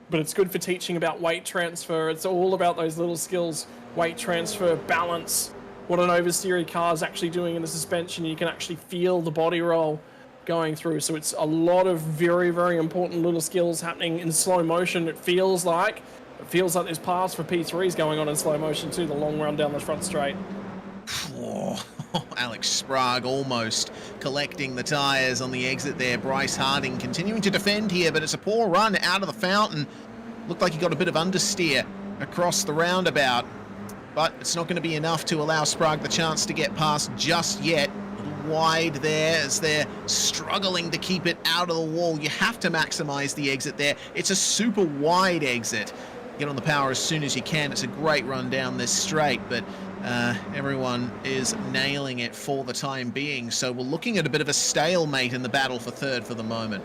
But it's good for teaching about weight transfer. It's all about those little skills. Weight transfer, balance. What an oversteery car is actually doing in the suspension. You can actually feel the body roll going through. So it's a lot of very, very important little skills happening in slow motion. It feels like there's paths for P3s going on in slow motion too, the long run down the front straight. Oh, Alex Sprague almost collecting the tyres on the exit there. Bryce Harding continuing to defend here, but it's a poor run out of the fountain. Looked like he got a bit of understeer across the roundabout, but it's not going to be enough to allow Sprague the chance to get past just yet. Wide there as they're struggling to keep it out of the wall. You have to maximize the exit there. It's a super wide exit. Get on the power as soon as you can. It's a great run down this straight, but everyone is nailing it for the time being. So we're looking at a bit of a stalemate in the battle for third for the moment.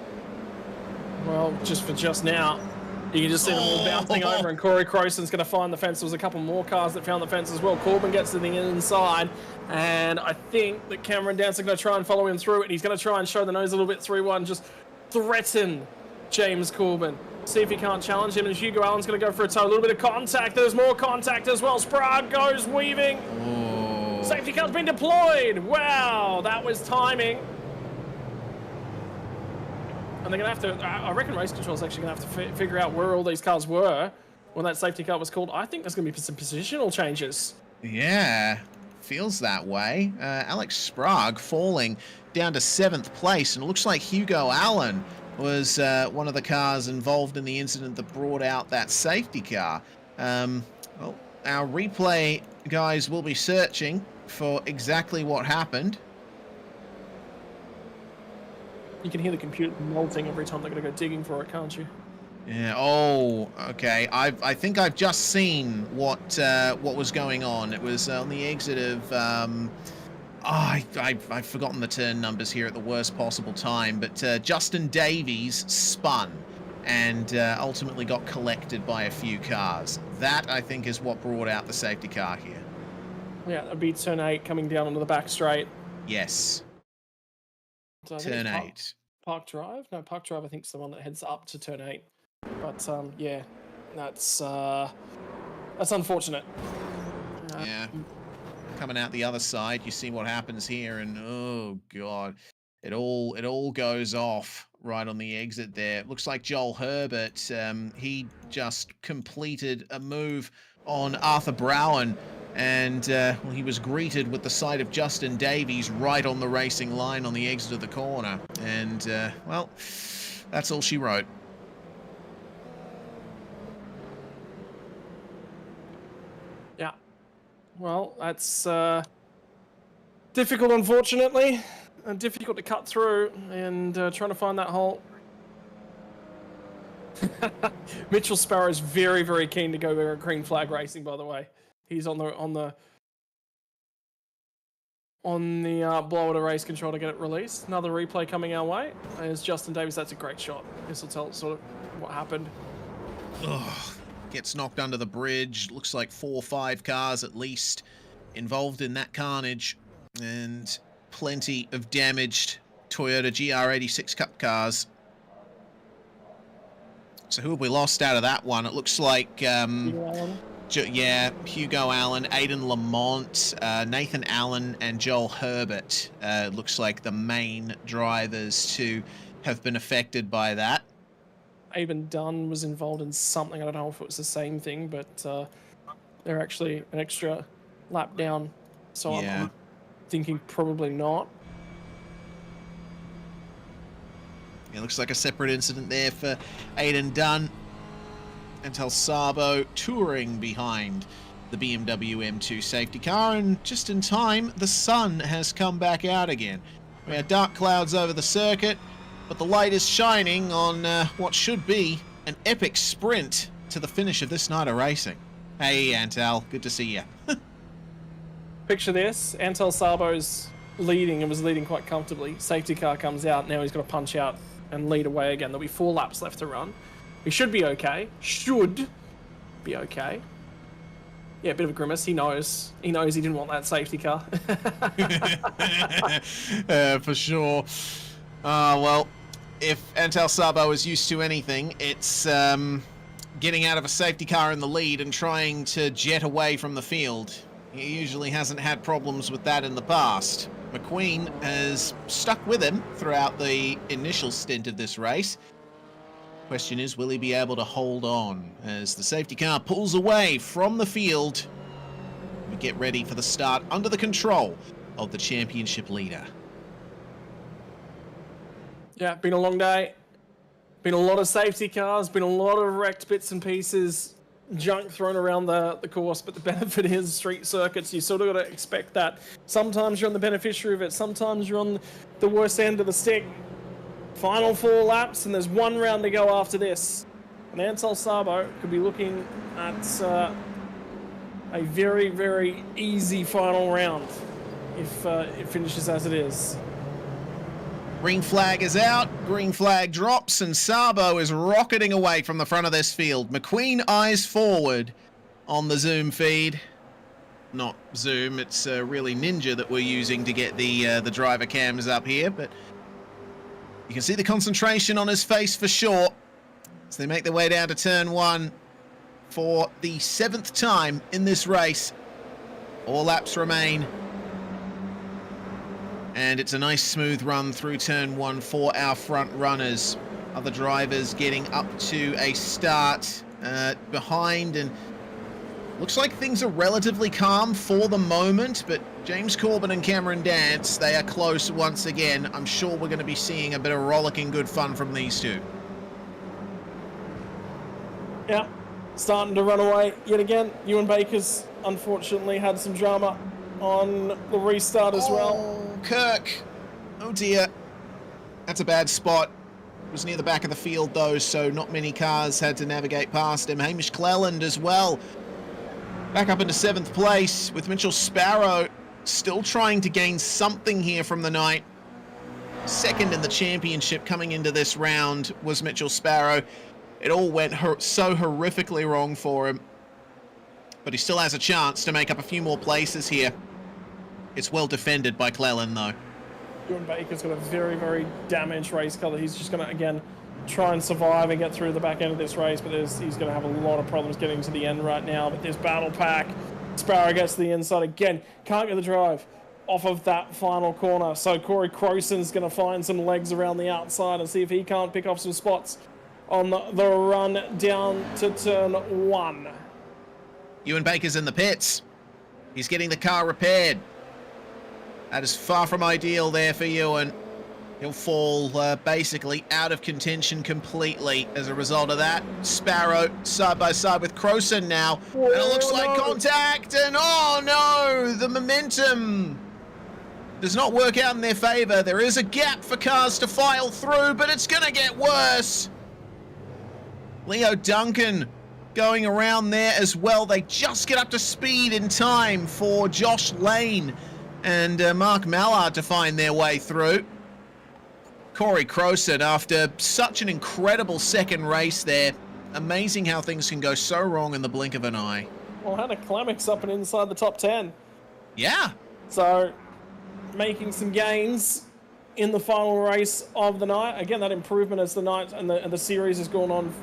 Well, just now. You can just see them all bouncing over, and Corey Croson's going to find the fence. There was a couple more cars that found the fence as well. Corbin gets to the inside, and I think that Cameron Dance is going to try and follow him through it. He's going to try and show the nose a little bit 3-1, just threaten James Corbin. See if he can't challenge him, and Hugo Allen's going to go for a toe. A little bit of contact. There's more contact as well. Sprague goes weaving. Oh. Safety car's been deployed. Wow, that was timing. And they're going to have to, I reckon race control's actually going to have to figure out where all these cars were when that safety car was called. I think there's going to be some positional changes. Yeah, feels that way. Alex Sprague falling down to 7th place, and it looks like Hugo Allen was one of the cars involved in the incident that brought out that safety car. Well, our replay guys will be searching for exactly what happened. You can hear the computer melting every time they're going to go digging for it, can't you? Yeah. Oh, okay. I think I've just seen what was going on. It was on the exit of. I've forgotten the turn numbers here at the worst possible time, but Justin Davies spun and ultimately got collected by a few cars. That, I think, is what brought out the safety car here. Yeah, that'd be turn 8 coming down onto the back straight. Yes. So Turn 8. Park Drive? No, Park Drive I think is the one that heads up to turn 8. But yeah, that's unfortunate. Yeah. Coming out the other side, you see what happens here, and oh god, it all goes off right on the exit there. It looks like Joel Herbert, he just completed a move on Arthur Browen, and well, he was greeted with the sight of Justin Davies right on the racing line on the exit of the corner, and well, that's all she wrote. Yeah. Well, that's difficult, unfortunately, and difficult to cut through, and trying to find that hole. Mitchell Sparrow is very, very keen to go to green flag racing. By the way, he's on the blower to race control to get it released. Another replay coming our way. There's Justin Davies. That's a great shot. This will tell sort of what happened. Ugh. Gets knocked under the bridge. Looks like 4 or 5 cars at least involved in that carnage, and plenty of damaged Toyota GR86 Cup cars. So who have we lost out of that one? It looks like yeah, Hugo Allen, Aiden Lamont, Nathan Allen, and Joel Herbert. Looks like the main drivers to have been affected by that. Aben Dunn was involved in something. I don't know if it was the same thing, but they're actually an extra lap down. So Yeah. I'm thinking probably not. It looks like a separate incident there for Aiden Dunn. Antal Sabo touring behind the BMW M2 safety car, and just in time, the sun has come back out again. We had dark clouds over the circuit, but the light is shining on what should be an epic sprint to the finish of this night of racing. Hey, Antal, good to see you. Picture this. Antal Sabo's leading and was leading quite comfortably. Safety car comes out. Now he's got to punch out and lead away again. There'll be 4 laps left to run. He should be okay. Should be okay. Yeah, a bit of a grimace. He knows. He knows he didn't want that safety car. For sure. Well, if Antal Sabo is used to anything, it's getting out of a safety car in the lead and trying to jet away from the field. He usually hasn't had problems with that in the past. McQueen has stuck with him throughout the initial stint of this race. Question is, will he be able to hold on as the safety car pulls away from the field? We get ready for the start under the control of the championship leader. Yeah, been a long day. Been a lot of safety cars, been a lot of wrecked bits and pieces, junk thrown around the course, but the benefit is street circuits. You sort of got to expect that. Sometimes you're on the beneficiary of it, sometimes you're on the worst end of the stick. Final 4 laps, and there's 1 round to go after this. And Antal Sabo could be looking at a very, very easy final round if it finishes as it is. Green flag is out, green flag drops, and Sabo is rocketing away from the front of this field. McQueen eyes forward on the Zoom feed. Not Zoom, it's really Ninja that we're using to get the driver cams up here, but you can see the concentration on his face for sure as they make their way down to turn 1 for the 7th time in this race. 4 laps remain. And it's a nice smooth run through turn 1 for our front runners. Other drivers getting up to a start behind, and looks like things are relatively calm for the moment, but James Corbin and Cameron Dance, they are close once again. I'm sure we're going to be seeing a bit of rollicking good fun from these two. Yeah, starting to run away yet again. Ewan Baker's unfortunately had some drama on the restart as well. Kirk. Oh dear. That's a bad spot. It was near the back of the field though, so not many cars had to navigate past him. Hamish Cleland as well. Back up into 7th place with Mitchell Sparrow still trying to gain something here from the night. 2nd in the championship coming into this round was Mitchell Sparrow. It all went so horrifically wrong for him. But he still has a chance to make up a few more places here. It's well defended by Cleland though. Ewan Baker's got a very, very damaged race car. He's just going to, again, try and survive and get through the back end of this race, but he's going to have a lot of problems getting to the end right now. But this battle pack, Sparrow gets to the inside again, can't get the drive off of that final corner. So Corey Croson's going to find some legs around the outside and see if he can't pick off some spots on the run down to turn 1. Ewan Baker's in the pits. He's getting the car repaired. That is far from ideal there for Ewan. He'll fall basically out of contention completely as a result of that. Sparrow side by side with Croson now. Whoa, and it looks like contact. And oh no, the momentum does not work out in their favor. There is a gap for cars to file through, but it's going to get worse. Leo Duncan going around there as well. They just get up to speed in time for Josh Lane and Mark Mallard to find their way through. Corey Croson, after such an incredible second race there, amazing how things can go so wrong in the blink of an eye. Well, Hannah Clemick's up and inside the top 10. Yeah. So, making some gains in the final race of the night. Again, that improvement as the night and the series has gone on.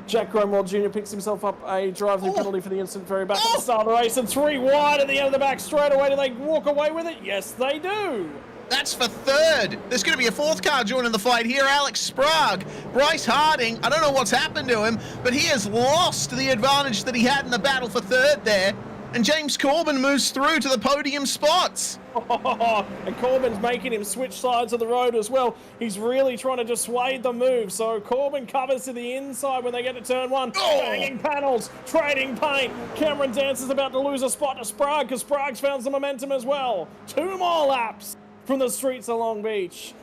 Jack Gromwald Jr. picks himself up a drive-through penalty for the incident very back at the start of the race, and 3 wide at the end of the back straight away. Do they walk away with it? Yes, they do. That's for third. There's going to be a fourth car joining the fight here. Alex Sprague. Bryce Harding, I don't know what's happened to him, but he has lost the advantage that he had in the battle for third there. And James Corbin moves through to the podium spots. And Corbin's making him switch sides of the road as well. He's really trying to dissuade the move. So Corbin covers to the inside when they get to turn 1. Banging panels, trading paint. Cameron Dance is about to lose a spot to Sprague because Sprague's found some momentum as well. 2 more laps from the streets of Long Beach.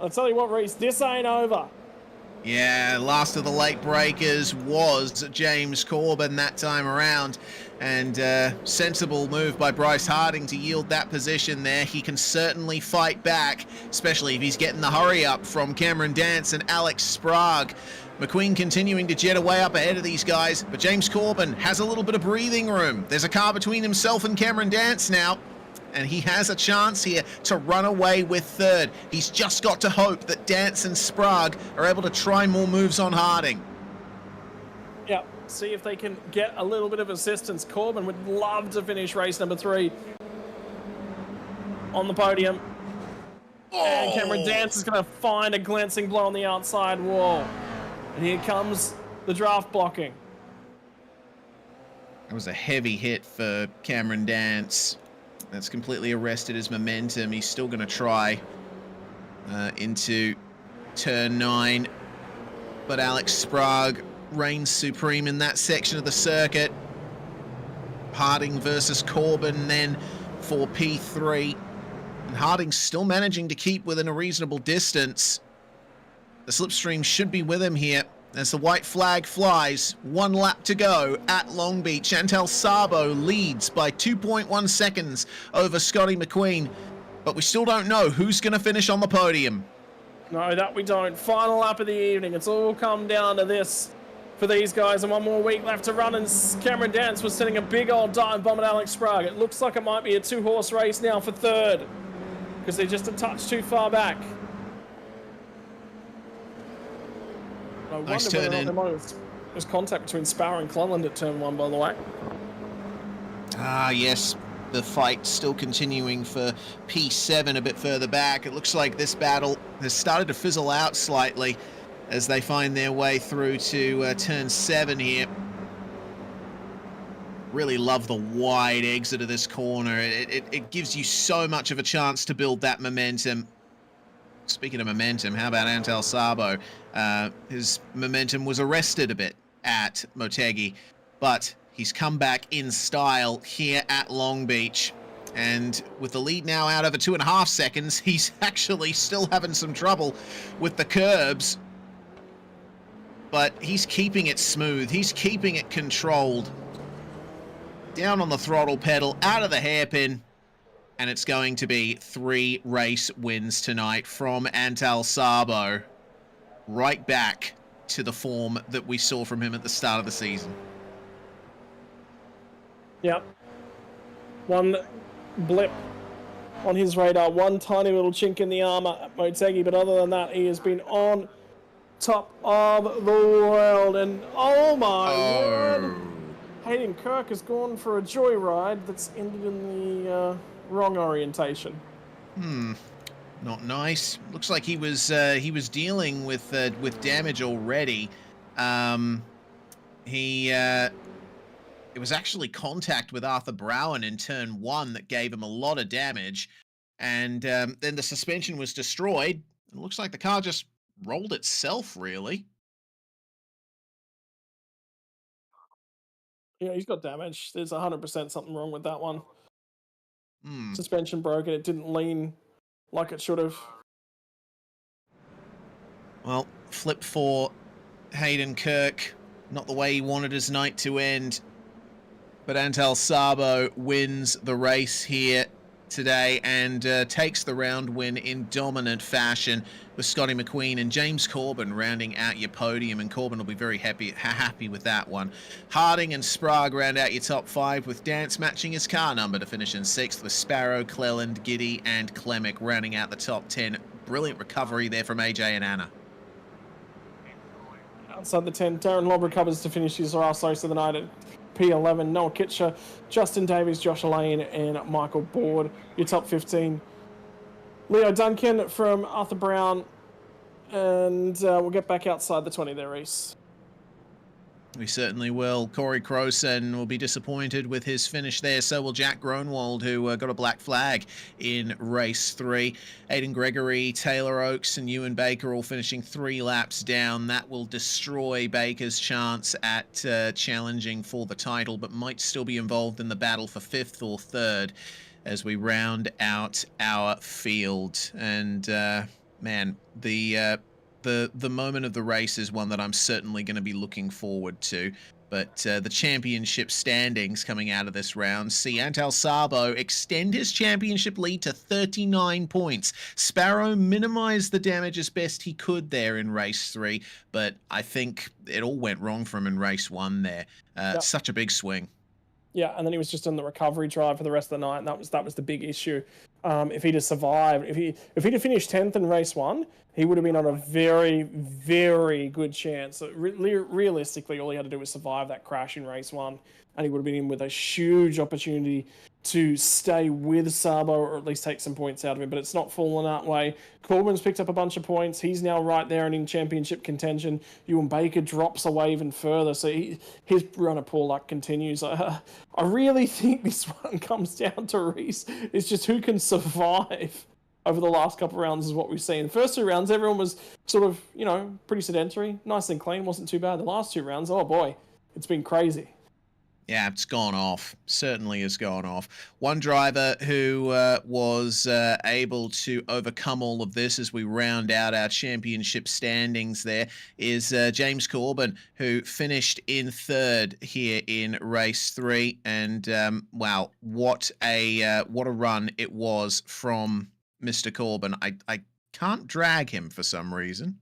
I'll tell you what, Reese, this ain't over. Yeah, last of the late breakers was James Corbin that time around. And sensible move by Bryce Harding to yield that position there. He can certainly fight back, especially if he's getting the hurry up from Cameron Dance and Alex Sprague. McQueen continuing to jet away up ahead of these guys, but James Corbin has a little bit of breathing room. There's a car between himself and Cameron Dance now, and he has a chance here to run away with third. He's just got to hope that Dance and Sprague are able to try more moves on Harding. Yeah, see if they can get a little bit of assistance. Corbin would love to finish race number 3 on the podium. And Cameron Dance is going to find a glancing blow on the outside wall. And here comes the draft blocking. That was a heavy hit for Cameron Dance. That's completely arrested his momentum. He's still going to try into turn 9. But Alex Sprague reigns supreme in that section of the circuit. Harding versus Corbin then for P3. And Harding's still managing to keep within a reasonable distance. The slipstream should be with him here as the white flag flies. 1 lap to go at Long Beach. Chantel Sabo leads by 2.1 seconds over Scotty McQueen. But we still don't know who's going to finish on the podium. No, that we don't. Final lap of the evening. It's all come down to this for these guys, and 1 more week left to run, and Cameron Dance was sending a big old dive bomb at Alex Sprague. It looks like it might be a 2-horse race now for third because they're just a touch too far back. I Nice wonder turn whether or in. not there's contact between Sparrow and Cleland at turn 1, by the way. Ah, yes. The fight still continuing for P7 a bit further back. It looks like this battle has started to fizzle out slightly as they find their way through to turn 7 here. Really love the wide exit of this corner. It gives you so much of a chance to build that momentum. Speaking of momentum, how about Antal Sabo? His momentum was arrested a bit at Motegi, but he's come back in style here at Long Beach. And with the lead now out over 2.5 seconds, he's actually still having some trouble with the curbs. But he's keeping it smooth. He's keeping it controlled. Down on the throttle pedal, out of the hairpin. And it's going to be 3 race wins tonight from Antal Sabo. Right back to the form that we saw from him at the start of the season. Yep. One blip on his radar. One tiny little chink in the armour at Motegi, but other than that, he has been on top of the world. And oh my word, Hayden Kirk has gone for a joyride that's ended in the wrong orientation. Not nice. Looks like he was dealing with damage already. It was actually contact with Arthur Browen in turn 1 that gave him a lot of damage, and then the suspension was destroyed. It looks like the car just rolled itself, really. Yeah, he's got damage. There's 100% something wrong with that one. Hmm. Suspension broken. It didn't lean like it should have. Well, flip for Hayden Kirk. Not the way he wanted his night to end. But Antal Sabo wins the race here today and takes the round win in dominant fashion, with Scotty McQueen and James Corbin rounding out your podium, and Corbin will be very happy with that one. Harding and Sprague round out your top 5, with Dance matching his car number to finish in 6th, with Sparrow, Cleland, Giddy and Klemic rounding out the top 10. Brilliant recovery there from AJ and Anna. Outside the 10, Darren Lobb recovers to finish his last race of the night at P11. Noah Kitcher, Justin Davies, Josh Lane, and Michael Board. Your top 15. Leo Duncan from Arthur Brown. And we'll get back outside the 20 there, Reese. We certainly will. Corey Croson will be disappointed with his finish there. So will Jack Gronwald, who got a black flag in race 3. Aidan Gregory, Taylor Oakes and Ewan Baker all finishing 3 laps down. That will destroy Baker's chance at challenging for the title, but might still be involved in the battle for 5th or 3rd as we round out our field. And man, the moment of the race is one that I'm certainly going to be looking forward to. But the championship standings coming out of this round see Antal Sabo extend his championship lead to 39 points. Sparrow minimised the damage as best he could there in race 3, but I think it all went wrong for him in race 1 there. Yep. Such a big swing. Yeah, and then he was just in the recovery drive for the rest of the night, and that was the big issue. If he'd have survived, if he'd have finished 10th in race 1, he would have been on a very, very good chance. So realistically, all he had to do was survive that crash in race 1, and he would have been in with a huge opportunity to stay with Sabo, or at least take some points out of him, but it's not fallen that way. Corbin's picked up a bunch of points. He's now right there and in championship contention. Ewan Baker drops away even further, so his run of poor luck continues. I really think this one comes down to Reese. It's just who can survive over the last couple of rounds is what we've seen. First 2 rounds, everyone was sort of, pretty sedentary, nice and clean, wasn't too bad. The last 2 rounds, oh boy, it's been crazy. Yeah, it's gone off. Certainly has gone off. One driver who was able to overcome all of this as we round out our championship standings there is James Corbin, who finished in 3rd here in race 3. And wow, what a run it was from Mr. Corbin. I can't drag him for some reason.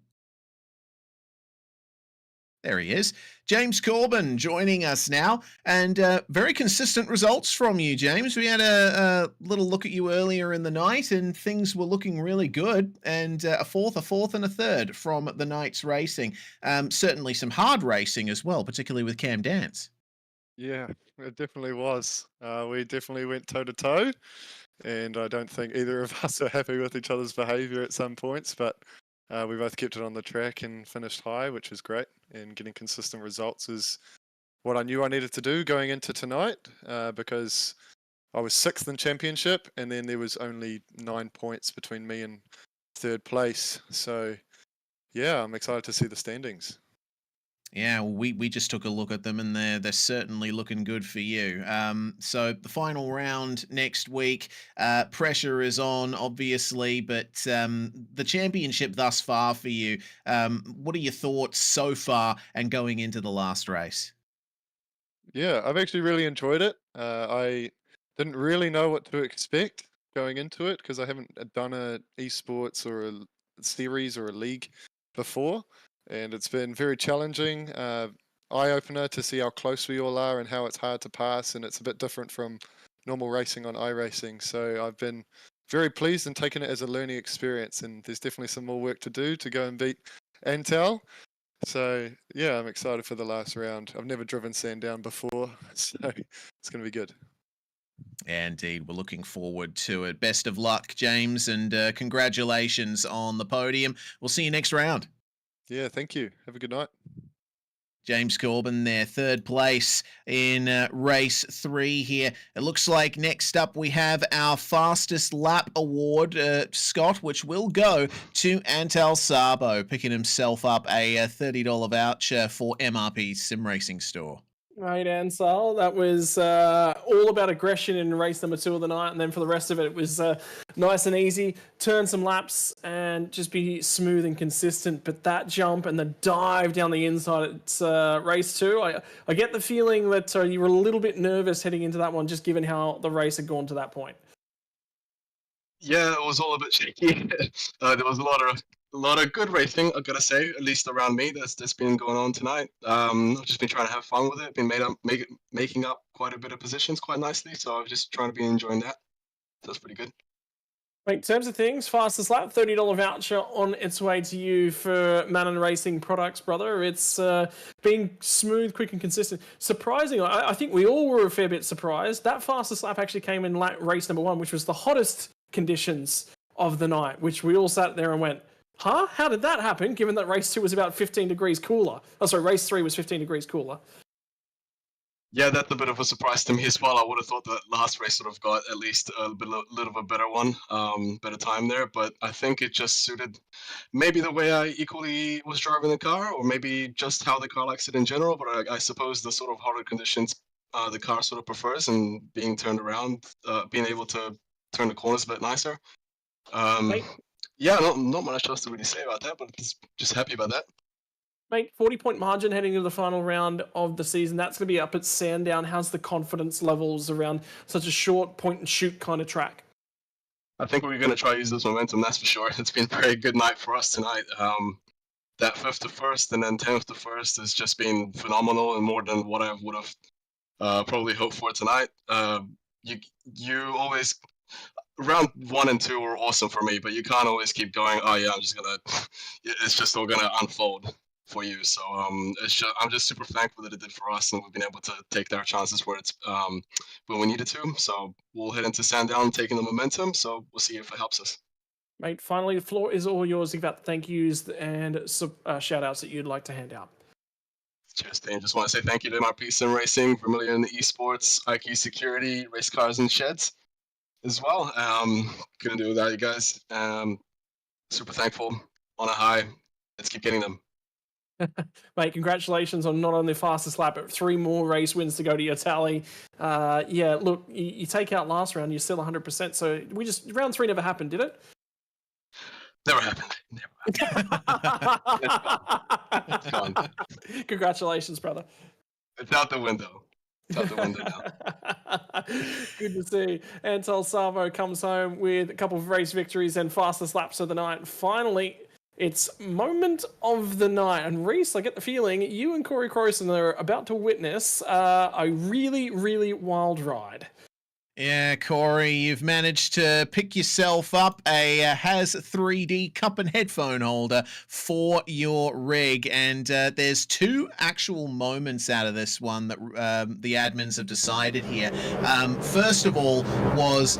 There he is. James Corbin joining us now, and very consistent results from you, James. We had a little look at you earlier in the night, and things were looking really good, and a fourth, and a 3rd from the night's racing. Certainly some hard racing as well, particularly with Cam Dance. Yeah, it definitely was. We definitely went toe-to-toe, and I don't think either of us are happy with each other's behaviour at some points, but we both kept it on the track and finished high, which was great. And getting consistent results is what I knew I needed to do going into tonight, because I was 6th in championship, and then there was only 9 points between me and 3rd place. So, yeah, I'm excited to see the standings. Yeah, we just took a look at them, and they're certainly looking good for you. So the final round next week, pressure is on, obviously, but the championship thus far for you, what are your thoughts so far and going into the last race? Yeah, I've actually really enjoyed it. I didn't really know what to expect going into it because I haven't done a esports or a series or a league before. And it's been very challenging, eye-opener to see how close we all are and how it's hard to pass, and it's a bit different from normal racing on iRacing. So I've been very pleased and taken it as a learning experience. And there's definitely some more work to do to go and beat Antal. So yeah, I'm excited for the last round. I've never driven Sandown before, so it's going to be good. Indeed, we're looking forward to it. Best of luck, James, and congratulations on the podium. We'll see you next round. Yeah, thank you. Have a good night. James Corbin there, third place in race 3 here. It looks like next up we have our fastest lap award, Scott, which will go to Antal Sabo, picking himself up a $30 voucher for MRP Sim Racing Store. Right, Ansel. That was all about aggression in race number 2 of the night, and then for the rest of it, it was nice and easy. Turn some laps and just be smooth and consistent. But that jump and the dive down the inside at race 2, I get the feeling that you were a little bit nervous heading into that one, just given how the race had gone to that point. Yeah, it was all a bit shaky. There was a lot of good racing, I gotta say, at least around me. That's been going on tonight. I've just been trying to have fun with it. Been making up quite a bit of positions quite nicely. So I'm just trying to be enjoying that. That's pretty good. Right, in terms of things, fastest lap, $30 voucher on its way to you for Manon Racing products, brother. It's being smooth, quick, and consistent. Surprising, I think we all were a fair bit surprised. That fastest lap actually came in race number 1, which was the hottest conditions of the night, which we all sat there and went, huh? How did that happen, given that race 2 was about 15 degrees cooler? Oh, sorry, race 3 was 15 degrees cooler. Yeah, that's a bit of a surprise to me as well. I would have thought that last race sort of got at least a little of a better one, better time there. But I think it just suited maybe the way I equally was driving the car, or maybe just how the car likes it in general. But I suppose the sort of harder conditions the car sort of prefers, and being turned around, being able to turn the corners a bit nicer. Yeah, not much else to really say about that, but just happy about that. Mate, 40-point margin heading into the final round of the season. That's going to be up at Sandown. How's the confidence levels around such a short point-and-shoot kind of track? I think we're going to try to use this momentum, that's for sure. It's been a very good night for us tonight. That 5th to 1st and then 10th to 1st has just been phenomenal and more than what I would have probably hoped for tonight. You always... Round 1 and 2 were awesome for me, but you can't always keep going, oh yeah, it's just all gonna unfold for you. So I'm just super thankful that it did for us, and we've been able to take our chances where when we needed to. So we'll head into Sandown taking the momentum, so we'll see if it helps us. Mate, finally, the floor is all yours. You've got thank yous and shout outs that you'd like to hand out. Cheers, Dane. Just want to say thank you to MRP Sim Racing, Vermilion in the Esports, IQ Security, Race Cars and Sheds as well. Couldn't do without you guys. Super thankful, on a high. Let's keep getting them. Mate, congratulations on not only fastest lap, but 3 more race wins to go to your tally. Yeah, look, you take out last round, you're still 100%. So round 3 never happened, did it? Never happened. It's gone. Congratulations, brother. It's out the window. It's out the window now. Good to see. Antal Sabo comes home with a couple of race victories and fastest laps of the night. Finally, it's moment of the night. And Reese, I get the feeling you and Corey Croson are about to witness a really, really wild ride. Yeah, Corey, you've managed to pick yourself up a Has 3D cup and headphone holder for your rig, and there's 2 actual moments out of this one that the admins have decided here. First of all was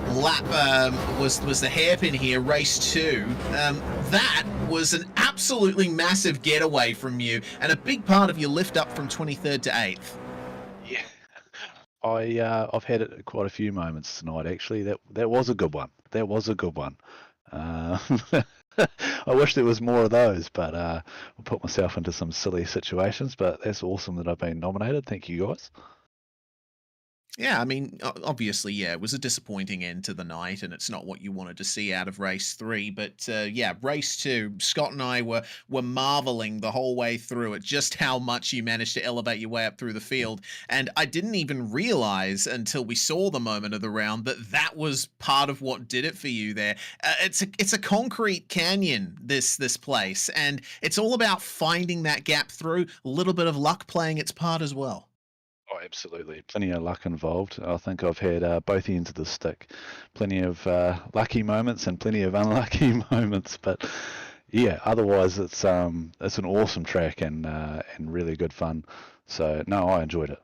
was the hairpin here, race 2. That was an absolutely massive getaway from you, and a big part of your lift up from 23rd to 8th. Yeah. I've had it quite a few moments tonight. Actually, that was a good one. That was a good one. I wish there was more of those, but I'll put myself into some silly situations. But that's awesome that I've been nominated. Thank you, guys. Yeah, I mean, obviously, yeah, it was a disappointing end to the night, and it's not what you wanted to see out of race 3. But yeah, race 2, Scott and I were marveling the whole way through it, just how much you managed to elevate your way up through the field. And I didn't even realize until we saw the moment of the round that was part of what did it for you there. It's a concrete canyon, this place, and it's all about finding that gap through. A little bit of luck playing its part as well. Oh, absolutely. Plenty of luck involved. I think I've had both ends of the stick. Plenty of lucky moments and plenty of unlucky moments. But yeah, otherwise it's an awesome track and really good fun. So no, I enjoyed it.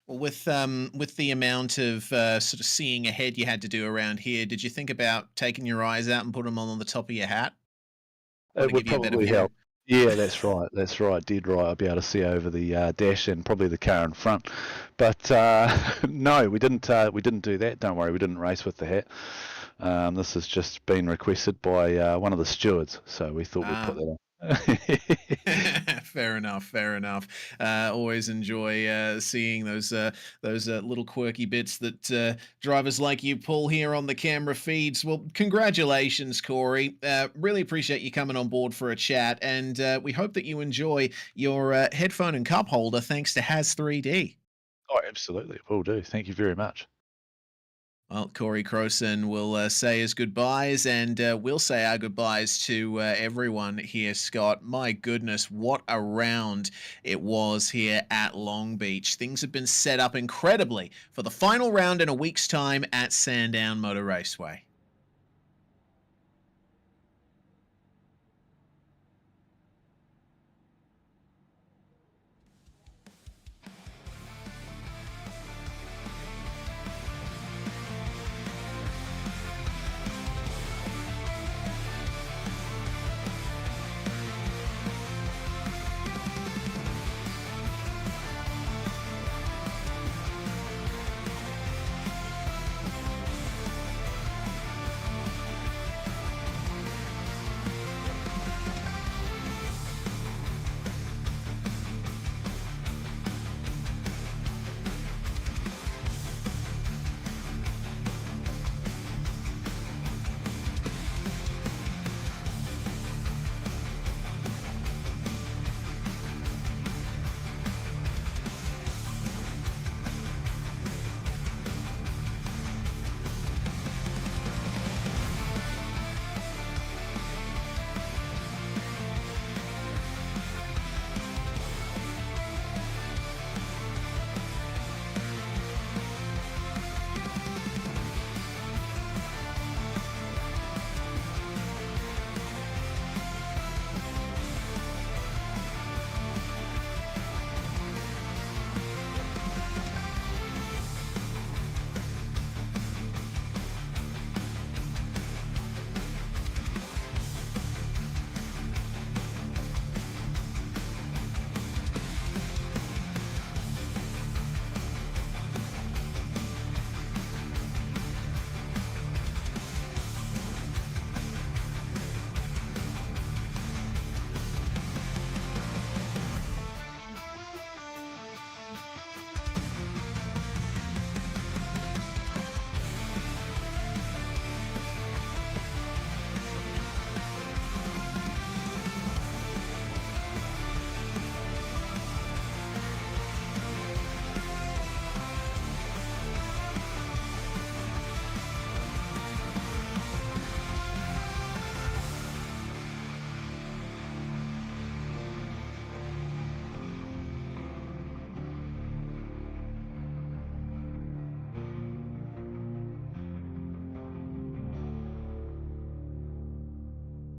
Well, with the amount of sort of seeing ahead you had to do around here, did you think about taking your eyes out and put them on the top of your hat? It would Give you a better probably view? help. Yeah, that's right. That's right. Dead right. I'll be able to see over the dash and probably the car in front. But no, we didn't. We didn't do that. Don't worry. We didn't race with the hat. This has just been requested by one of the stewards, so we thought we'd put that on. Fair enough. Fair enough. Always enjoy seeing those little quirky bits that drivers like you pull here on the camera feeds. Well, congratulations, Corey. Really appreciate you coming on board for a chat, and we hope that you enjoy your headphone and cup holder thanks to Has 3D. Oh, absolutely. Will do. Thank you very much. Well, Corey Crowson will say his goodbyes, and we'll say our goodbyes to everyone here, Scott. My goodness, what a round it was here at Long Beach. Things have been set up incredibly for the final round in a week's time at Sandown Motor Raceway.